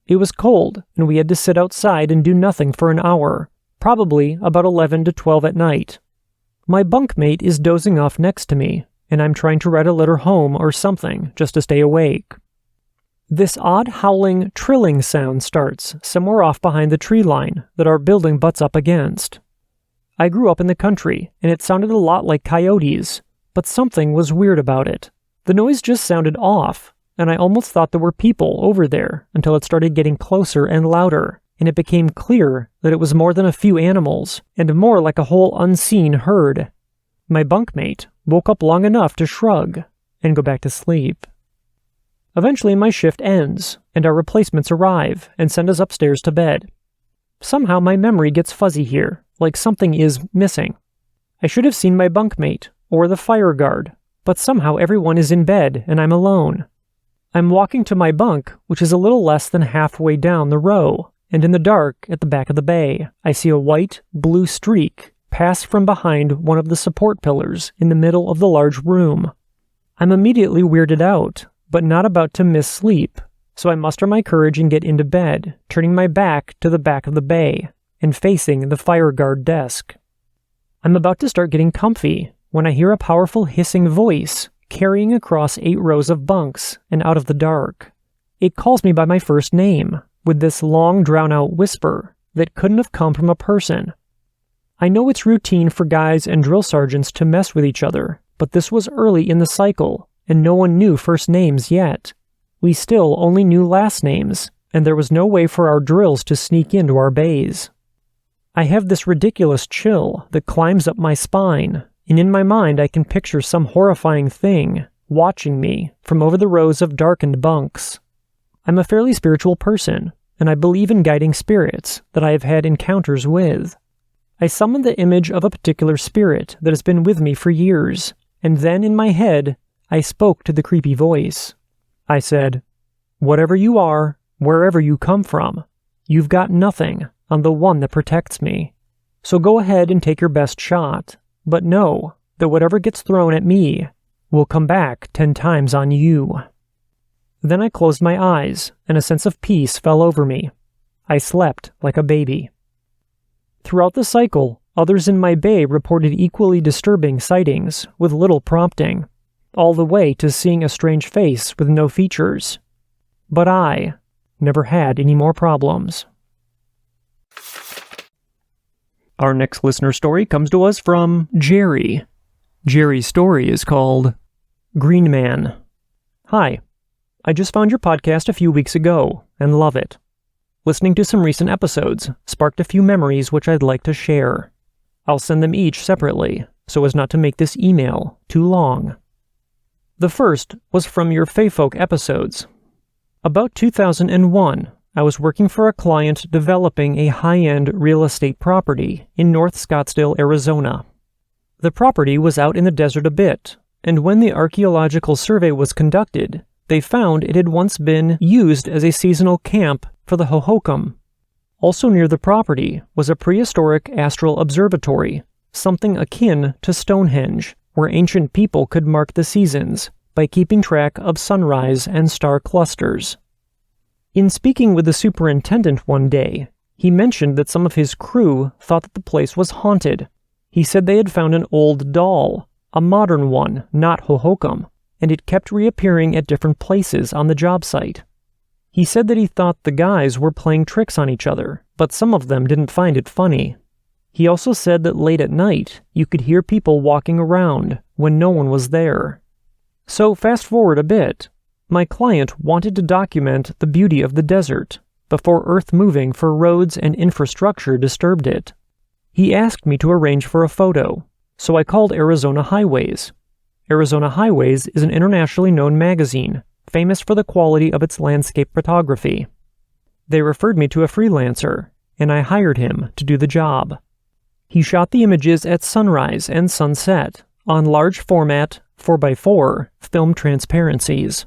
[SPEAKER 1] It was cold, and we had to sit outside and do nothing for an hour, probably about 11 to 12 at night. My bunkmate is dozing off next to me, and I'm trying to write a letter home or something just to stay awake. This odd howling, trilling sound starts somewhere off behind the tree line that our building butts up against. I grew up in the country, and it sounded a lot like coyotes, but something was weird about it. The noise just sounded off, and I almost thought there were people over there until it started getting closer and louder, and it became clear that it was more than a few animals, and more like a whole unseen herd. My bunkmate woke up long enough to shrug and go back to sleep. Eventually my shift ends, and our replacements arrive and send us upstairs to bed. Somehow my memory gets fuzzy here, like something is missing. I should have seen my bunkmate, or the fire guard, but somehow everyone is in bed and I'm alone. I'm walking to my bunk, which is a little less than halfway down the row, and in the dark at the back of the bay, I see a white, blue streak pass from behind one of the support pillars in the middle of the large room. I'm immediately weirded out, but not about to miss sleep, so I muster my courage and get into bed, turning my back to the back of the bay and facing the fire guard desk. I'm about to start getting comfy when I hear a powerful hissing voice carrying across 8 rows of bunks and out of the dark. It calls me by my first name, with this long drawn-out whisper that couldn't have come from a person. I know it's routine for guys and drill sergeants to mess with each other, but this was early in the cycle, and no one knew first names yet. We still only knew last names, and there was no way for our drills to sneak into our bays. I have this ridiculous chill that climbs up my spine, and in my mind I can picture some horrifying thing watching me from over the rows of darkened bunks. I'm a fairly spiritual person, and I believe in guiding spirits that I have had encounters with. I summon the image of a particular spirit that has been with me for years, and then in my head, I spoke to the creepy voice. I said, "Whatever you are, wherever you come from, you've got nothing on the one that protects me. So go ahead and take your best shot, but know that whatever gets thrown at me will come back 10 times on you." Then I closed my eyes, and a sense of peace fell over me. I slept like a baby. Throughout the cycle, others in my bay reported equally disturbing sightings with little prompting, all the way to seeing a strange face with no features. But I never had any more problems. Our next listener story comes to us from Jerry. Jerry's story is called Green Man. Hi, I just found your podcast a few weeks ago and love it. Listening to some recent episodes sparked a few memories which I'd like to share. I'll send them each separately so as not to make this email too long. The first was from your Feyfolk episodes. About 2001, I was working for a client developing a high-end real estate property in North Scottsdale, Arizona. The property was out in the desert a bit, and when the archaeological survey was conducted, they found it had once been used as a seasonal camp for the Hohokam. Also near the property was a prehistoric astral observatory, something akin to Stonehenge, where ancient people could mark the seasons by keeping track of sunrise and star clusters. In speaking with the superintendent one day, he mentioned that some of his crew thought that the place was haunted. He said they had found an old doll, a modern one, not Hohokam, and it kept reappearing at different places on the job site. He said that he thought the guys were playing tricks on each other, but some of them didn't find it funny. He also said that late at night, you could hear people walking around when no one was there. So fast forward a bit, my client wanted to document the beauty of the desert before earth moving for roads and infrastructure disturbed it. He asked me to arrange for a photo, so I called Arizona Highways. Arizona Highways is an internationally known magazine, famous for the quality of its landscape photography. They referred me to a freelancer, and I hired him to do the job. He shot the images at sunrise and sunset on large format 4x4 film transparencies.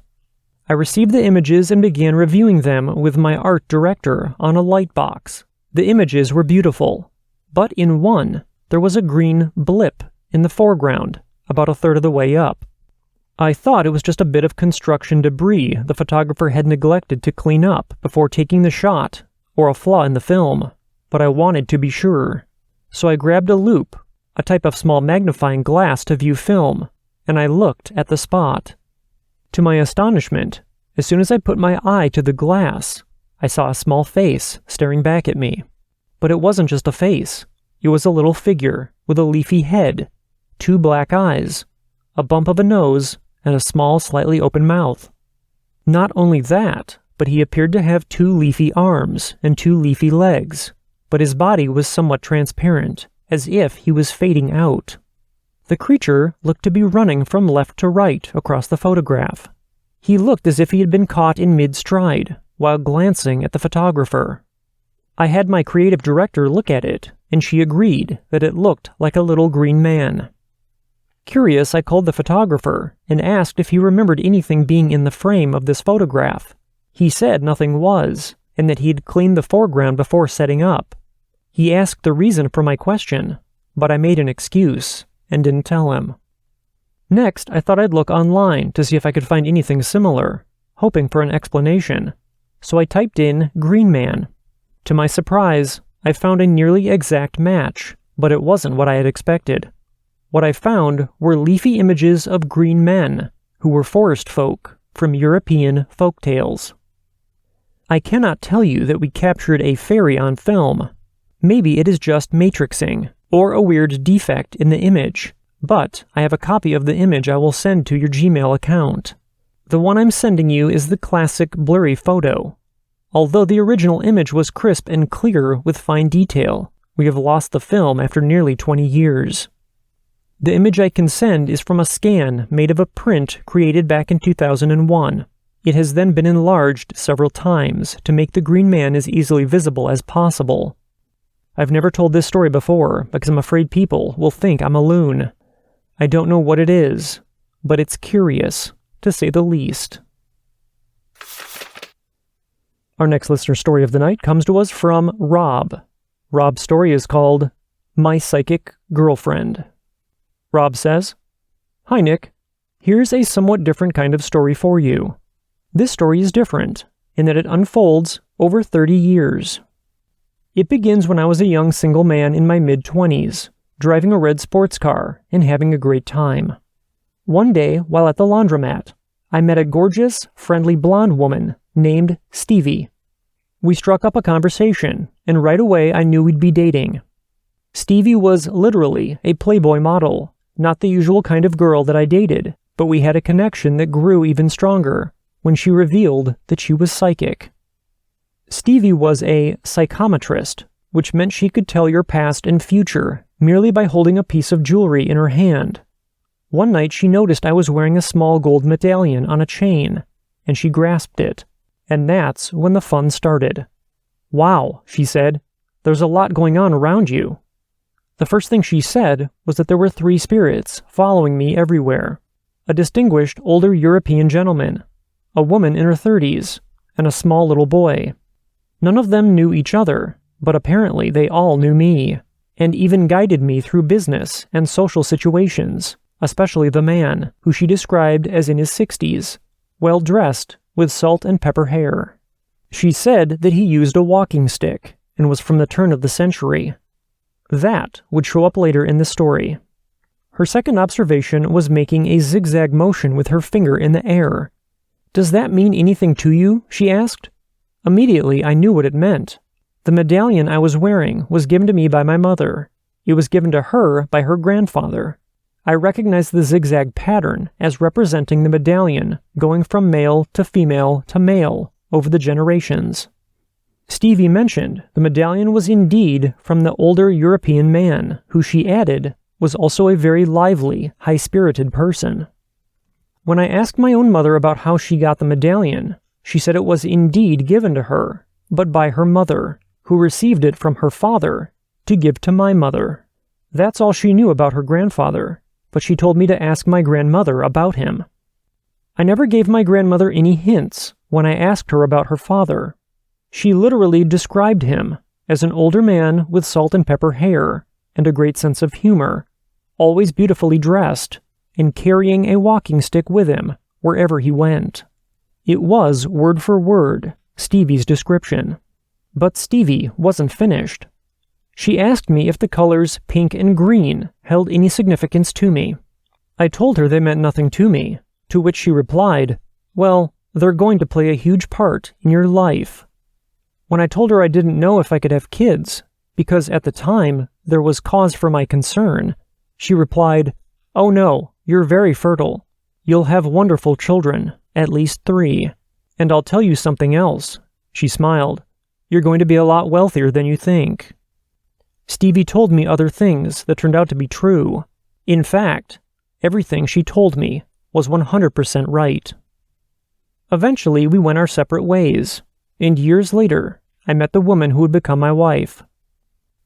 [SPEAKER 1] I received the images and began reviewing them with my art director on a light box. The images were beautiful, but in one, there was a green blip in the foreground, about a third of the way up. I thought it was just a bit of construction debris the photographer had neglected to clean up before taking the shot, or a flaw in the film, but I wanted to be sure. So I grabbed a loupe, a type of small magnifying glass to view film, and I looked at the spot. To my astonishment, as soon as I put my eye to the glass, I saw a small face staring back at me. But it wasn't just a face. It was a little figure with a leafy head, 2 black eyes, a bump of a nose, and a small, slightly open mouth. Not only that, but he appeared to have 2 leafy arms and 2 leafy legs, but his body was somewhat transparent, as if he was fading out. The creature looked to be running from left to right across the photograph. He looked as if he had been caught in mid-stride, while glancing at the photographer. I had my creative director look at it, and she agreed that it looked like a little green man. Curious, I called the photographer and asked if he remembered anything being in the frame of this photograph. He said nothing was, and that he had cleaned the foreground before setting up. He asked the reason for my question, but I made an excuse and didn't tell him. Next, I thought I'd look online to see if I could find anything similar, hoping for an explanation. So I typed in Green Man. To my surprise, I found a nearly exact match, but it wasn't what I had expected. What I found were leafy images of green men, who were forest folk from European folk tales. I cannot tell you that we captured a fairy on film. Maybe it is just matrixing, or a weird defect in the image, but I have a copy of the image I will send to your Gmail account. The one I'm sending you is the classic blurry photo. Although the original image was crisp and clear with fine detail, we have lost the film after nearly 20 years. The image I can send is from a scan made of a print created back in 2001. It has then been enlarged several times to make the green man as easily visible as possible. I've never told this story before because I'm afraid people will think I'm a loon. I don't know what it is, but it's curious, to say the least. Our next listener story of the night comes to us from Rob. Rob's story is called My Psychic Girlfriend. Rob says, "Hi Nick, here's a somewhat different kind of story for you. This story is different in that it unfolds over 30 years. It begins when I was a young single man in my mid-20s, driving a red sports car and having a great time. One day, while at the laundromat, I met a gorgeous, friendly blonde woman named Stevie. We struck up a conversation, and right away I knew we'd be dating. Stevie was literally a Playboy model, not the usual kind of girl that I dated, but we had a connection that grew even stronger when she revealed that she was psychic. Stevie was a psychometrist, which meant she could tell your past and future merely by holding a piece of jewelry in her hand. One night she noticed I was wearing a small gold medallion on a chain, and she grasped it, And that's when the fun started. "Wow," she said, "there's a lot going on around you." The first thing she said was that there were 3 spirits following me everywhere. A distinguished older European gentleman, a woman in her 30s, and a small little boy. None of them knew each other, but apparently they all knew me, and even guided me through business and social situations, especially the man, who she described as in his 60s, well-dressed, with salt and pepper hair. She said that he used a walking stick and was from the turn of the century. That would show up later in the story. Her second observation was making a zigzag motion with her finger in the air. "Does that mean anything to you?" she asked. Immediately, I knew what it meant. The medallion I was wearing was given to me by my mother. It was given to her by her grandfather. I recognized the zigzag pattern as representing the medallion going from male to male over the generations. Stevie mentioned the medallion was indeed from the older European man, who she added was also a very lively, high-spirited person. When I asked my own mother about how she got the medallion, she said it was indeed given to her, but by her mother, who received it from her father to give to my mother. That's all she knew about her grandfather, but she told me to ask my grandmother about him. I never gave my grandmother any hints when I asked her about her father. She literally described him as an older man with salt and pepper hair and a great sense of humor, always beautifully dressed, and carrying a walking stick with him wherever he went. It was, word for word, Stevie's description. But Stevie wasn't finished. She asked me if the colors pink and green held any significance to me. I told her they meant nothing to me, to which she replied, "Well, they're going to play a huge part in your life." When I told her I didn't know if I could have kids, because at the time there was cause for my concern, she replied, "Oh no, you're very fertile. You'll have wonderful children, at least 3. And I'll tell you something else," she smiled. "You're going to be a lot wealthier than you think." Stevie told me other things that turned out to be true. In fact, everything she told me was 100% right. Eventually, we went our separate ways, and years later, I met the woman who would become my wife.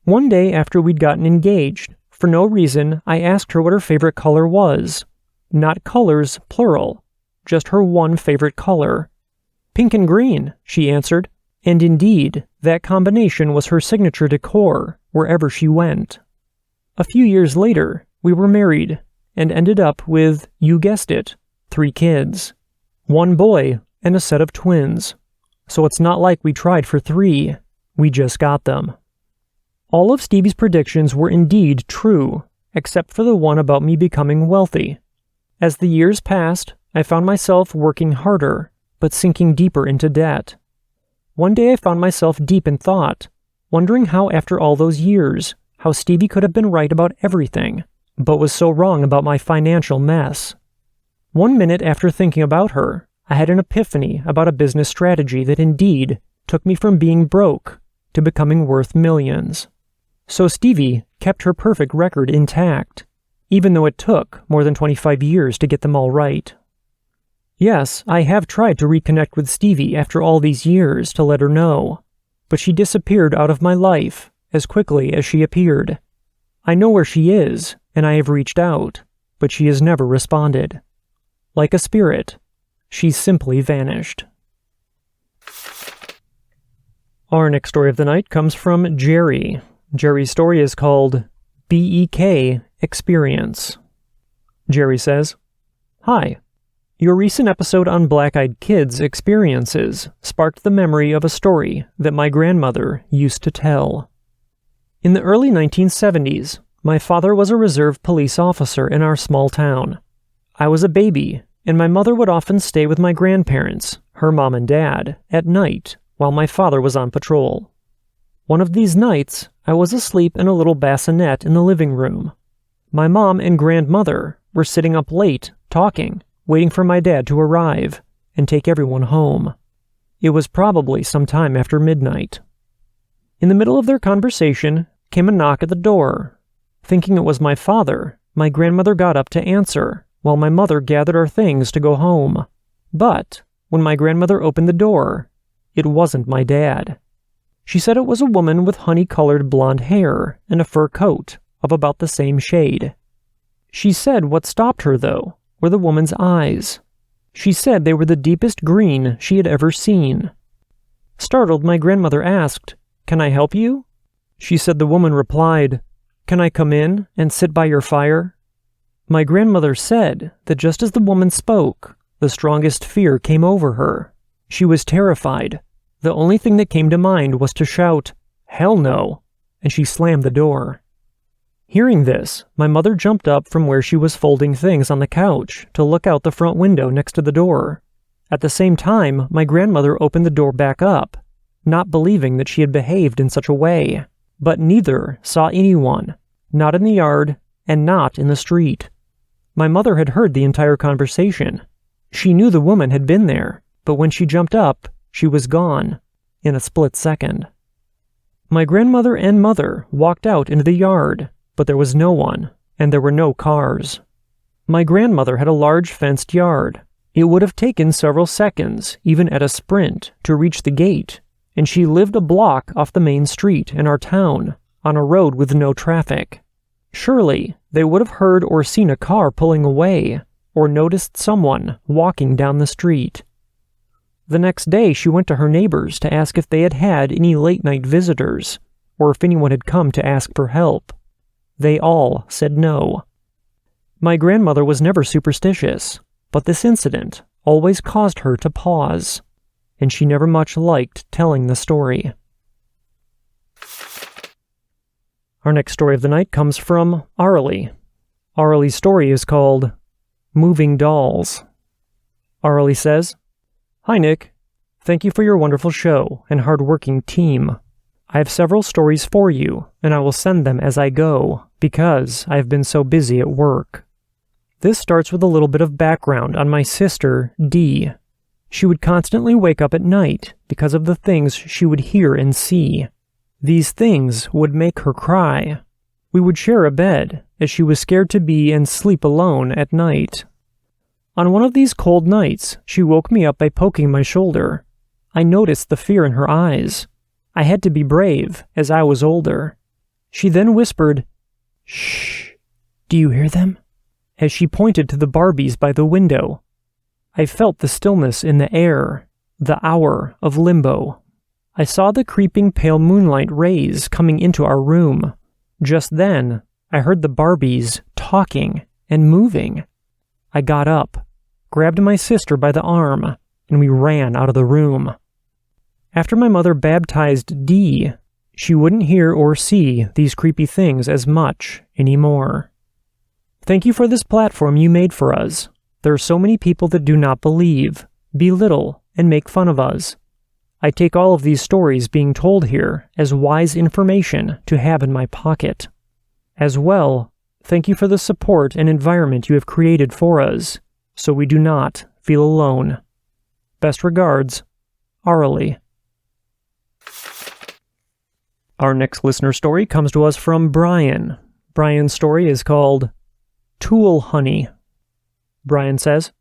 [SPEAKER 1] One day after we'd gotten engaged, for no reason, I asked her what her favorite color was. Not colors, plural, just her one favorite color. "Pink and green," she answered, and indeed, that combination was her signature decor wherever she went. A few years later, we were married, and ended up with, you guessed it, 3 kids. 1 boy and a set of twins. So it's not like we tried for 3, we just got them. All of Stevie's predictions were indeed true, except for the one about me becoming wealthy. As the years passed, I found myself working harder, but sinking deeper into debt. One day I found myself deep in thought, wondering how after all those years, how Stevie could have been right about everything, but was so wrong about my financial mess. One minute after thinking about her, I had an epiphany about a business strategy that indeed took me from being broke to becoming worth millions. So Stevie kept her perfect record intact, even though it took more than 25 years to get them all right. Yes, I have tried to reconnect with Stevie after all these years to let her know, but she disappeared out of my life as quickly as she appeared. I know where she is, and I have reached out, but she has never responded. Like a spirit, she's simply vanished. Our next story of the night comes from Jerry. Jerry's story is called BEK Experience. Jerry says, "Hi. Your recent episode on black-eyed kids' experiences sparked the memory of a story that my grandmother used to tell. In the early 1970s, my father was a reserve police officer in our small town. I was a baby, and my mother would often stay with my grandparents, her mom and dad, at night while my father was on patrol. One of these nights, I was asleep in a little bassinet in the living room. My mom and grandmother were sitting up late, talking, waiting for my dad to arrive and take everyone home. It was probably some time after midnight. In the middle of their conversation came a knock at the door. Thinking it was my father, my grandmother got up to answer, while my mother gathered our things to go home. But when my grandmother opened the door, it wasn't my dad. She said it was a woman with honey-colored blonde hair and a fur coat of about the same shade. She said what stopped her, though, were the woman's eyes. She said they were the deepest green she had ever seen. Startled, my grandmother asked, "Can I help you?" She said the woman replied, "Can I come in and sit by your fire?" My grandmother said that just as the woman spoke, the strongest fear came over her. She was terrified. The only thing that came to mind was to shout, "Hell no," and she slammed the door. Hearing this, my mother jumped up from where she was folding things on the couch to look out the front window next to the door. At the same time, my grandmother opened the door back up, not believing that she had behaved in such a way. But neither saw anyone, not in the yard and not in the street. My mother had heard the entire conversation. She knew the woman had been there, but when she jumped up, she was gone in a split second. My grandmother and mother walked out into the yard, but there was no one, and there were no cars. My grandmother had a large fenced yard. It would have taken several seconds, even at a sprint, to reach the gate, and she lived a block off the main street in our town, on a road with no traffic. Surely, they would have heard or seen a car pulling away, or noticed someone walking down the street. The next day, she went to her neighbors to ask if they had had any late-night visitors, or if anyone had come to ask for help. They all said no. My grandmother was never superstitious, but this incident always caused her to pause, and she never much liked telling the story. Our next story of the night comes from Arlie. Arlie's story is called Moving Dolls. Arlie says, "Hi Nick, thank you for your wonderful show and hard-working team. I have several stories for you, and I will send them as I go, because I have been so busy at work. This starts with a little bit of background on my sister, Dee. She would constantly wake up at night because of the things she would hear and see. These things would make her cry. We would share a bed, as she was scared to be and sleep alone at night. On one of these cold nights, she woke me up by poking my shoulder. I noticed the fear in her eyes. I had to be brave, as I was older. She then whispered, 'Shh, do you hear them?' as she pointed to the Barbies by the window. I felt the stillness in the air, the hour of limbo. I saw the creeping pale moonlight rays coming into our room. Just then, I heard the Barbies talking and moving. I got up, grabbed my sister by the arm, and we ran out of the room. After my mother baptized Dee, she wouldn't hear or see these creepy things as much anymore. Thank you for this platform you made for us. There are so many people that do not believe, belittle, and make fun of us. I take all of these stories being told here as wise information to have in my pocket. As well, thank you for the support and environment you have created for us, so we do not feel alone. Best regards, Arlie." Our next listener story comes to us from Brian. Brian's story is called Tool Honey. Brian says,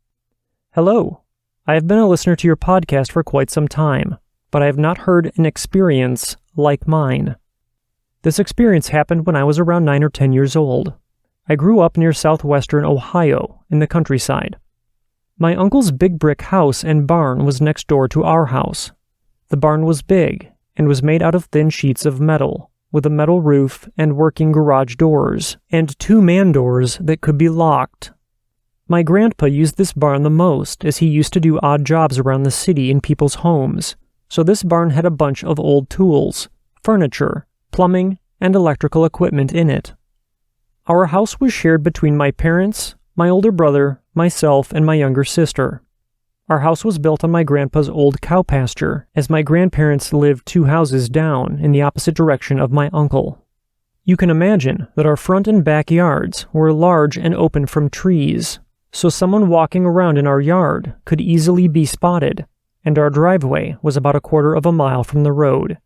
[SPEAKER 1] "Hello. I have been a listener to your podcast for quite some time, but I have not heard an experience like mine. This experience happened when I was around 9 or 10 years old. I grew up near southwestern Ohio, in the countryside. My uncle's big brick house and barn was next door to our house. The barn was big and was made out of thin sheets of metal, with a metal roof and working garage doors, and 2 man doors that could be locked. My grandpa used this barn the most, as he used to do odd jobs around the city in people's homes, so this barn had a bunch of old tools, furniture, plumbing, and electrical equipment in it. Our house was shared between my parents, my older brother, myself, and my younger sister. Our house was built on my grandpa's old cow pasture, as my grandparents lived 2 houses down in the opposite direction of my uncle. You can imagine that our front and backyards were large and open from trees, so someone walking around in our yard could easily be spotted, and our driveway was about 1/4 of a mile from the road.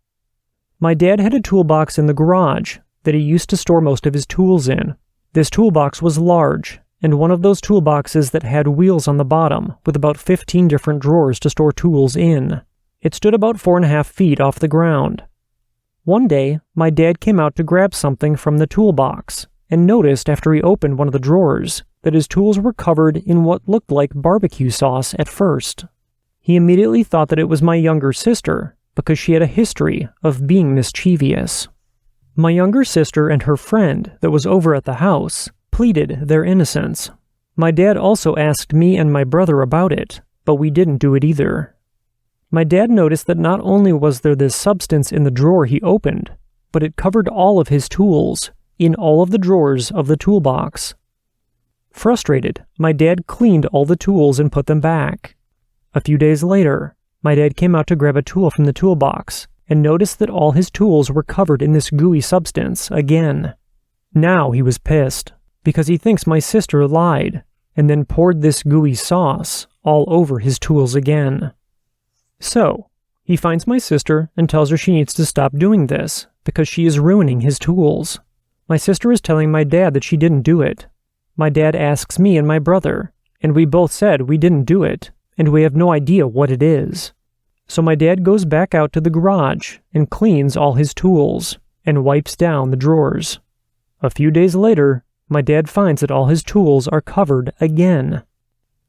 [SPEAKER 1] My dad had a toolbox in the garage that he used to store most of his tools in. This toolbox was large, and one of those toolboxes that had wheels on the bottom with about 15 different drawers to store tools in. It stood about 4.5 feet off the ground. One day, my dad came out to grab something from the toolbox and noticed after he opened one of the drawers that his tools were covered in what looked like barbecue sauce at first. He immediately thought that it was my younger sister because she had a history of being mischievous. My younger sister and her friend that was over at the house pleaded their innocence. My dad also asked me and my brother about it, but we didn't do it either. My dad noticed that not only was there this substance in the drawer he opened, but it covered all of his tools in all of the drawers of the toolbox. Frustrated, my dad cleaned all the tools and put them back. A few days later, my dad came out to grab a tool from the toolbox and noticed that all his tools were covered in this gooey substance again. Now he was pissed because he thinks my sister lied and then poured this gooey sauce all over his tools again. So, he finds my sister and tells her she needs to stop doing this because she is ruining his tools. My sister is telling my dad that she didn't do it. My dad asks me and my brother, and we both said we didn't do it, and we have no idea what it is. So my dad goes back out to the garage and cleans all his tools and wipes down the drawers. A few days later, my dad finds that all his tools are covered again.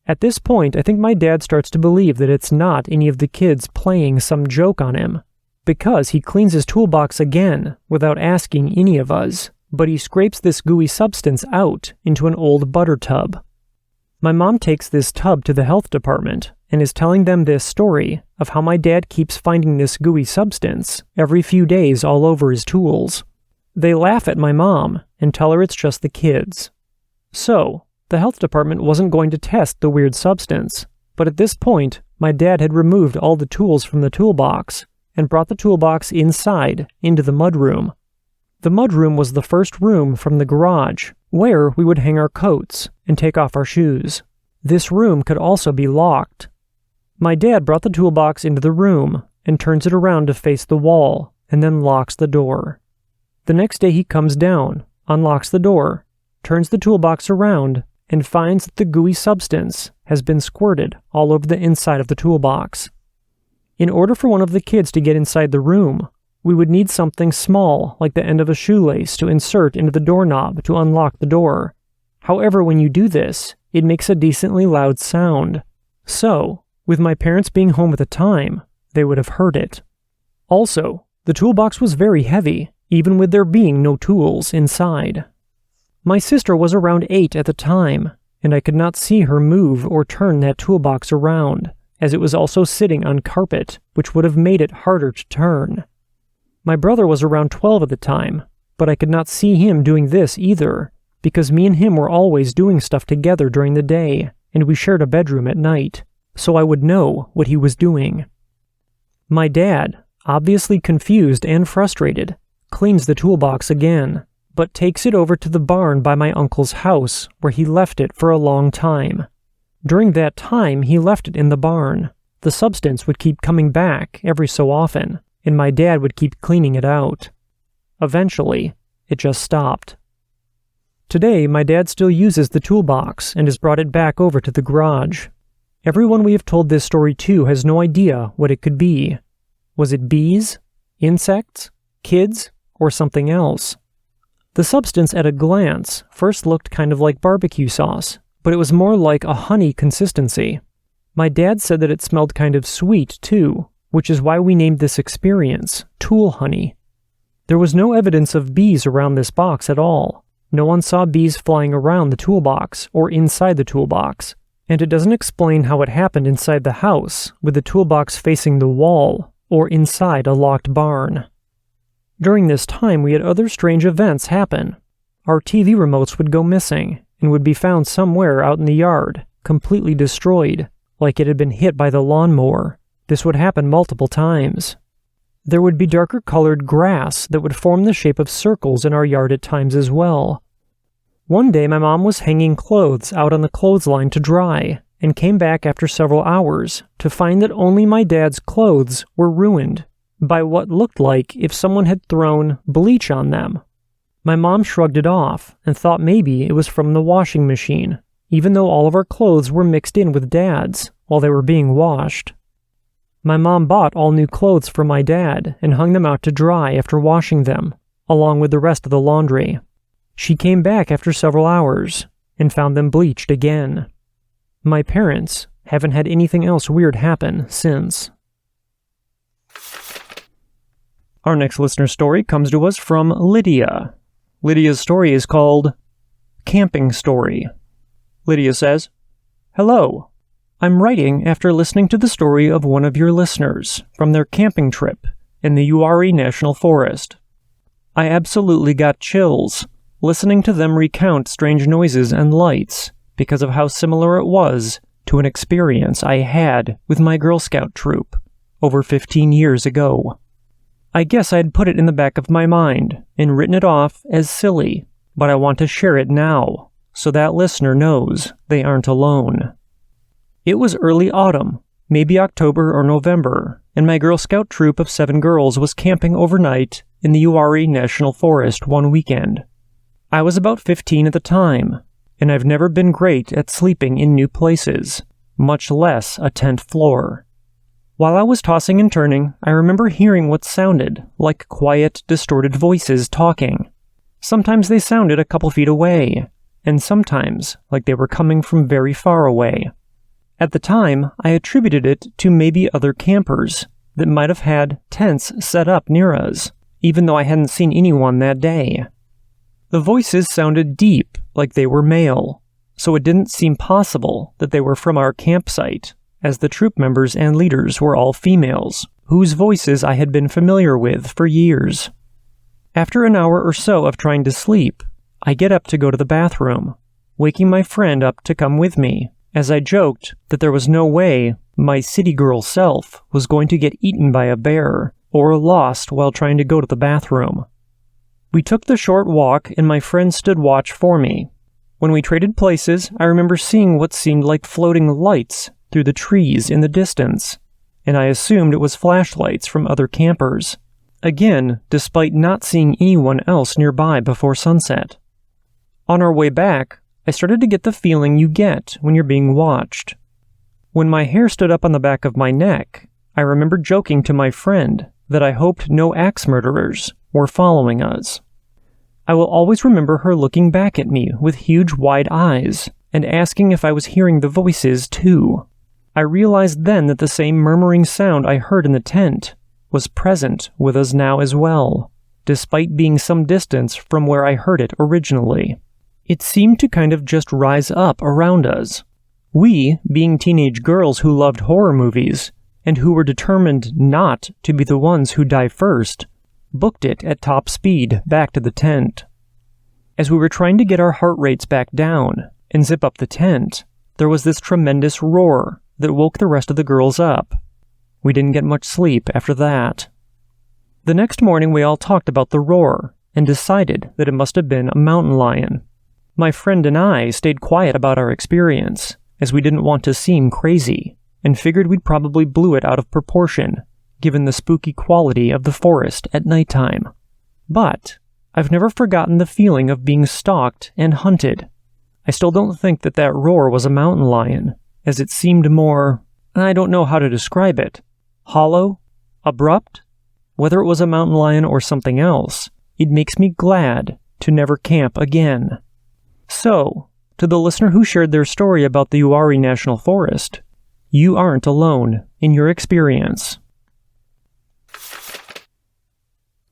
[SPEAKER 1] At this point, I think my dad starts to believe that it's not any of the kids playing some joke on him, because he cleans his toolbox again without asking any of us, but he scrapes this gooey substance out into an old butter tub. My mom takes this tub to the health department and is telling them this story of how my dad keeps finding this gooey substance every few days all over his tools. They laugh at my mom and tell her it's just the kids. So, the health department wasn't going to test the weird substance, but at this point, my dad had removed all the tools from the toolbox and brought the toolbox inside into the mudroom. The mudroom was the first room from the garage where we would hang our coats and take off our shoes. This room could also be locked. My dad brought the toolbox into the room and turns it around to face the wall and then locks the door. The next day he comes down, unlocks the door, turns the toolbox around, and finds that the gooey substance has been squirted all over the inside of the toolbox. In order for one of the kids to get inside the room, we would need something small like the end of a shoelace to insert into the doorknob to unlock the door. However, when you do this, it makes a decently loud sound. So, with my parents being home at the time, they would have heard it. Also, the toolbox was very heavy, even with there being no tools inside. My sister was around 8 at the time, and I could not see her move or turn that toolbox around, as it was also sitting on carpet, which would have made it harder to turn. My brother was around 12 at the time, but I could not see him doing this either, because me and him were always doing stuff together during the day, and we shared a bedroom at night, so I would know what he was doing. My dad, obviously confused and frustrated, cleans the toolbox again, but takes it over to the barn by my uncle's house, where he left it for a long time. During that time he left it in the barn, the substance would keep coming back every so often, and my dad would keep cleaning it out. Eventually, it just stopped. Today, my dad still uses the toolbox and has brought it back over to the garage. Everyone we have told this story to has no idea what it could be. Was it bees, insects, kids, or something else? The substance at a glance first looked kind of like barbecue sauce, but it was more like a honey consistency. My dad said that it smelled kind of sweet too, which is why we named this experience Tool Honey. There was no evidence of bees around this box at all. No one saw bees flying around the toolbox or inside the toolbox, and it doesn't explain how it happened inside the house with the toolbox facing the wall or inside a locked barn. During this time, we had other strange events happen. Our TV remotes would go missing and would be found somewhere out in the yard, completely destroyed, like it had been hit by the lawnmower. This would happen multiple times. There would be darker colored grass that would form the shape of circles in our yard at times as well. One day, my mom was hanging clothes out on the clothesline to dry and came back after several hours to find that only my dad's clothes were ruined by what looked like if someone had thrown bleach on them. My mom shrugged it off and thought maybe it was from the washing machine, even though all of our clothes were mixed in with Dad's while they were being washed. My mom bought all new clothes for my dad and hung them out to dry after washing them, along with the rest of the laundry. She came back after several hours and found them bleached again. My parents haven't had anything else weird happen since. Our next listener story comes to us from Lydia. Lydia's story is called Camping Story. Lydia says, "Hello. I'm writing after listening to the story of one of your listeners from their camping trip in the Uwharrie National Forest. I absolutely got chills listening to them recount strange noises and lights because of how similar it was to an experience I had with my Girl Scout troop over 15 years ago. I guess I'd put it in the back of my mind and written it off as silly, but I want to share it now so that listener knows they aren't alone. It was early autumn, maybe October or November, and my Girl Scout troop of 7 girls was camping overnight in the Uwharrie National Forest one weekend. I was about 15 at the time, and I've never been great at sleeping in new places, much less a tent floor. While I was tossing and turning, I remember hearing what sounded like quiet, distorted voices talking. Sometimes they sounded a couple feet away, and sometimes like they were coming from very far away. At the time, I attributed it to maybe other campers that might have had tents set up near us, even though I hadn't seen anyone that day. The voices sounded deep, like they were male, so it didn't seem possible that they were from our campsite, as the troop members and leaders were all females, whose voices I had been familiar with for years. After an hour or so of trying to sleep, I get up to go to the bathroom, waking my friend up to come with me, as I joked that there was no way my city girl self was going to get eaten by a bear or lost while trying to go to the bathroom. We took the short walk and my friend stood watch for me. When we traded places, I remember seeing what seemed like floating lights through the trees in the distance, and I assumed it was flashlights from other campers. Again, despite not seeing anyone else nearby before sunset. On our way back, I started to get the feeling you get when you're being watched. When my hair stood up on the back of my neck, I remember joking to my friend that I hoped no axe murderers were following us. I will always remember her looking back at me with huge wide eyes and asking if I was hearing the voices too. I realized then that the same murmuring sound I heard in the tent was present with us now as well, despite being some distance from where I heard it originally. It seemed to kind of just rise up around us. We, being teenage girls who loved horror movies, and who were determined not to be the ones who die first, booked it at top speed back to the tent. As we were trying to get our heart rates back down and zip up the tent, there was this tremendous roar that woke the rest of the girls up. We didn't get much sleep after that. The next morning we all talked about the roar and decided that it must have been a mountain lion. My friend and I stayed quiet about our experience, as we didn't want to seem crazy, and figured we'd probably blew it out of proportion, given the spooky quality of the forest at nighttime. But I've never forgotten the feeling of being stalked and hunted. I still don't think that that roar was a mountain lion, as it seemed more, I don't know how to describe it, hollow, abrupt. Whether it was a mountain lion or something else, it makes me glad to never camp again. So, to the listener who shared their story about the Uwharrie National Forest, you aren't alone in your experience.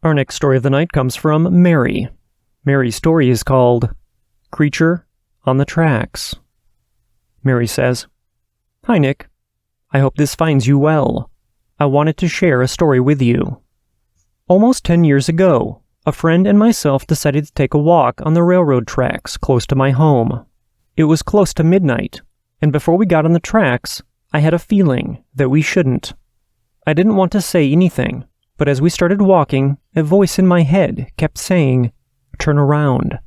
[SPEAKER 1] Our next story of the night comes from Mary. Mary's story is called Creature on the Tracks. Mary says, "Hi Nick. I hope this finds you well. I wanted to share a story with you. Almost 10 years ago, a friend and myself decided to take a walk on the railroad tracks close to my home. It was close to midnight, and before we got on the tracks, I had a feeling that we shouldn't. I didn't want to say anything, but as we started walking, a voice in my head kept saying, 'Turn around.'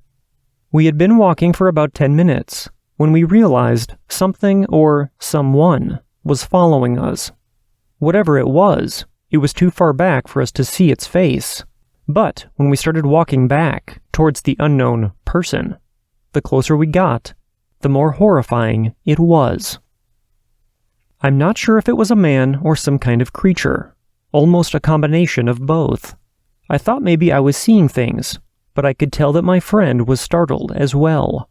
[SPEAKER 1] We had been walking for about 10 minutes when we realized something or someone was following us. Whatever it was too far back for us to see its face. But when we started walking back towards the unknown person, the closer we got, the more horrifying it was. I'm not sure if it was a man or some kind of creature, almost a combination of both. I thought maybe I was seeing things, but I could tell that my friend was startled as well.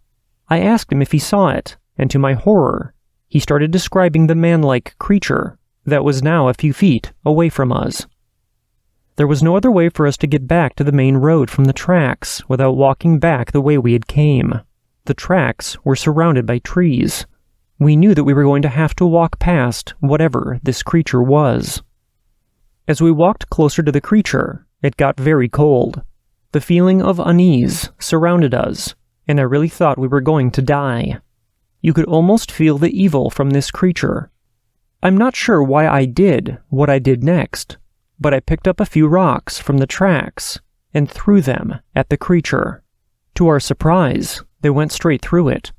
[SPEAKER 1] I asked him if he saw it, and to my horror, he started describing the man-like creature that was now a few feet away from us. There was no other way for us to get back to the main road from the tracks without walking back the way we had came. The tracks were surrounded by trees. We knew that we were going to have to walk past whatever this creature was. As we walked closer to the creature, it got very cold. The feeling of unease surrounded us, and I really thought we were going to die. You could almost feel the evil from this creature. I'm not sure why I did what I did next, but I picked up a few rocks from the tracks and threw them at the creature. To our surprise, they went straight through it.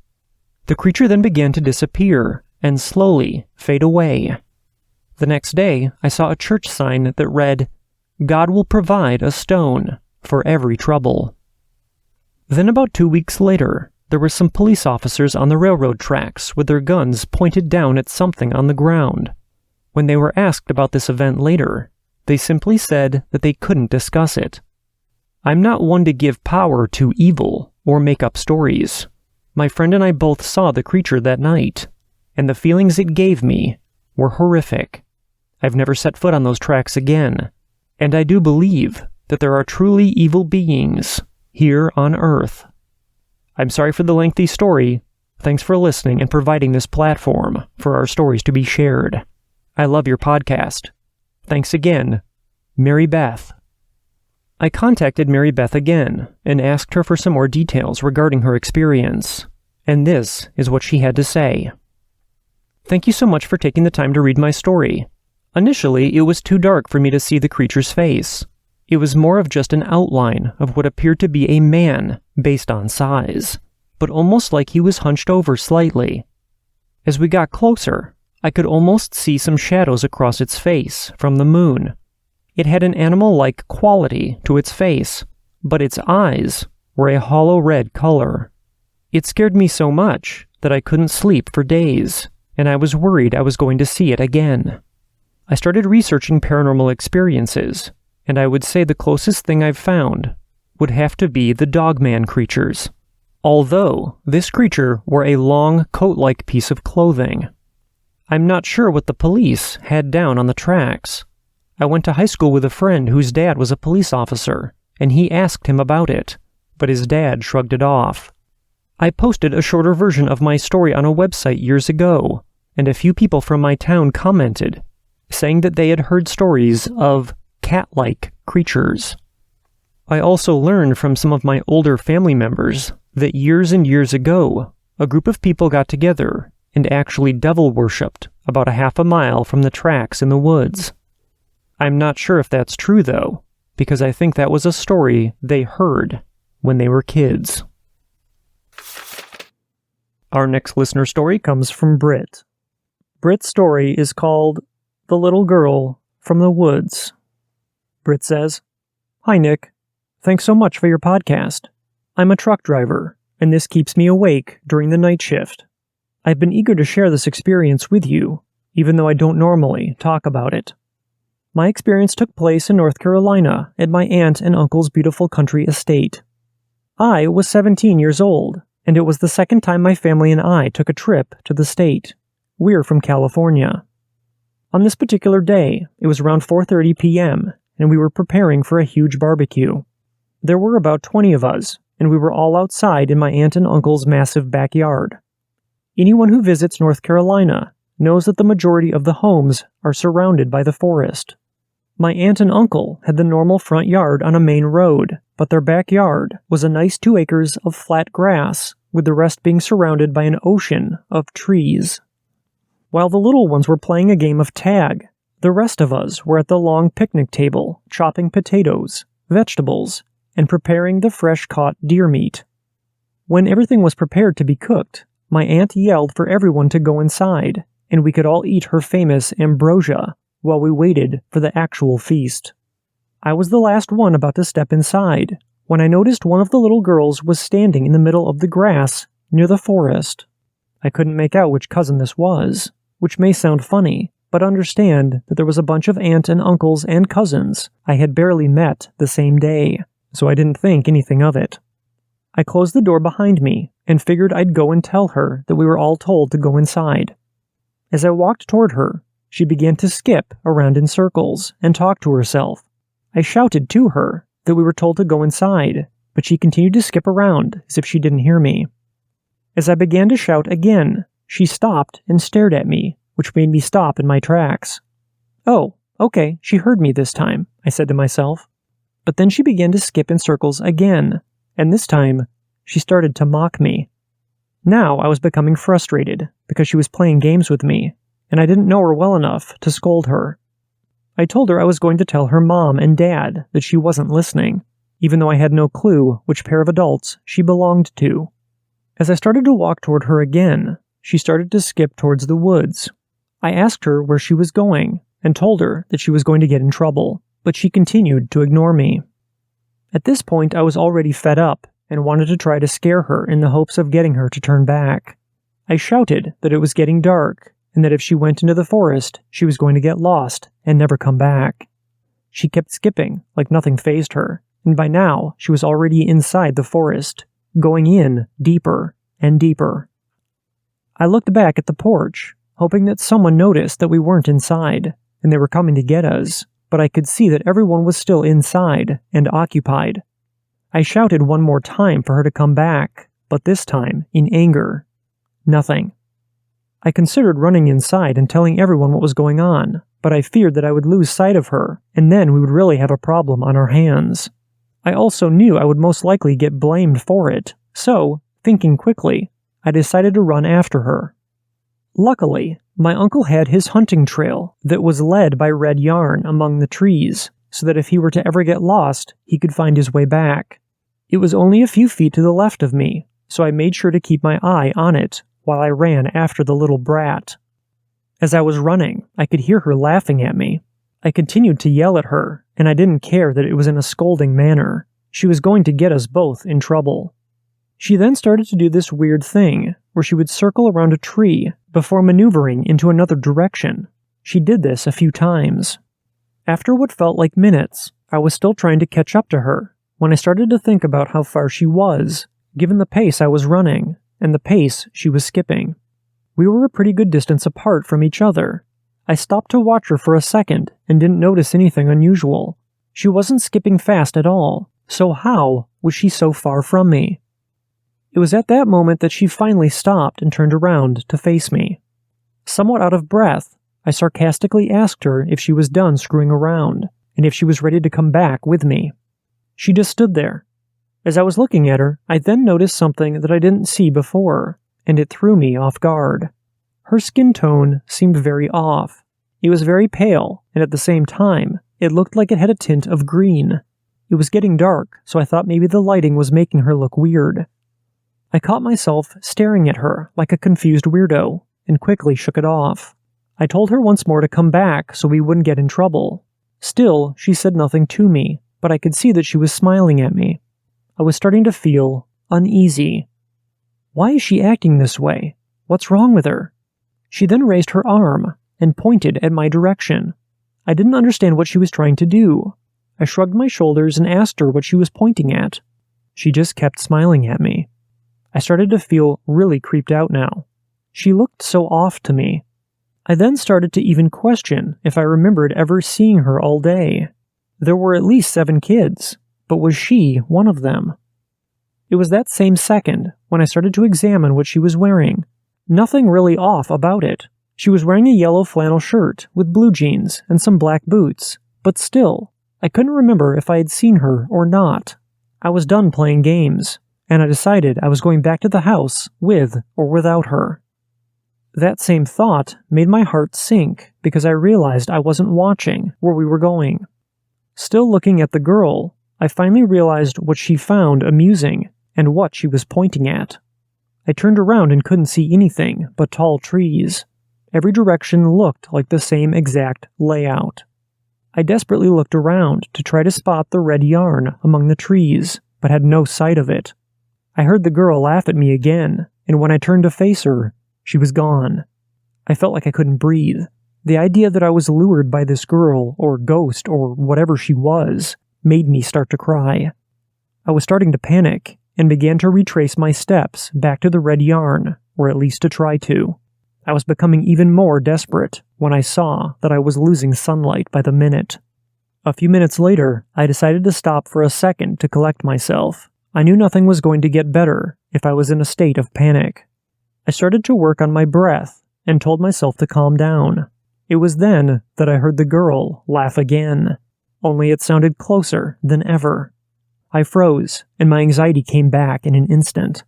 [SPEAKER 1] The creature then began to disappear and slowly fade away. The next day, I saw a church sign that read, "God will provide a stone for every trouble." Then about 2 weeks later, there were some police officers on the railroad tracks with their guns pointed down at something on the ground. When they were asked about this event later, they simply said that they couldn't discuss it. I'm not one to give power to evil or make up stories. My friend and I both saw the creature that night, and the feelings it gave me were horrific. I've never set foot on those tracks again, and I do believe that there are truly evil beings here on Earth. I'm sorry for the lengthy story. Thanks for listening and providing this platform for our stories to be shared. I love your podcast. Thanks again, Mary Beth. I contacted Mary Beth again and asked her for some more details regarding her experience, and this is what she had to say. Thank you so much for taking the time to read my story. Initially, it was too dark for me to see the creature's face. It was more of just an outline of what appeared to be a man based on size, but almost like he was hunched over slightly. As we got closer, I could almost see some shadows across its face from the moon. It had an animal-like quality to its face, but its eyes were a hollow red color. It scared me so much that I couldn't sleep for days, and I was worried I was going to see it again. I started researching paranormal experiences, and I would say the closest thing I've found would have to be the dogman creatures, although this creature wore a long coat-like piece of clothing. I'm not sure what the police had down on the tracks. I went to high school with a friend whose dad was a police officer, and he asked him about it, but his dad shrugged it off. I posted a shorter version of my story on a website years ago, and a few people from my town commented, saying that they had heard stories of cat-like creatures. I also learned from some of my older family members that years and years ago, a group of people got together and actually devil worshipped about a half a mile from the tracks in the woods. I'm not sure if that's true, though, because I think that was a story they heard when they were kids. Our next listener story comes from Britt. Britt's story is called The Little Girl from the Woods. Britt says, "Hi, Nick. Thanks so much for your podcast. I'm a truck driver, and this keeps me awake during the night shift. I've been eager to share this experience with you, even though I don't normally talk about it. My experience took place in North Carolina at my aunt and uncle's beautiful country estate. I was 17 years old, and it was the second time my family and I took a trip to the state. We're from California. On this particular day, it was around 4:30 p.m., and we were preparing for a huge barbecue. There were about 20 of us, and we were all outside in my aunt and uncle's massive backyard. Anyone who visits North Carolina knows that the majority of the homes are surrounded by the forest. My aunt and uncle had the normal front yard on a main road, but their backyard was a nice 2 acres of flat grass, with the rest being surrounded by an ocean of trees. While the little ones were playing a game of tag, the rest of us were at the long picnic table, chopping potatoes, vegetables, and preparing the fresh-caught deer meat. When everything was prepared to be cooked, my aunt yelled for everyone to go inside, and we could all eat her famous ambrosia while we waited for the actual feast. I was the last one about to step inside when I noticed one of the little girls was standing in the middle of the grass near the forest. I couldn't make out which cousin this was, which may sound funny, but understand that there was a bunch of aunts and uncles and cousins I had barely met the same day, so I didn't think anything of it. I closed the door behind me and figured I'd go and tell her that we were all told to go inside. As I walked toward her, she began to skip around in circles and talk to herself. I shouted to her that we were told to go inside, but she continued to skip around as if she didn't hear me. As I began to shout again, she stopped and stared at me, which made me stop in my tracks. Oh, okay, she heard me this time, I said to myself. But then she began to skip in circles again, and this time, she started to mock me. Now I was becoming frustrated because she was playing games with me, and I didn't know her well enough to scold her. I told her I was going to tell her mom and dad that she wasn't listening, even though I had no clue which pair of adults she belonged to. As I started to walk toward her again, she started to skip towards the woods. I asked her where she was going and told her that she was going to get in trouble, but she continued to ignore me. At this point, I was already fed up and wanted to try to scare her in the hopes of getting her to turn back. I shouted that it was getting dark and that if she went into the forest, she was going to get lost and never come back. She kept skipping like nothing fazed her, and by now she was already inside the forest, going in deeper and deeper. I looked back at the porch, hoping that someone noticed that we weren't inside and they were coming to get us, but I could see that everyone was still inside and occupied. I shouted one more time for her to come back, but this time in anger. Nothing. I considered running inside and telling everyone what was going on, but I feared that I would lose sight of her, and then we would really have a problem on our hands. I also knew I would most likely get blamed for it, so, thinking quickly, I decided to run after her. Luckily, my uncle had his hunting trail that was led by red yarn among the trees, so that if he were to ever get lost, he could find his way back. It was only a few feet to the left of me, so I made sure to keep my eye on it while I ran after the little brat. As I was running, I could hear her laughing at me. I continued to yell at her, and I didn't care that it was in a scolding manner. She was going to get us both in trouble. She then started to do this weird thing, where she would circle around a tree before maneuvering into another direction. She did this a few times. After what felt like minutes, I was still trying to catch up to her, when I started to think about how far she was, given the pace I was running, and the pace she was skipping. We were a pretty good distance apart from each other. I stopped to watch her for a second and didn't notice anything unusual. She wasn't skipping fast at all, so how was she so far from me? It was at that moment that she finally stopped and turned around to face me. Somewhat out of breath, I sarcastically asked her if she was done screwing around, and if she was ready to come back with me. She just stood there. As I was looking at her, I then noticed something that I didn't see before, and it threw me off guard. Her skin tone seemed very off. It was very pale, and at the same time, it looked like it had a tint of green. It was getting dark, so I thought maybe the lighting was making her look weird. I caught myself staring at her like a confused weirdo, and quickly shook it off. I told her once more to come back so we wouldn't get in trouble. Still, she said nothing to me, but I could see that she was smiling at me. I was starting to feel uneasy. Why is she acting this way? What's wrong with her? She then raised her arm and pointed at my direction. I didn't understand what she was trying to do. I shrugged my shoulders and asked her what she was pointing at. She just kept smiling at me. I started to feel really creeped out now. She looked so off to me. I then started to even question if I remembered ever seeing her all day. There were at least 7 kids, but was she one of them? It was that same second when I started to examine what she was wearing. Nothing really off about it. She was wearing a yellow flannel shirt with blue jeans and some black boots, but still, I couldn't remember if I had seen her or not. I was done playing games, and I decided I was going back to the house with or without her. That same thought made my heart sink because I realized I wasn't watching where we were going. Still looking at the girl, I finally realized what she found amusing and what she was pointing at. I turned around and couldn't see anything but tall trees. Every direction looked like the same exact layout. I desperately looked around to try to spot the red yarn among the trees, but had no sight of it. I heard the girl laugh at me again, and when I turned to face her, she was gone. I felt like I couldn't breathe. The idea that I was lured by this girl, or ghost, or whatever she was, made me start to cry. I was starting to panic, and began to retrace my steps back to the red yarn, or at least to try to. I was becoming even more desperate when I saw that I was losing sunlight by the minute. A few minutes later, I decided to stop for a second to collect myself. I knew nothing was going to get better if I was in a state of panic. I started to work on my breath and told myself to calm down. It was then that I heard the girl laugh again, only it sounded closer than ever. I froze, and my anxiety came back in an instant.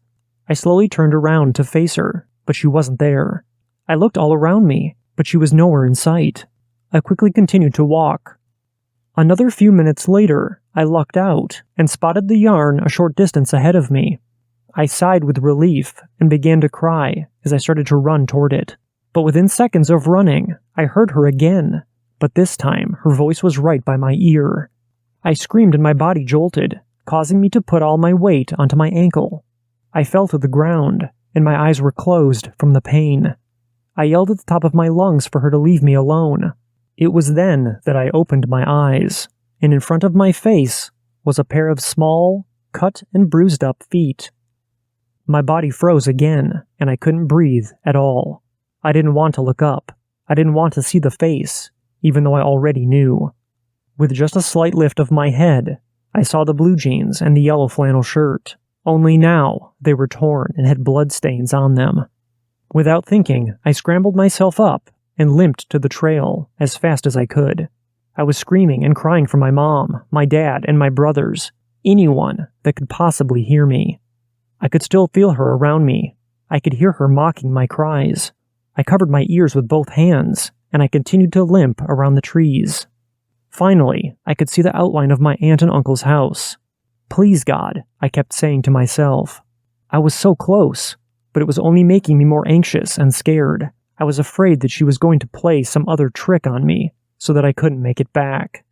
[SPEAKER 1] I slowly turned around to face her, but she wasn't there. I looked all around me, but she was nowhere in sight. I quickly continued to walk. Another few minutes later, I lucked out and spotted the yarn a short distance ahead of me. I sighed with relief and began to cry as I started to run toward it. But within seconds of running, I heard her again, but this time her voice was right by my ear. I screamed and my body jolted, causing me to put all my weight onto my ankle. I fell to the ground, and my eyes were closed from the pain. I yelled at the top of my lungs for her to leave me alone. It was then that I opened my eyes, and in front of my face was a pair of small, cut and bruised up feet. My body froze again, and I couldn't breathe at all. I didn't want to look up. I didn't want to see the face, even though I already knew. With just a slight lift of my head, I saw the blue jeans and the yellow flannel shirt. Only now, they were torn and had bloodstains on them. Without thinking, I scrambled myself up and limped to the trail as fast as I could. I was screaming and crying for my mom, my dad, and my brothers, anyone that could possibly hear me. I could still feel her around me. I could hear her mocking my cries. I covered my ears with both hands, and I continued to limp around the trees. Finally, I could see the outline of my aunt and uncle's house. Please, God, I kept saying to myself. I was so close, but it was only making me more anxious and scared. I was afraid that she was going to play some other trick on me, so that I couldn't make it back.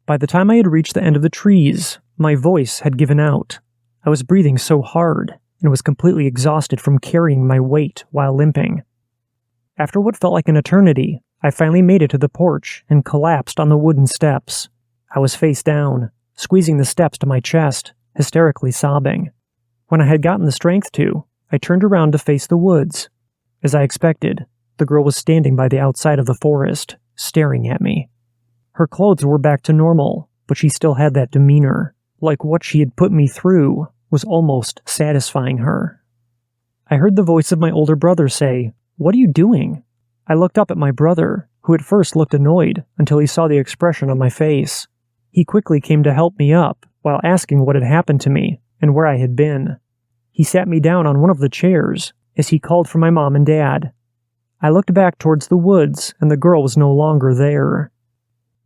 [SPEAKER 1] By the time I had reached the end of the trees, my voice had given out. I was breathing so hard, and was completely exhausted from carrying my weight while limping. After what felt like an eternity, I finally made it to the porch and collapsed on the wooden steps. I was face down, squeezing the steps to my chest, hysterically sobbing. When I had gotten the strength to, I turned around to face the woods. As I expected, the girl was standing by the outside of the forest, staring at me. Her clothes were back to normal, but she still had that demeanor, like what she had put me through was almost satisfying her. I heard the voice of my older brother say, "What are you doing?" I looked up at my brother, who at first looked annoyed until he saw the expression on my face. He quickly came to help me up while asking what had happened to me and where I had been. He sat me down on one of the chairs as he called for my mom and dad. I looked back towards the woods and the girl was no longer there.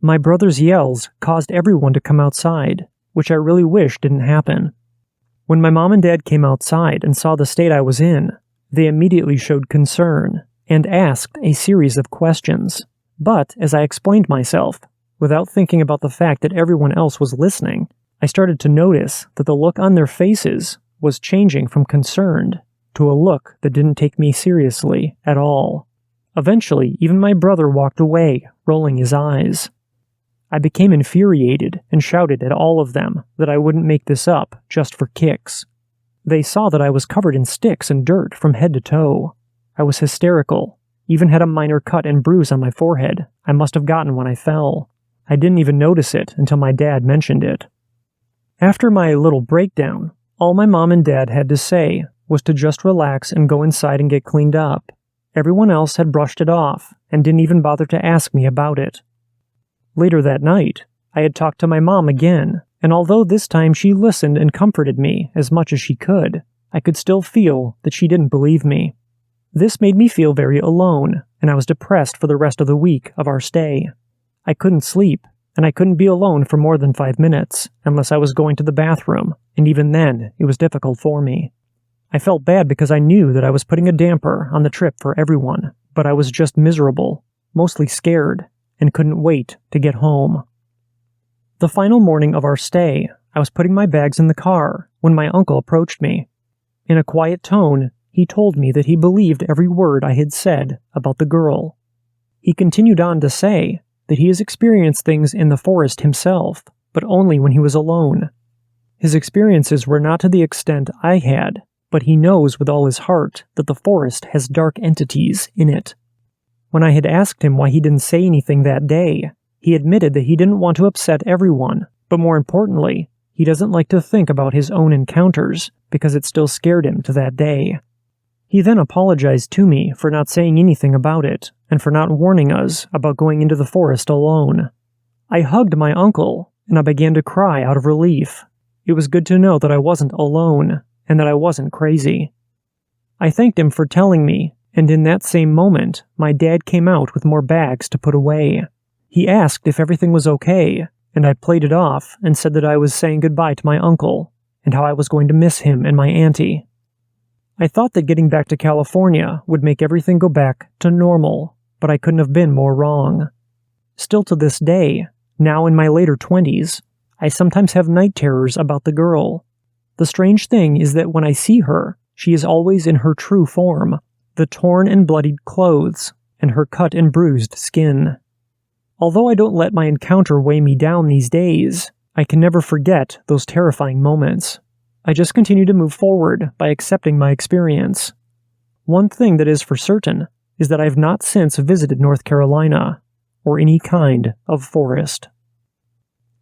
[SPEAKER 1] My brother's yells caused everyone to come outside, which I really wish didn't happen. When my mom and dad came outside and saw the state I was in, they immediately showed concern and asked a series of questions. But as I explained myself, without thinking about the fact that everyone else was listening, I started to notice that the look on their faces was changing from concerned to a look that didn't take me seriously at all. Eventually, even my brother walked away, rolling his eyes. I became infuriated and shouted at all of them that I wouldn't make this up just for kicks. They saw that I was covered in sticks and dirt from head to toe. I was hysterical, even had a minor cut and bruise on my forehead I must have gotten when I fell. I didn't even notice it until my dad mentioned it. After my little breakdown, all my mom and dad had to say was to just relax and go inside and get cleaned up. Everyone else had brushed it off and didn't even bother to ask me about it. Later that night, I had talked to my mom again, and although this time she listened and comforted me as much as she could, I could still feel that she didn't believe me. This made me feel very alone, and I was depressed for the rest of the week of our stay. I couldn't sleep, and I couldn't be alone for more than 5 minutes unless I was going to the bathroom, and even then, it was difficult for me. I felt bad because I knew that I was putting a damper on the trip for everyone, but I was just miserable, mostly scared, and couldn't wait to get home. The final morning of our stay, I was putting my bags in the car when my uncle approached me. In a quiet tone, He told me that he believed every word I had said about the girl. He continued on to say that he has experienced things in the forest himself, but only when he was alone. His experiences were not to the extent I had, but he knows with all his heart that the forest has dark entities in it. When I had asked him why he didn't say anything that day, he admitted that he didn't want to upset everyone, but more importantly, he doesn't like to think about his own encounters because it still scared him to that day. He then apologized to me for not saying anything about it and for not warning us about going into the forest alone. I hugged my uncle and I began to cry out of relief. It was good to know that I wasn't alone and that I wasn't crazy. I thanked him for telling me, and in that same moment, my dad came out with more bags to put away. He asked if everything was okay, and I played it off and said that I was saying goodbye to my uncle and how I was going to miss him and my auntie. I thought that getting back to California would make everything go back to normal, but I couldn't have been more wrong. Still to this day, now in my later 20s, I sometimes have night terrors about the girl. The strange thing is that when I see her, she is always in her true form, the torn and bloodied clothes, and her cut and bruised skin. Although I don't let my encounter weigh me down these days, I can never forget those terrifying moments. I just continue to move forward by accepting my experience. One thing that is for certain is that I have not since visited North Carolina, or any kind of forest.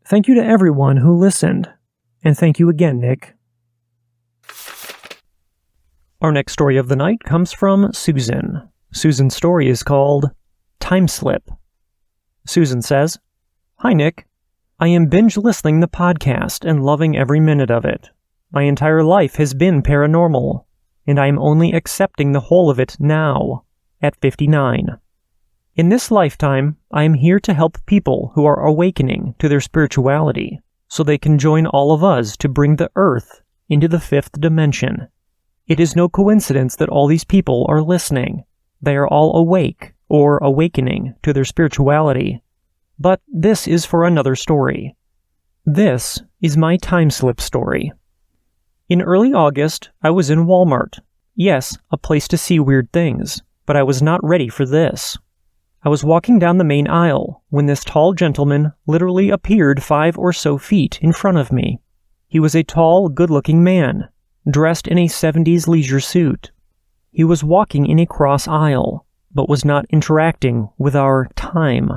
[SPEAKER 1] Thank you to everyone who listened, and thank you again, Nick. Our next story of the night comes from Susan. Susan's story is called Time Slip. Susan says, "Hi, Nick. I am binge listening the podcast and loving every minute of it. My entire life has been paranormal, and I am only accepting the whole of it now, at 59. In this lifetime, I am here to help people who are awakening to their spirituality, so they can join all of us to bring the Earth into the fifth dimension. It is no coincidence that all these people are listening. They are all awake or awakening to their spirituality. But this is for another story. This is my time slip story. In early August, I was in Walmart. Yes, a place to see weird things, but I was not ready for this. I was walking down the main aisle when this tall gentleman literally appeared 5 or so feet in front of me. He was a tall, good-looking man, dressed in a 70s leisure suit. He was walking in a cross aisle, but was not interacting with our time.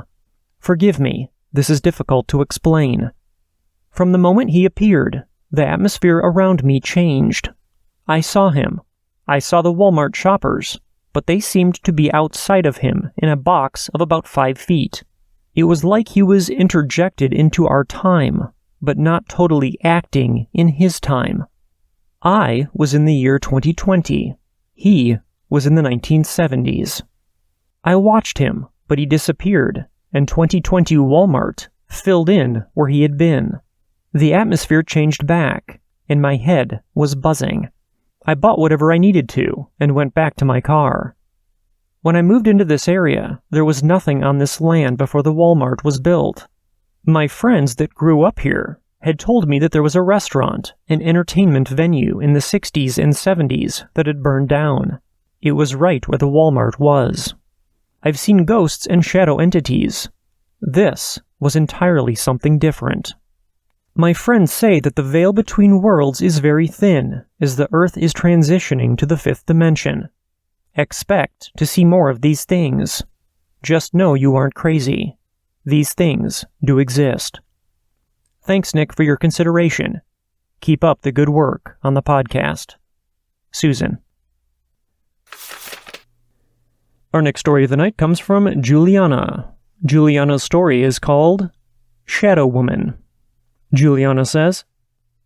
[SPEAKER 1] Forgive me, this is difficult to explain. From the moment he appeared, the atmosphere around me changed. I saw him. I saw the Walmart shoppers, but they seemed to be outside of him in a box of about 5 feet. It was like he was interjected into our time, but not totally acting in his time. I was in the year 2020. He was in the 1970s. I watched him, but he disappeared, and 2020 Walmart filled in where he had been. The atmosphere changed back, and my head was buzzing. I bought whatever I needed to, and went back to my car. When I moved into this area, there was nothing on this land before the Walmart was built. My friends that grew up here had told me that there was a restaurant, an entertainment venue in the 60s and 70s that had burned down. It was right where the Walmart was. I've seen ghosts and shadow entities. This was entirely something different. My friends say that the veil between worlds is very thin as the Earth is transitioning to the fifth dimension. Expect to see more of these things. Just know you aren't crazy. These things do exist. Thanks, Nick, for your consideration. Keep up the good work on the podcast. Susan. Our next story of the night comes from Juliana. Juliana's story is called Shadow Woman. Juliana says,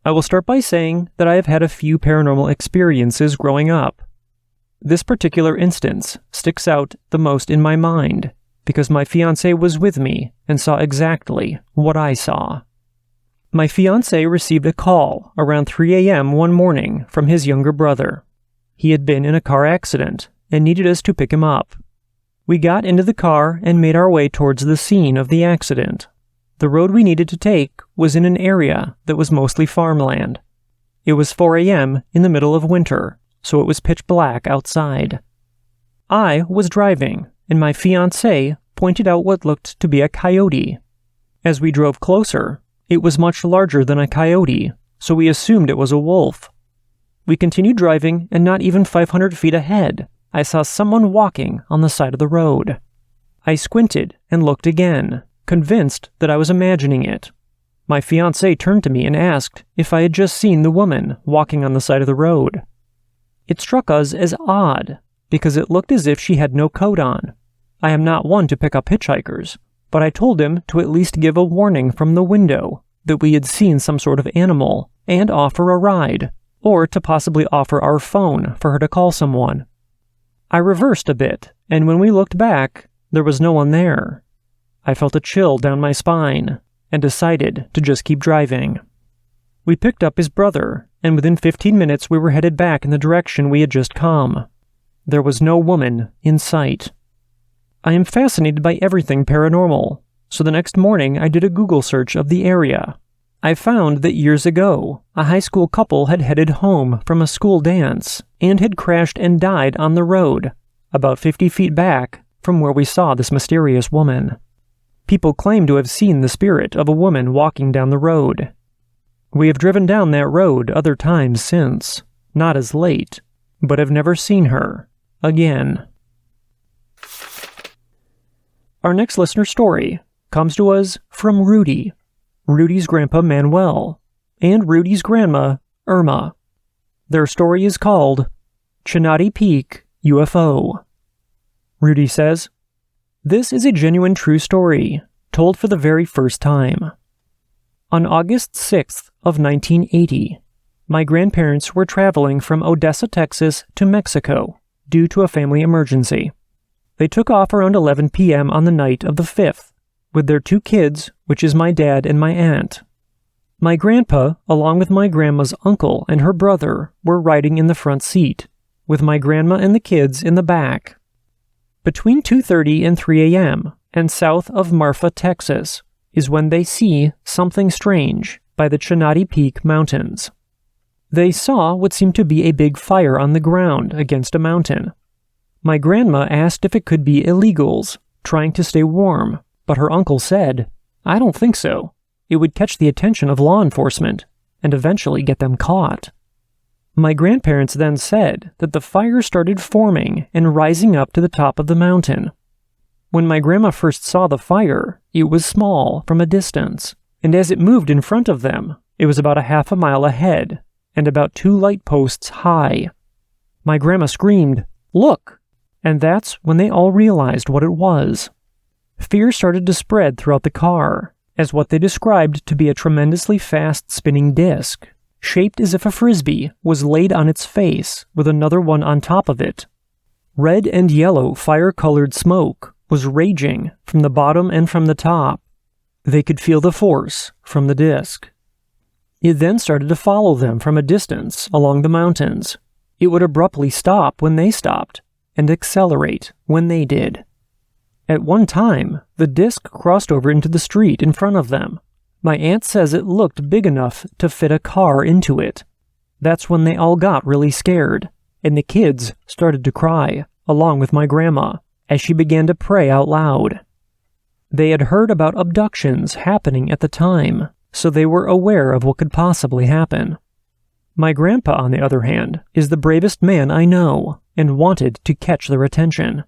[SPEAKER 1] I will start by saying that I have had a few paranormal experiences growing up. This particular instance sticks out the most in my mind because my fiancé was with me and saw exactly what I saw. My fiancé received a call around 3 a.m. one morning from his younger brother. He had been in a car accident and needed us to pick him up. We got into the car and made our way towards the scene of the accident. The road we needed to take was in an area that was mostly farmland. It was 4 a.m. in the middle of winter, so it was pitch black outside. I was driving, and my fiancé pointed out what looked to be a coyote. As we drove closer, it was much larger than a coyote, so we assumed it was a wolf. We continued driving, and not even 500 feet ahead, I saw someone walking on the side of the road. I squinted and looked again, convinced that I was imagining it. My fiancé turned to me and asked if I had just seen the woman walking on the side of the road. It struck us as odd, because it looked as if she had no coat on. I am not one to pick up hitchhikers, but I told him to at least give a warning from the window that we had seen some sort of animal and offer a ride, or to possibly offer our phone for her to call someone. I reversed a bit, and when we looked back, there was no one there. I felt a chill down my spine and decided to just keep driving. We picked up his brother, and within 15 minutes we were headed back in the direction we had just come. There was no woman in sight. I am fascinated by everything paranormal, so the next morning I did a Google search of the area. I found that years ago, a high school couple had headed home from a school dance and had crashed and died on the road, about 50 feet back from where we saw this mysterious woman. People claim to have seen the spirit of a woman walking down the road. We have driven down that road other times since, not as late, but have never seen her again. Our next listener story comes to us from Rudy, Rudy's grandpa Manuel, and Rudy's grandma Irma. Their story is called Chinati Peak UFO. Rudy says, "This is a genuine true story, told for the very first time. On August 6th of 1980, my grandparents were traveling from Odessa, Texas to Mexico due to a family emergency. They took off around 11 p.m. on the night of the 5th, with their 2 kids, which is my dad and my aunt. My grandpa, along with my grandma's uncle and her brother, were riding in the front seat, with my grandma and the kids in the back. Between 2:30 and 3 a.m., and south of Marfa, Texas, is when they see something strange by the Chinati Peak Mountains. They saw what seemed to be a big fire on the ground against a mountain. My grandma asked if it could be illegals trying to stay warm, but her uncle said, "I don't think so. It would catch the attention of law enforcement and eventually get them caught." My grandparents then said that the fire started forming and rising up to the top of the mountain. When my grandma first saw the fire, it was small from a distance, and as it moved in front of them, it was about a half a mile ahead and about 2 light posts high. My grandma screamed, "Look!" And that's when they all realized what it was. Fear started to spread throughout the car, as what they described to be a tremendously fast spinning disc, shaped as if a frisbee was laid on its face with another one on top of it. Red and yellow fire-colored smoke was raging from the bottom and from the top. They could feel the force from the disc. It then started to follow them from a distance along the mountains. It would abruptly stop when they stopped, and accelerate when they did. At one time, the disc crossed over into the street in front of them. My aunt says it looked big enough to fit a car into it. That's when they all got really scared, and the kids started to cry, along with my grandma, as she began to pray out loud. They had heard about abductions happening at the time, so they were aware of what could possibly happen. My grandpa, on the other hand, is the bravest man I know, and wanted to catch their attention.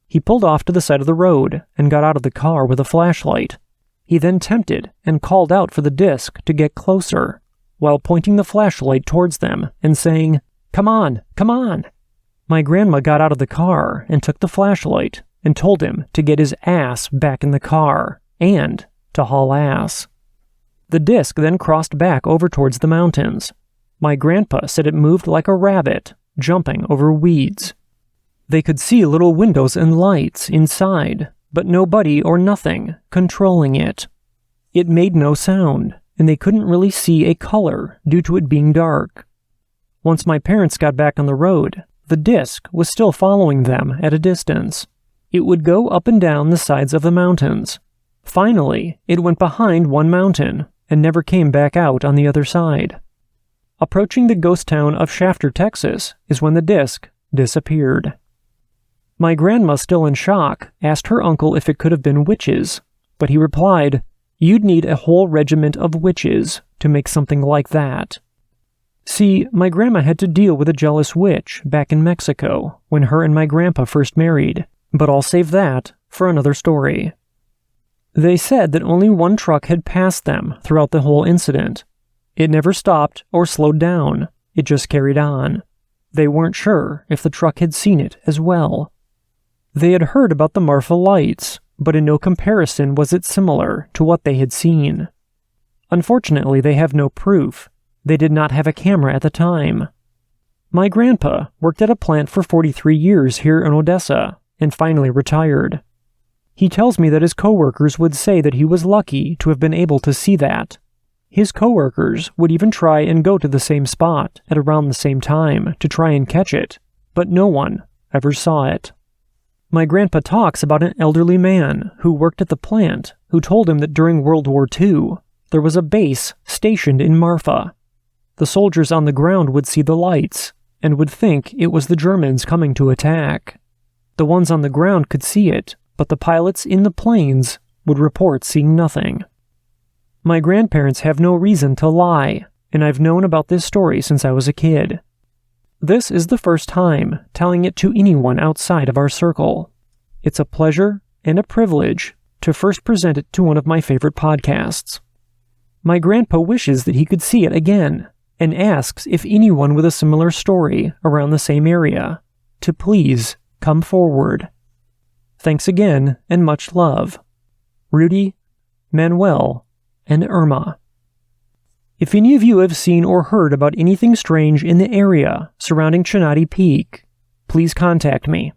[SPEAKER 1] He pulled off to the side of the road and got out of the car with a flashlight. He then tempted and called out for the disc to get closer, while pointing the flashlight towards them and saying, "Come on, come on." My grandma got out of the car and took the flashlight and told him to get his ass back in the car and to haul ass. The disc then crossed back over towards the mountains. My grandpa said it moved like a rabbit, jumping over weeds. They could see little windows and lights inside, but nobody or nothing controlling it. It made no sound, and they couldn't really see a color due to it being dark. Once my parents got back on the road, the disc was still following them at a distance. It would go up and down the sides of the mountains. Finally, it went behind one mountain and never came back out on the other side. Approaching the ghost town of Shafter, Texas, is when the disc disappeared. My grandma, still in shock, asked her uncle if it could have been witches, but he replied, "You'd need a whole regiment of witches to make something like that." See, my grandma had to deal with a jealous witch back in Mexico when her and my grandpa first married, but I'll save that for another story. They said that only one truck had passed them throughout the whole incident. It never stopped or slowed down, it just carried on. They weren't sure if the truck had seen it as well. They had heard about the Marfa lights, but in no comparison was it similar to what they had seen. Unfortunately, they have no proof. They did not have a camera at the time. My grandpa worked at a plant for 43 years here in Odessa and finally retired. He tells me that his coworkers would say that he was lucky to have been able to see that. His coworkers would even try and go to the same spot at around the same time to try and catch it, but no one ever saw it. My grandpa talks about an elderly man who worked at the plant who told him that during World War II, there was a base stationed in Marfa. The soldiers on the ground would see the lights and would think it was the Germans coming to attack. The ones on the ground could see it, but the pilots in the planes would report seeing nothing. My grandparents have no reason to lie, and I've known about this story since I was a kid. This is the first time telling it to anyone outside of our circle. It's a pleasure and a privilege to first present it to one of my favorite podcasts. My grandpa wishes that he could see it again, and asks if anyone with a similar story around the same area to please come forward. Thanks again, and much love. Rudy, Manuel, and Irma. If any of you have seen or heard about anything strange in the area surrounding Chinati Peak, please contact me.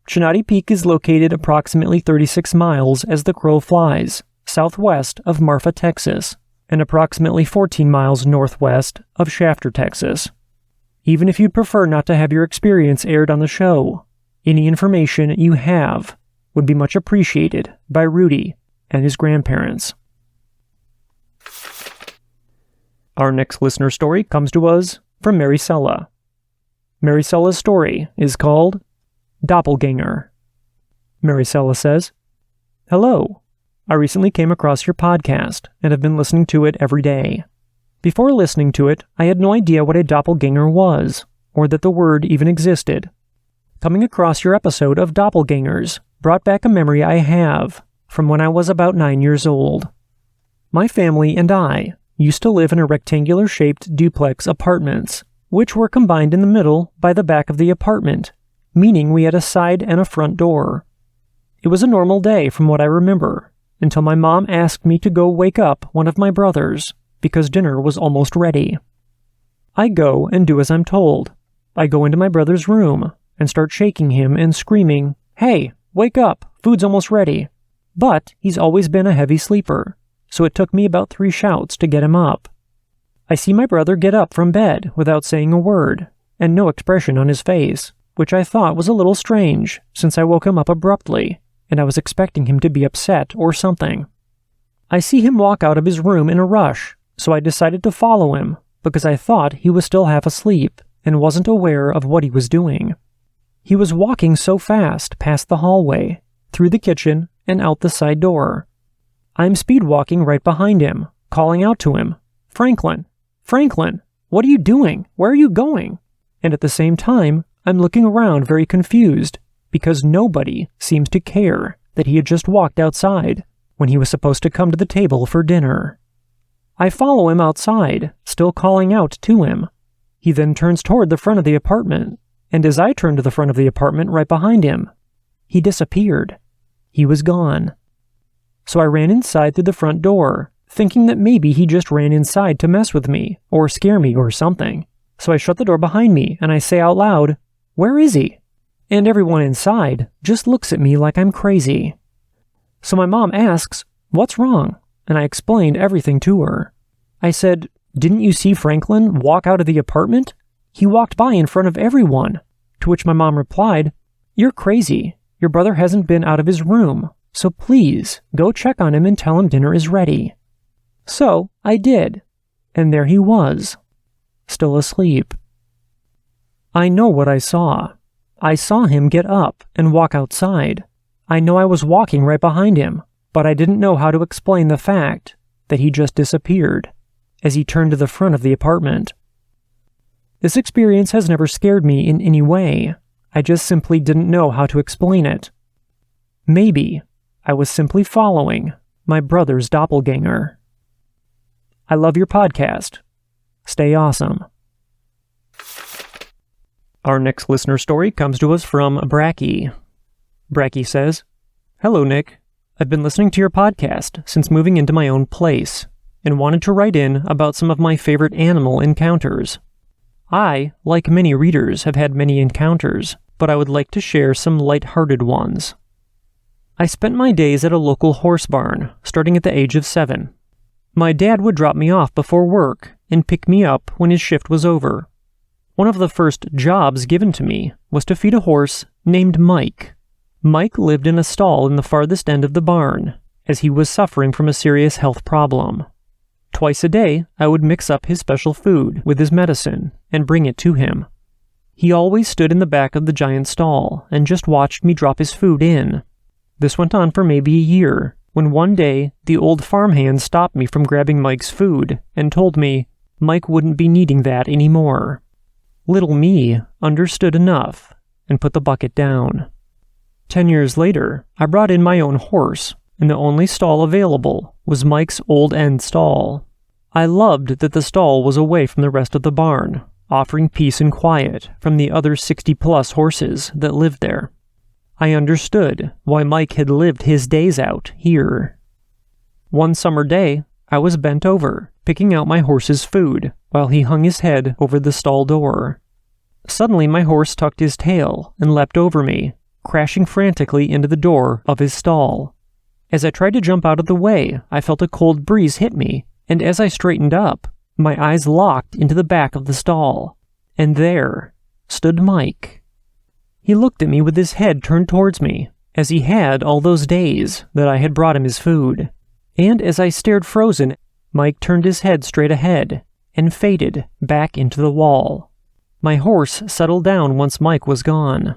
[SPEAKER 1] Chinati Peak is located approximately 36 miles as the crow flies, southwest of Marfa, Texas, and approximately 14 miles northwest of Shafter, Texas. Even if you'd prefer not to have your experience aired on the show, any information you have would be much appreciated by Rudy and his grandparents. Our next listener story comes to us from Maricela. Maricela's story is called Doppelganger. Maricela says, "Hello. I recently came across your podcast and have been listening to it every day. Before listening to it, I had no idea what a doppelganger was, or that the word even existed. Coming across your episode of doppelgangers brought back a memory I have from when I was about 9 years old. My family and I used to live in a rectangular-shaped duplex apartments, which were combined in the middle by the back of the apartment, meaning we had a side and a front door. It was a normal day from what I remember, until my mom asked me to go wake up one of my brothers, because dinner was almost ready. I go and do as I'm told. I go into my brother's room and start shaking him and screaming, 'Hey, wake up, food's almost ready.' But he's always been a heavy sleeper, so it took me about 3 shouts to get him up. I see my brother get up from bed without saying a word, and no expression on his face, which I thought was a little strange since I woke him up abruptly, and I was expecting him to be upset or something. I see him walk out of his room in a rush, so I decided to follow him because I thought he was still half asleep and wasn't aware of what he was doing. He was walking so fast past the hallway, through the kitchen, and out the side door. I'm speed walking right behind him, calling out to him, 'Franklin, Franklin, what are you doing? Where are you going?' And at the same time, I'm looking around very confused because nobody seems to care that he had just walked outside when he was supposed to come to the table for dinner. I follow him outside, still calling out to him. He then turns toward the front of the apartment, and as I turn to the front of the apartment right behind him, he disappeared. He was gone. So I ran inside through the front door, thinking that maybe he just ran inside to mess with me, or scare me or something. So I shut the door behind me, and I say out loud, 'Where is he?' And everyone inside just looks at me like I'm crazy. So my mom asks, 'What's wrong?' And I explained everything to her. I said, 'Didn't you see Franklin walk out of the apartment? He walked by in front of everyone.' To which my mom replied, 'You're crazy. Your brother hasn't been out of his room, so please go check on him and tell him dinner is ready.' So I did, and there he was. still asleep. I know what I saw. I saw him get up and walk outside. I know I was walking right behind him, but I didn't know how to explain the fact that he just disappeared as he turned to the front of the apartment. This experience has never scared me in any way. I just simply didn't know how to explain it. Maybe I was simply following my brother's doppelganger. I love your podcast. Stay awesome. Our next listener story comes to us from Bracky. Bracky says, "Hello, Nick. I've been listening to your podcast since moving into my own place and wanted to write in about some of my favorite animal encounters. I, like many readers, have had many encounters, but I would like to share some light-hearted ones. I spent my days at a local horse barn, starting at the age of 7. My dad would drop me off before work and pick me up when his shift was over. One of the first jobs given to me was to feed a horse named Mike. Mike lived in a stall in the farthest end of the barn, as he was suffering from a serious health problem. Twice a day, I would mix up his special food with his medicine and bring it to him. He always stood in the back of the giant stall and just watched me drop his food in. This went on for maybe a year, when one day the old farmhand stopped me from grabbing Mike's food and told me Mike wouldn't be needing that anymore. Little me understood enough and put the bucket down. 10 years later, I brought in my own horse, and the only stall available was Mike's old end stall. I loved that the stall was away from the rest of the barn, offering peace and quiet from the other 60-plus horses that lived there. I understood why Mike had lived his days out here. One summer day, I was bent over, picking out my horse's food, while he hung his head over the stall door. Suddenly my horse tucked his tail and leapt over me, crashing frantically into the door of his stall. As I tried to jump out of the way, I felt a cold breeze hit me, and as I straightened up, my eyes locked into the back of the stall, and there stood Mike. He looked at me with his head turned towards me, as he had all those days that I had brought him his food. And as I stared frozen, Mike turned his head straight ahead and faded back into the wall. My horse settled down once Mike was gone.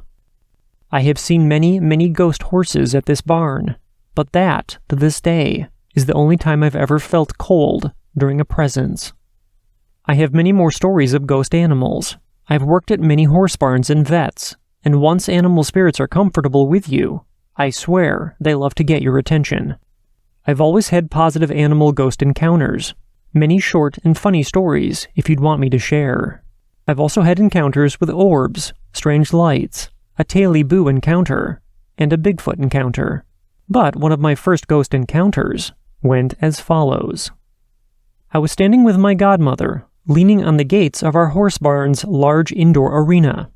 [SPEAKER 1] I have seen many, many ghost horses at this barn, but that, to this day, is the only time I've ever felt cold during a presence. I have many more stories of ghost animals. I've worked at many horse barns and vets, and once animal spirits are comfortable with you, I swear they love to get your attention. I've always had positive animal ghost encounters, many short and funny stories if you'd want me to share. I've also had encounters with orbs, strange lights, a Taily Boo encounter, and a Bigfoot encounter. But one of my first ghost encounters went as follows. I was standing with my godmother, leaning on the gates of our horse barn's large indoor arena.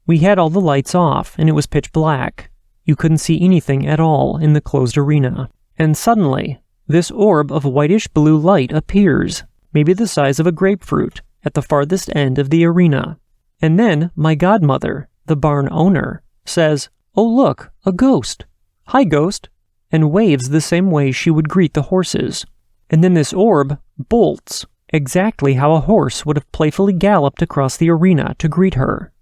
[SPEAKER 1] We had all the lights off, and it was pitch black. You couldn't see anything at all in the closed arena. And suddenly, this orb of whitish blue light appears, maybe the size of a grapefruit, at the farthest end of the arena. And then my godmother, the barn owner, says, "Oh look, a ghost. Hi, ghost," and waves the same way she would greet the horses. And then this orb bolts, exactly how a horse would have playfully galloped across the arena to greet her.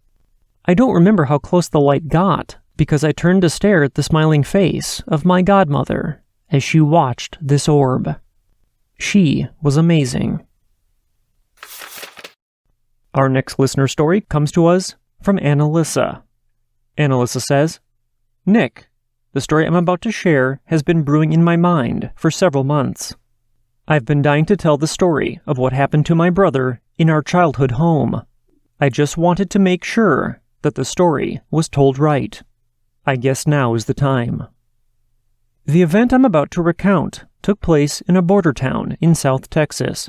[SPEAKER 1] I don't remember how close the light got, because I turned to stare at the smiling face of my godmother as she watched this orb. She was amazing. Our next listener story comes to us from Annalisa. Annalisa says, "Nick, the story I'm about to share has been brewing in my mind for several months. I've been dying to tell the story of what happened to my brother in our childhood home. I just wanted to make sure that the story was told right. I guess now is the time." The event I'm about to recount took place in a border town in South Texas.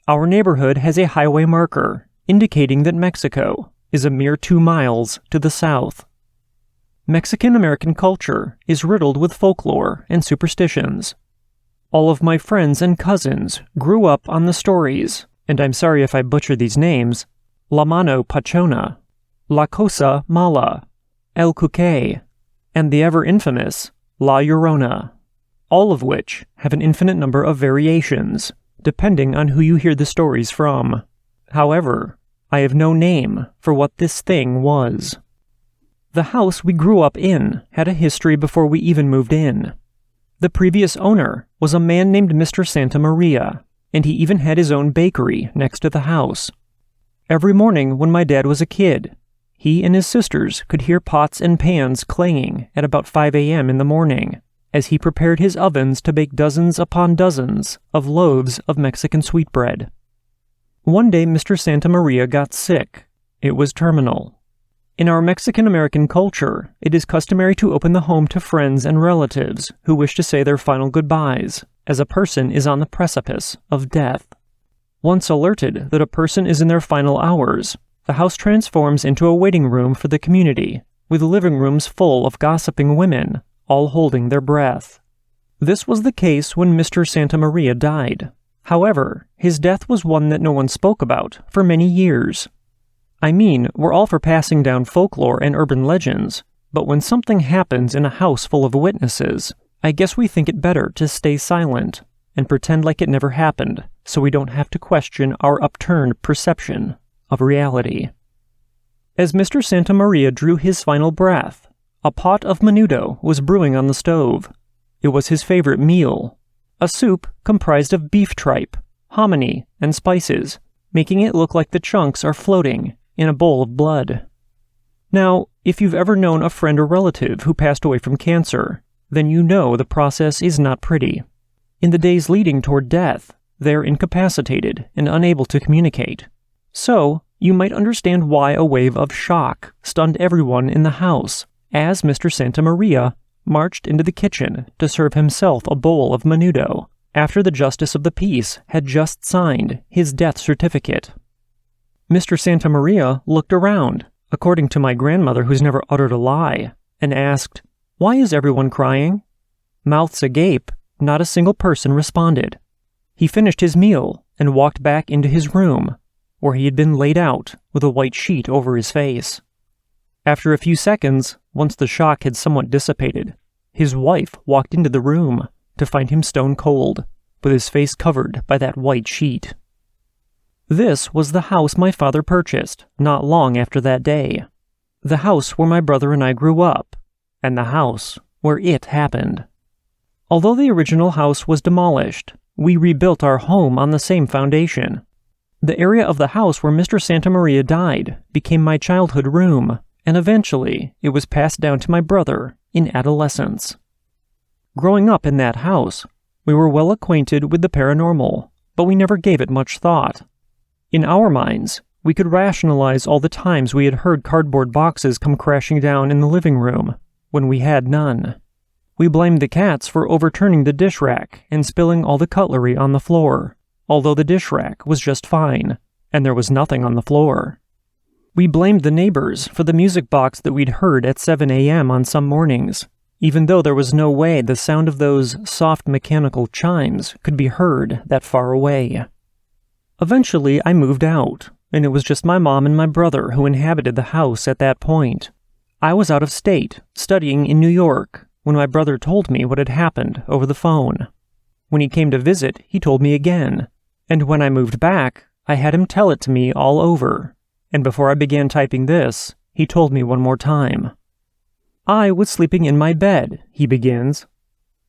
[SPEAKER 1] Our neighborhood has a highway marker indicating that Mexico is a mere 2 miles to the south. Mexican-American culture is riddled with folklore and superstitions. All of my friends and cousins grew up on the stories, and I'm sorry if I butcher these names, La Mano Pachona, La Cosa Mala, El Cuque, and the ever-infamous La Llorona, all of which have an infinite number of variations, depending on who you hear the stories from. However, I have no name for what this thing was. The house we grew up in had a history before we even moved in. The previous owner was a man named Mr. Santa Maria, and he even had his own bakery next to the house. Every morning when my dad was a kid, he and his sisters could hear pots and pans clanging at about 5 a.m. in the morning as he prepared his ovens to bake dozens upon dozens of loaves of Mexican sweetbread. One day Mr. Santa Maria got sick. It was terminal. In our Mexican-American culture, it is customary to open the home to friends and relatives who wish to say their final goodbyes, as a person is on the precipice of death. Once alerted that a person is in their final hours, the house transforms into a waiting room for the community, with living rooms full of gossiping women, all holding their breath. This was the case when Mr. Santa Maria died. However, his death was one that no one spoke about for many years. I mean, we're all for passing down folklore and urban legends, but when something happens in a house full of witnesses, I guess we think it better to stay silent and pretend like it never happened, so we don't have to question our upturned perception of reality. As Mr. Santa Maria drew his final breath, a pot of menudo was brewing on the stove. It was his favorite meal, a soup comprised of beef tripe, hominy, and spices, making it look like the chunks are floating in a bowl of blood. Now, if you've ever known a friend or relative who passed away from cancer, then you know the process is not pretty. In the days leading toward death, they're incapacitated and unable to communicate. So, you might understand why a wave of shock stunned everyone in the house as Mr. Santa Maria marched into the kitchen to serve himself a bowl of menudo after the Justice of the Peace had just signed his death certificate. Mr. Santa Maria looked around, according to my grandmother who's never uttered a lie, and asked, "Why is everyone crying?" Mouths agape, not a single person responded. He finished his meal and walked back into his room, where he had been laid out with a white sheet over his face. After a few seconds, once the shock had somewhat dissipated, his wife walked into the room to find him stone cold, with his face covered by that white sheet. This was the house my father purchased not long after that day, the house where my brother and I grew up, and the house where it happened. Although the original house was demolished, we rebuilt our home on the same foundation. The area of the house where Mr. Santa Maria died became my childhood room, and eventually it was passed down to my brother in adolescence. Growing up in that house, we were well acquainted with the paranormal, but we never gave it much thought. In our minds, we could rationalize all the times we had heard cardboard boxes come crashing down in the living room, when we had none. We blamed the cats for overturning the dish rack and spilling all the cutlery on the floor, although the dish rack was just fine, and there was nothing on the floor. We blamed the neighbors for the music box that we'd heard at 7 a.m. on some mornings, even though there was no way the sound of those soft mechanical chimes could be heard that far away. Eventually, I moved out, and it was just my mom and my brother who inhabited the house at that point. I was out of state, studying in New York, when my brother told me what had happened over the phone. When he came to visit, he told me again, and when I moved back, I had him tell it to me all over. And before I began typing this, he told me one more time. I was sleeping in my bed, he begins.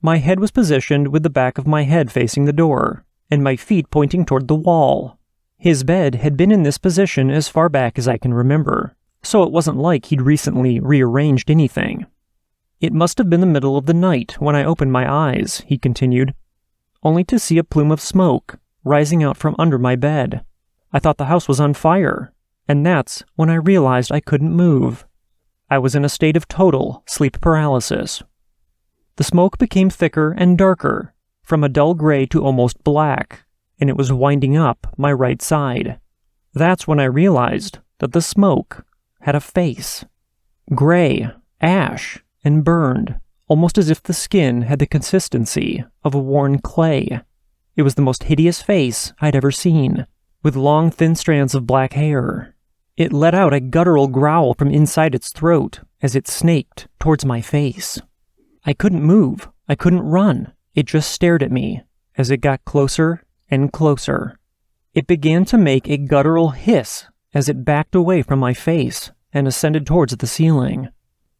[SPEAKER 1] My head was positioned with the back of my head facing the door, and my feet pointing toward the wall. His bed had been in this position as far back as I can remember, so it wasn't like he'd recently rearranged anything. It must have been the middle of the night when I opened my eyes, he continued, only to see a plume of smoke rising out from under my bed. I thought the house was on fire, and that's when I realized I couldn't move. I was in a state of total sleep paralysis. The smoke became thicker and darker, from a dull gray to almost black, and it was winding up my right side. That's when I realized that the smoke had a face. Gray, ash, and burned, almost as if the skin had the consistency of a worn clay. It was the most hideous face I'd ever seen, with long, thin strands of black hair. It let out a guttural growl from inside its throat as it snaked towards my face. I couldn't move. I couldn't run. It just stared at me as it got closer and closer. It began to make a guttural hiss as it backed away from my face and ascended towards the ceiling.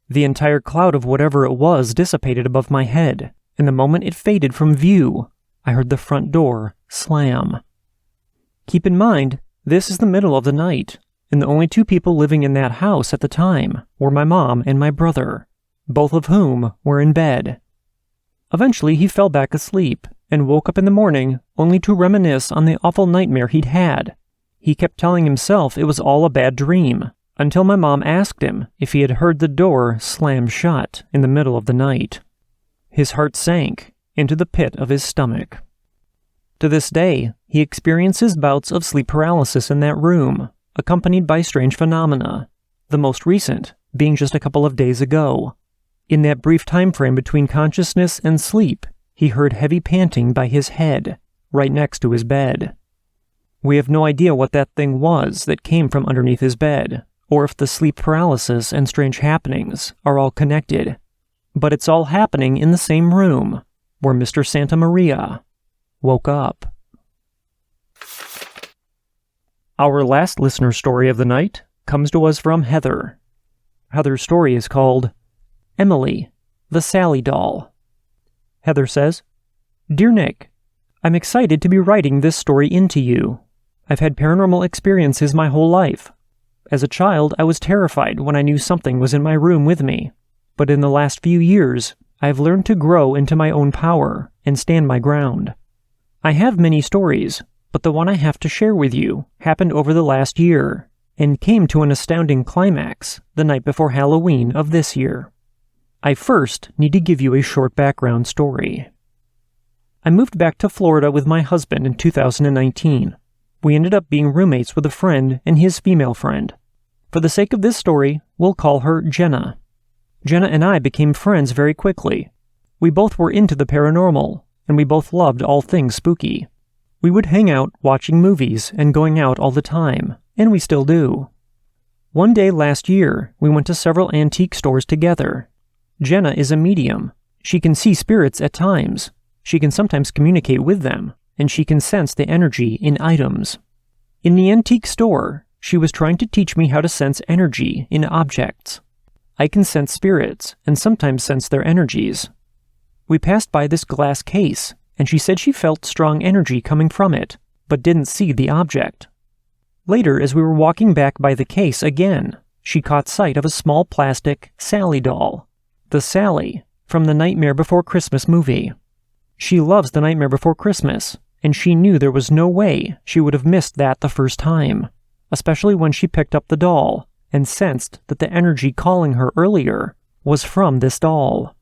[SPEAKER 1] The entire cloud of whatever it was dissipated above my head, and the moment it faded from view, I heard the front door slam. Keep in mind, this is the middle of the night, and the only two people living in that house at the time were my mom and my brother, both of whom were in bed. Eventually, he fell back asleep and woke up in the morning only to reminisce on the awful nightmare he'd had. He kept telling himself it was all a bad dream, until my mom asked him if he had heard the door slam shut in the middle of the night. His heart sank into the pit of his stomach. To this day, he experiences bouts of sleep paralysis in that room, accompanied by strange phenomena, the most recent being just a couple of days ago. In that brief time frame between consciousness and sleep, he heard heavy panting by his head, right next to his bed. We have no idea what that thing was that came from underneath his bed, or if the sleep paralysis and strange happenings are all connected. But it's all happening in the same room, where Mr. Santa Maria woke up. Our last listener story of the night comes to us from Heather. Heather's story is called Emily, the Sally Doll. Heather says, Dear Nick, I'm excited to be writing this story into you. I've had paranormal experiences my whole life. As a child, I was terrified when I knew something was in my room with me. But in the last few years, I've learned to grow into my own power and stand my ground. I have many stories, but the one I have to share with you happened over the last year and came to an astounding climax the night before Halloween of this year. I first need to give you a short background story. I moved back to Florida with my husband in 2019. We ended up being roommates with a friend and his female friend. For the sake of this story, we'll call her Jenna. Jenna and I became friends very quickly. We both were into the paranormal, and we both loved all things spooky. We would hang out watching movies and going out all the time, and we still do. One day last year, we went to several antique stores together. Jenna is a medium. She can see spirits at times. She can sometimes communicate with them, and she can sense the energy in items. In the antique store, she was trying to teach me how to sense energy in objects. I can sense spirits and sometimes sense their energies. We passed by this glass case, and she said she felt strong energy coming from it, but didn't see the object. Later, as we were walking back by the case again, she caught sight of a small plastic Sally doll, the Sally from the Nightmare Before Christmas movie. She loves The Nightmare Before Christmas, and she knew there was no way she would have missed that the first time, especially when she picked up the doll and sensed that the energy calling her earlier was from this doll.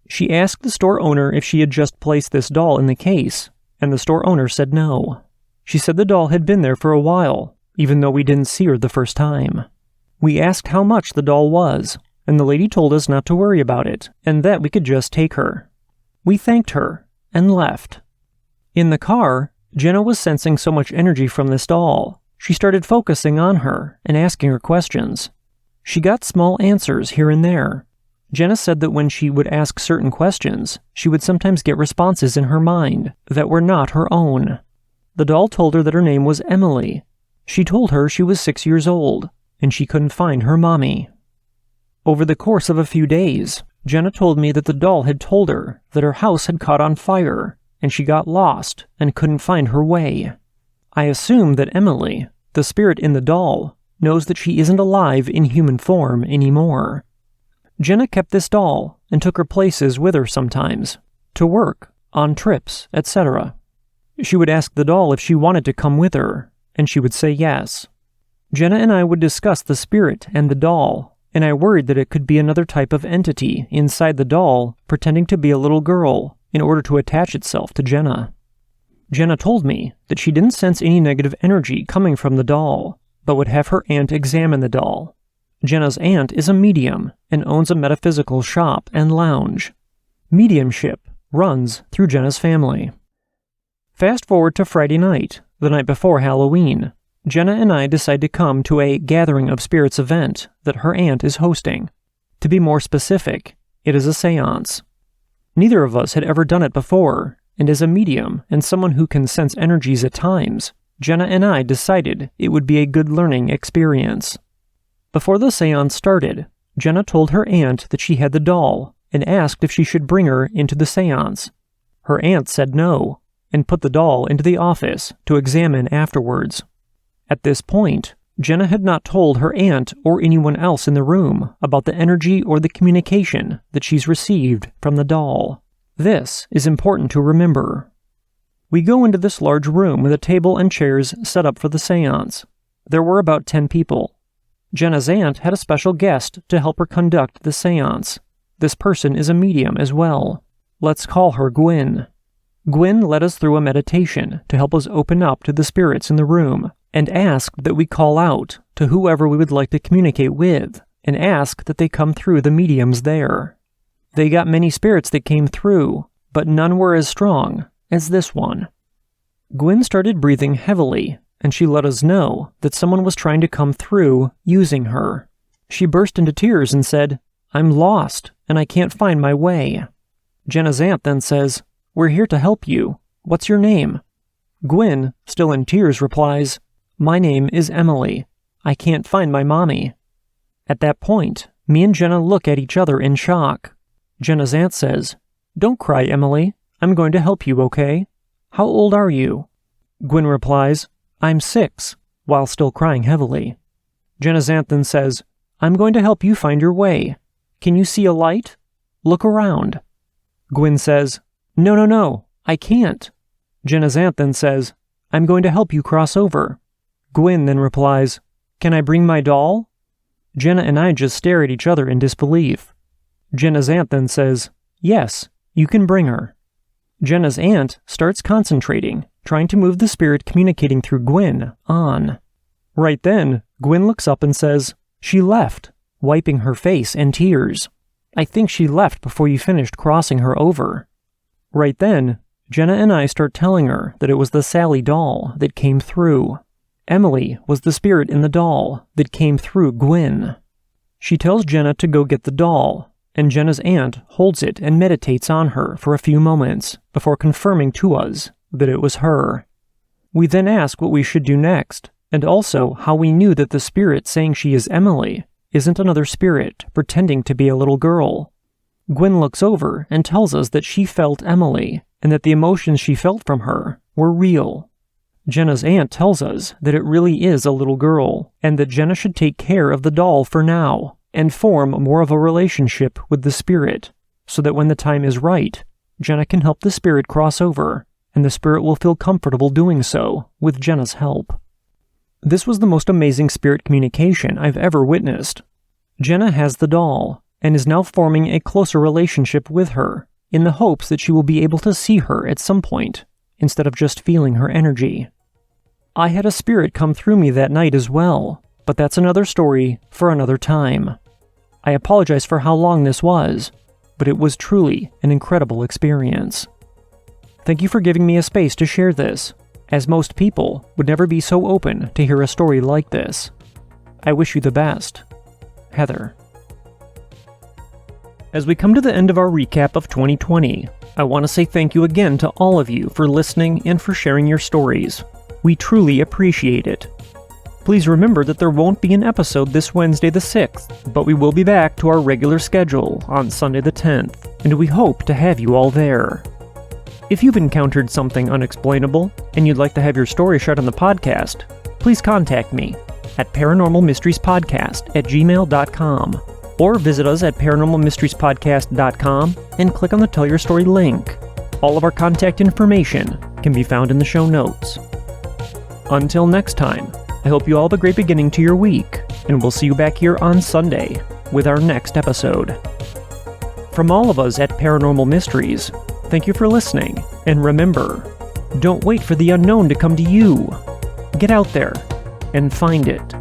[SPEAKER 1] She asked the store owner if she had just placed this doll in the case, and the store owner said no. She said the doll had been there for a while, even though we didn't see her the first time. We asked how much the doll was, and the lady told us not to worry about it, and that we could just take her. We thanked her and left. In the car, Jenna was sensing so much energy from this doll. She started focusing on her and asking her questions. She got small answers here and there. Jenna said that when she would ask certain questions, she would sometimes get responses in her mind that were not her own. The doll told her that her name was Emily. She told her she was 6 years old, and she couldn't find her mommy. Over the course of a few days, Jenna told me that the doll had told her that her house had caught on fire, and she got lost and couldn't find her way. I assume that Emily, the spirit in the doll, knows that she isn't alive in human form anymore. Jenna kept this doll and took her places with her sometimes, to work, on trips, etc. She would ask the doll if she wanted to come with her, and she would say yes. Jenna and I would discuss the spirit and the doll, and I worried that it could be another type of entity inside the doll pretending to be a little girl in order to attach itself to Jenna. Jenna told me that she didn't sense any negative energy coming from the doll, but would have her aunt examine the doll. Jenna's aunt is a medium and owns a metaphysical shop and lounge. Mediumship runs through Jenna's family. Fast forward to Friday night, the night before Halloween. Jenna and I decide to come to a Gathering of Spirits event that her aunt is hosting. To be more specific, it is a seance. Neither of us had ever done it before, and as a medium and someone who can sense energies at times, Jenna and I decided it would be a good learning experience. Before the seance started, Jenna told her aunt that she had the doll and asked if she should bring her into the seance. Her aunt said no, and put the doll into the office to examine afterwards. At this point, Jenna had not told her aunt or anyone else in the room about the energy or the communication that she's received from the doll. This is important to remember. We go into this large room with a table and chairs set up for the seance. There were about 10 people. Jenna's aunt had a special guest to help her conduct the seance. This person is a medium as well. Let's call her Gwen. Gwen led us through a meditation to help us open up to the spirits in the room, and asked that we call out to whoever we would like to communicate with, and ask that they come through the mediums there. They got many spirits that came through, but none were as strong as this one. Gwen started breathing heavily, and she let us know that someone was trying to come through using her. She burst into tears and said, "I'm lost, and I can't find my way." Jenna's aunt then says, "We're here to help you. What's your name?" Gwen, still in tears, replies, "My name is Emily. I can't find my mommy." At that point, me and Jenna look at each other in shock. Jenna's aunt says, "Don't cry, Emily. I'm going to help you, okay? How old are you?" Gwen replies, "I'm 6, while still crying heavily. Jenna's aunt then says, "I'm going to help you find your way. Can you see a light? Look around." Gwen says, No, I can't." Jenna's aunt then says, "I'm going to help you cross over." Gwen then replies, "Can I bring my doll?" Jenna and I just stare at each other in disbelief. Jenna's aunt then says, "Yes, you can bring her." Jenna's aunt starts concentrating, trying to move the spirit communicating through Gwen on. Right then, Gwen looks up and says, "She left," wiping her face and tears. "I think she left before you finished crossing her over." Right then, Jenna and I start telling her that it was the Sally doll that came through. Emily was the spirit in the doll that came through Gwen. She tells Jenna to go get the doll, and Jenna's aunt holds it and meditates on her for a few moments before confirming to us that it was her. We then ask what we should do next, and also how we knew that the spirit saying she is Emily isn't another spirit pretending to be a little girl. Gwen looks over and tells us that she felt Emily, and that the emotions she felt from her were real. Jenna's aunt tells us that it really is a little girl, and that Jenna should take care of the doll for now, and form more of a relationship with the spirit, so that when the time is right, Jenna can help the spirit cross over, and the spirit will feel comfortable doing so with Jenna's help. This was the most amazing spirit communication I've ever witnessed. Jenna has the doll, and is now forming a closer relationship with her, in the hopes that she will be able to see her at some point, instead of just feeling her energy. I had a spirit come through me that night as well, but that's another story for another time. I apologize for how long this was, but it was truly an incredible experience. Thank you for giving me a space to share this, as most people would never be so open to hear a story like this. I wish you the best. Heather. As we come to the end of our recap of 2020, I want to say thank you again to all of you for listening and for sharing your stories. We truly appreciate it. Please remember that there won't be an episode this Wednesday the 6th, but we will be back to our regular schedule on Sunday the 10th, and we hope to have you all there. If you've encountered something unexplainable and you'd like to have your story shared on the podcast, please contact me at paranormalmysteriespodcast@gmail.com, or visit us at paranormalmysteriespodcast.com and click on the Tell Your Story link. All of our contact information can be found in the show notes. Until next time, I hope you all have a great beginning to your week, and we'll see you back here on Sunday with our next episode. From all of us at Paranormal Mysteries, thank you for listening, and remember, don't wait for the unknown to come to you. Get out there and find it.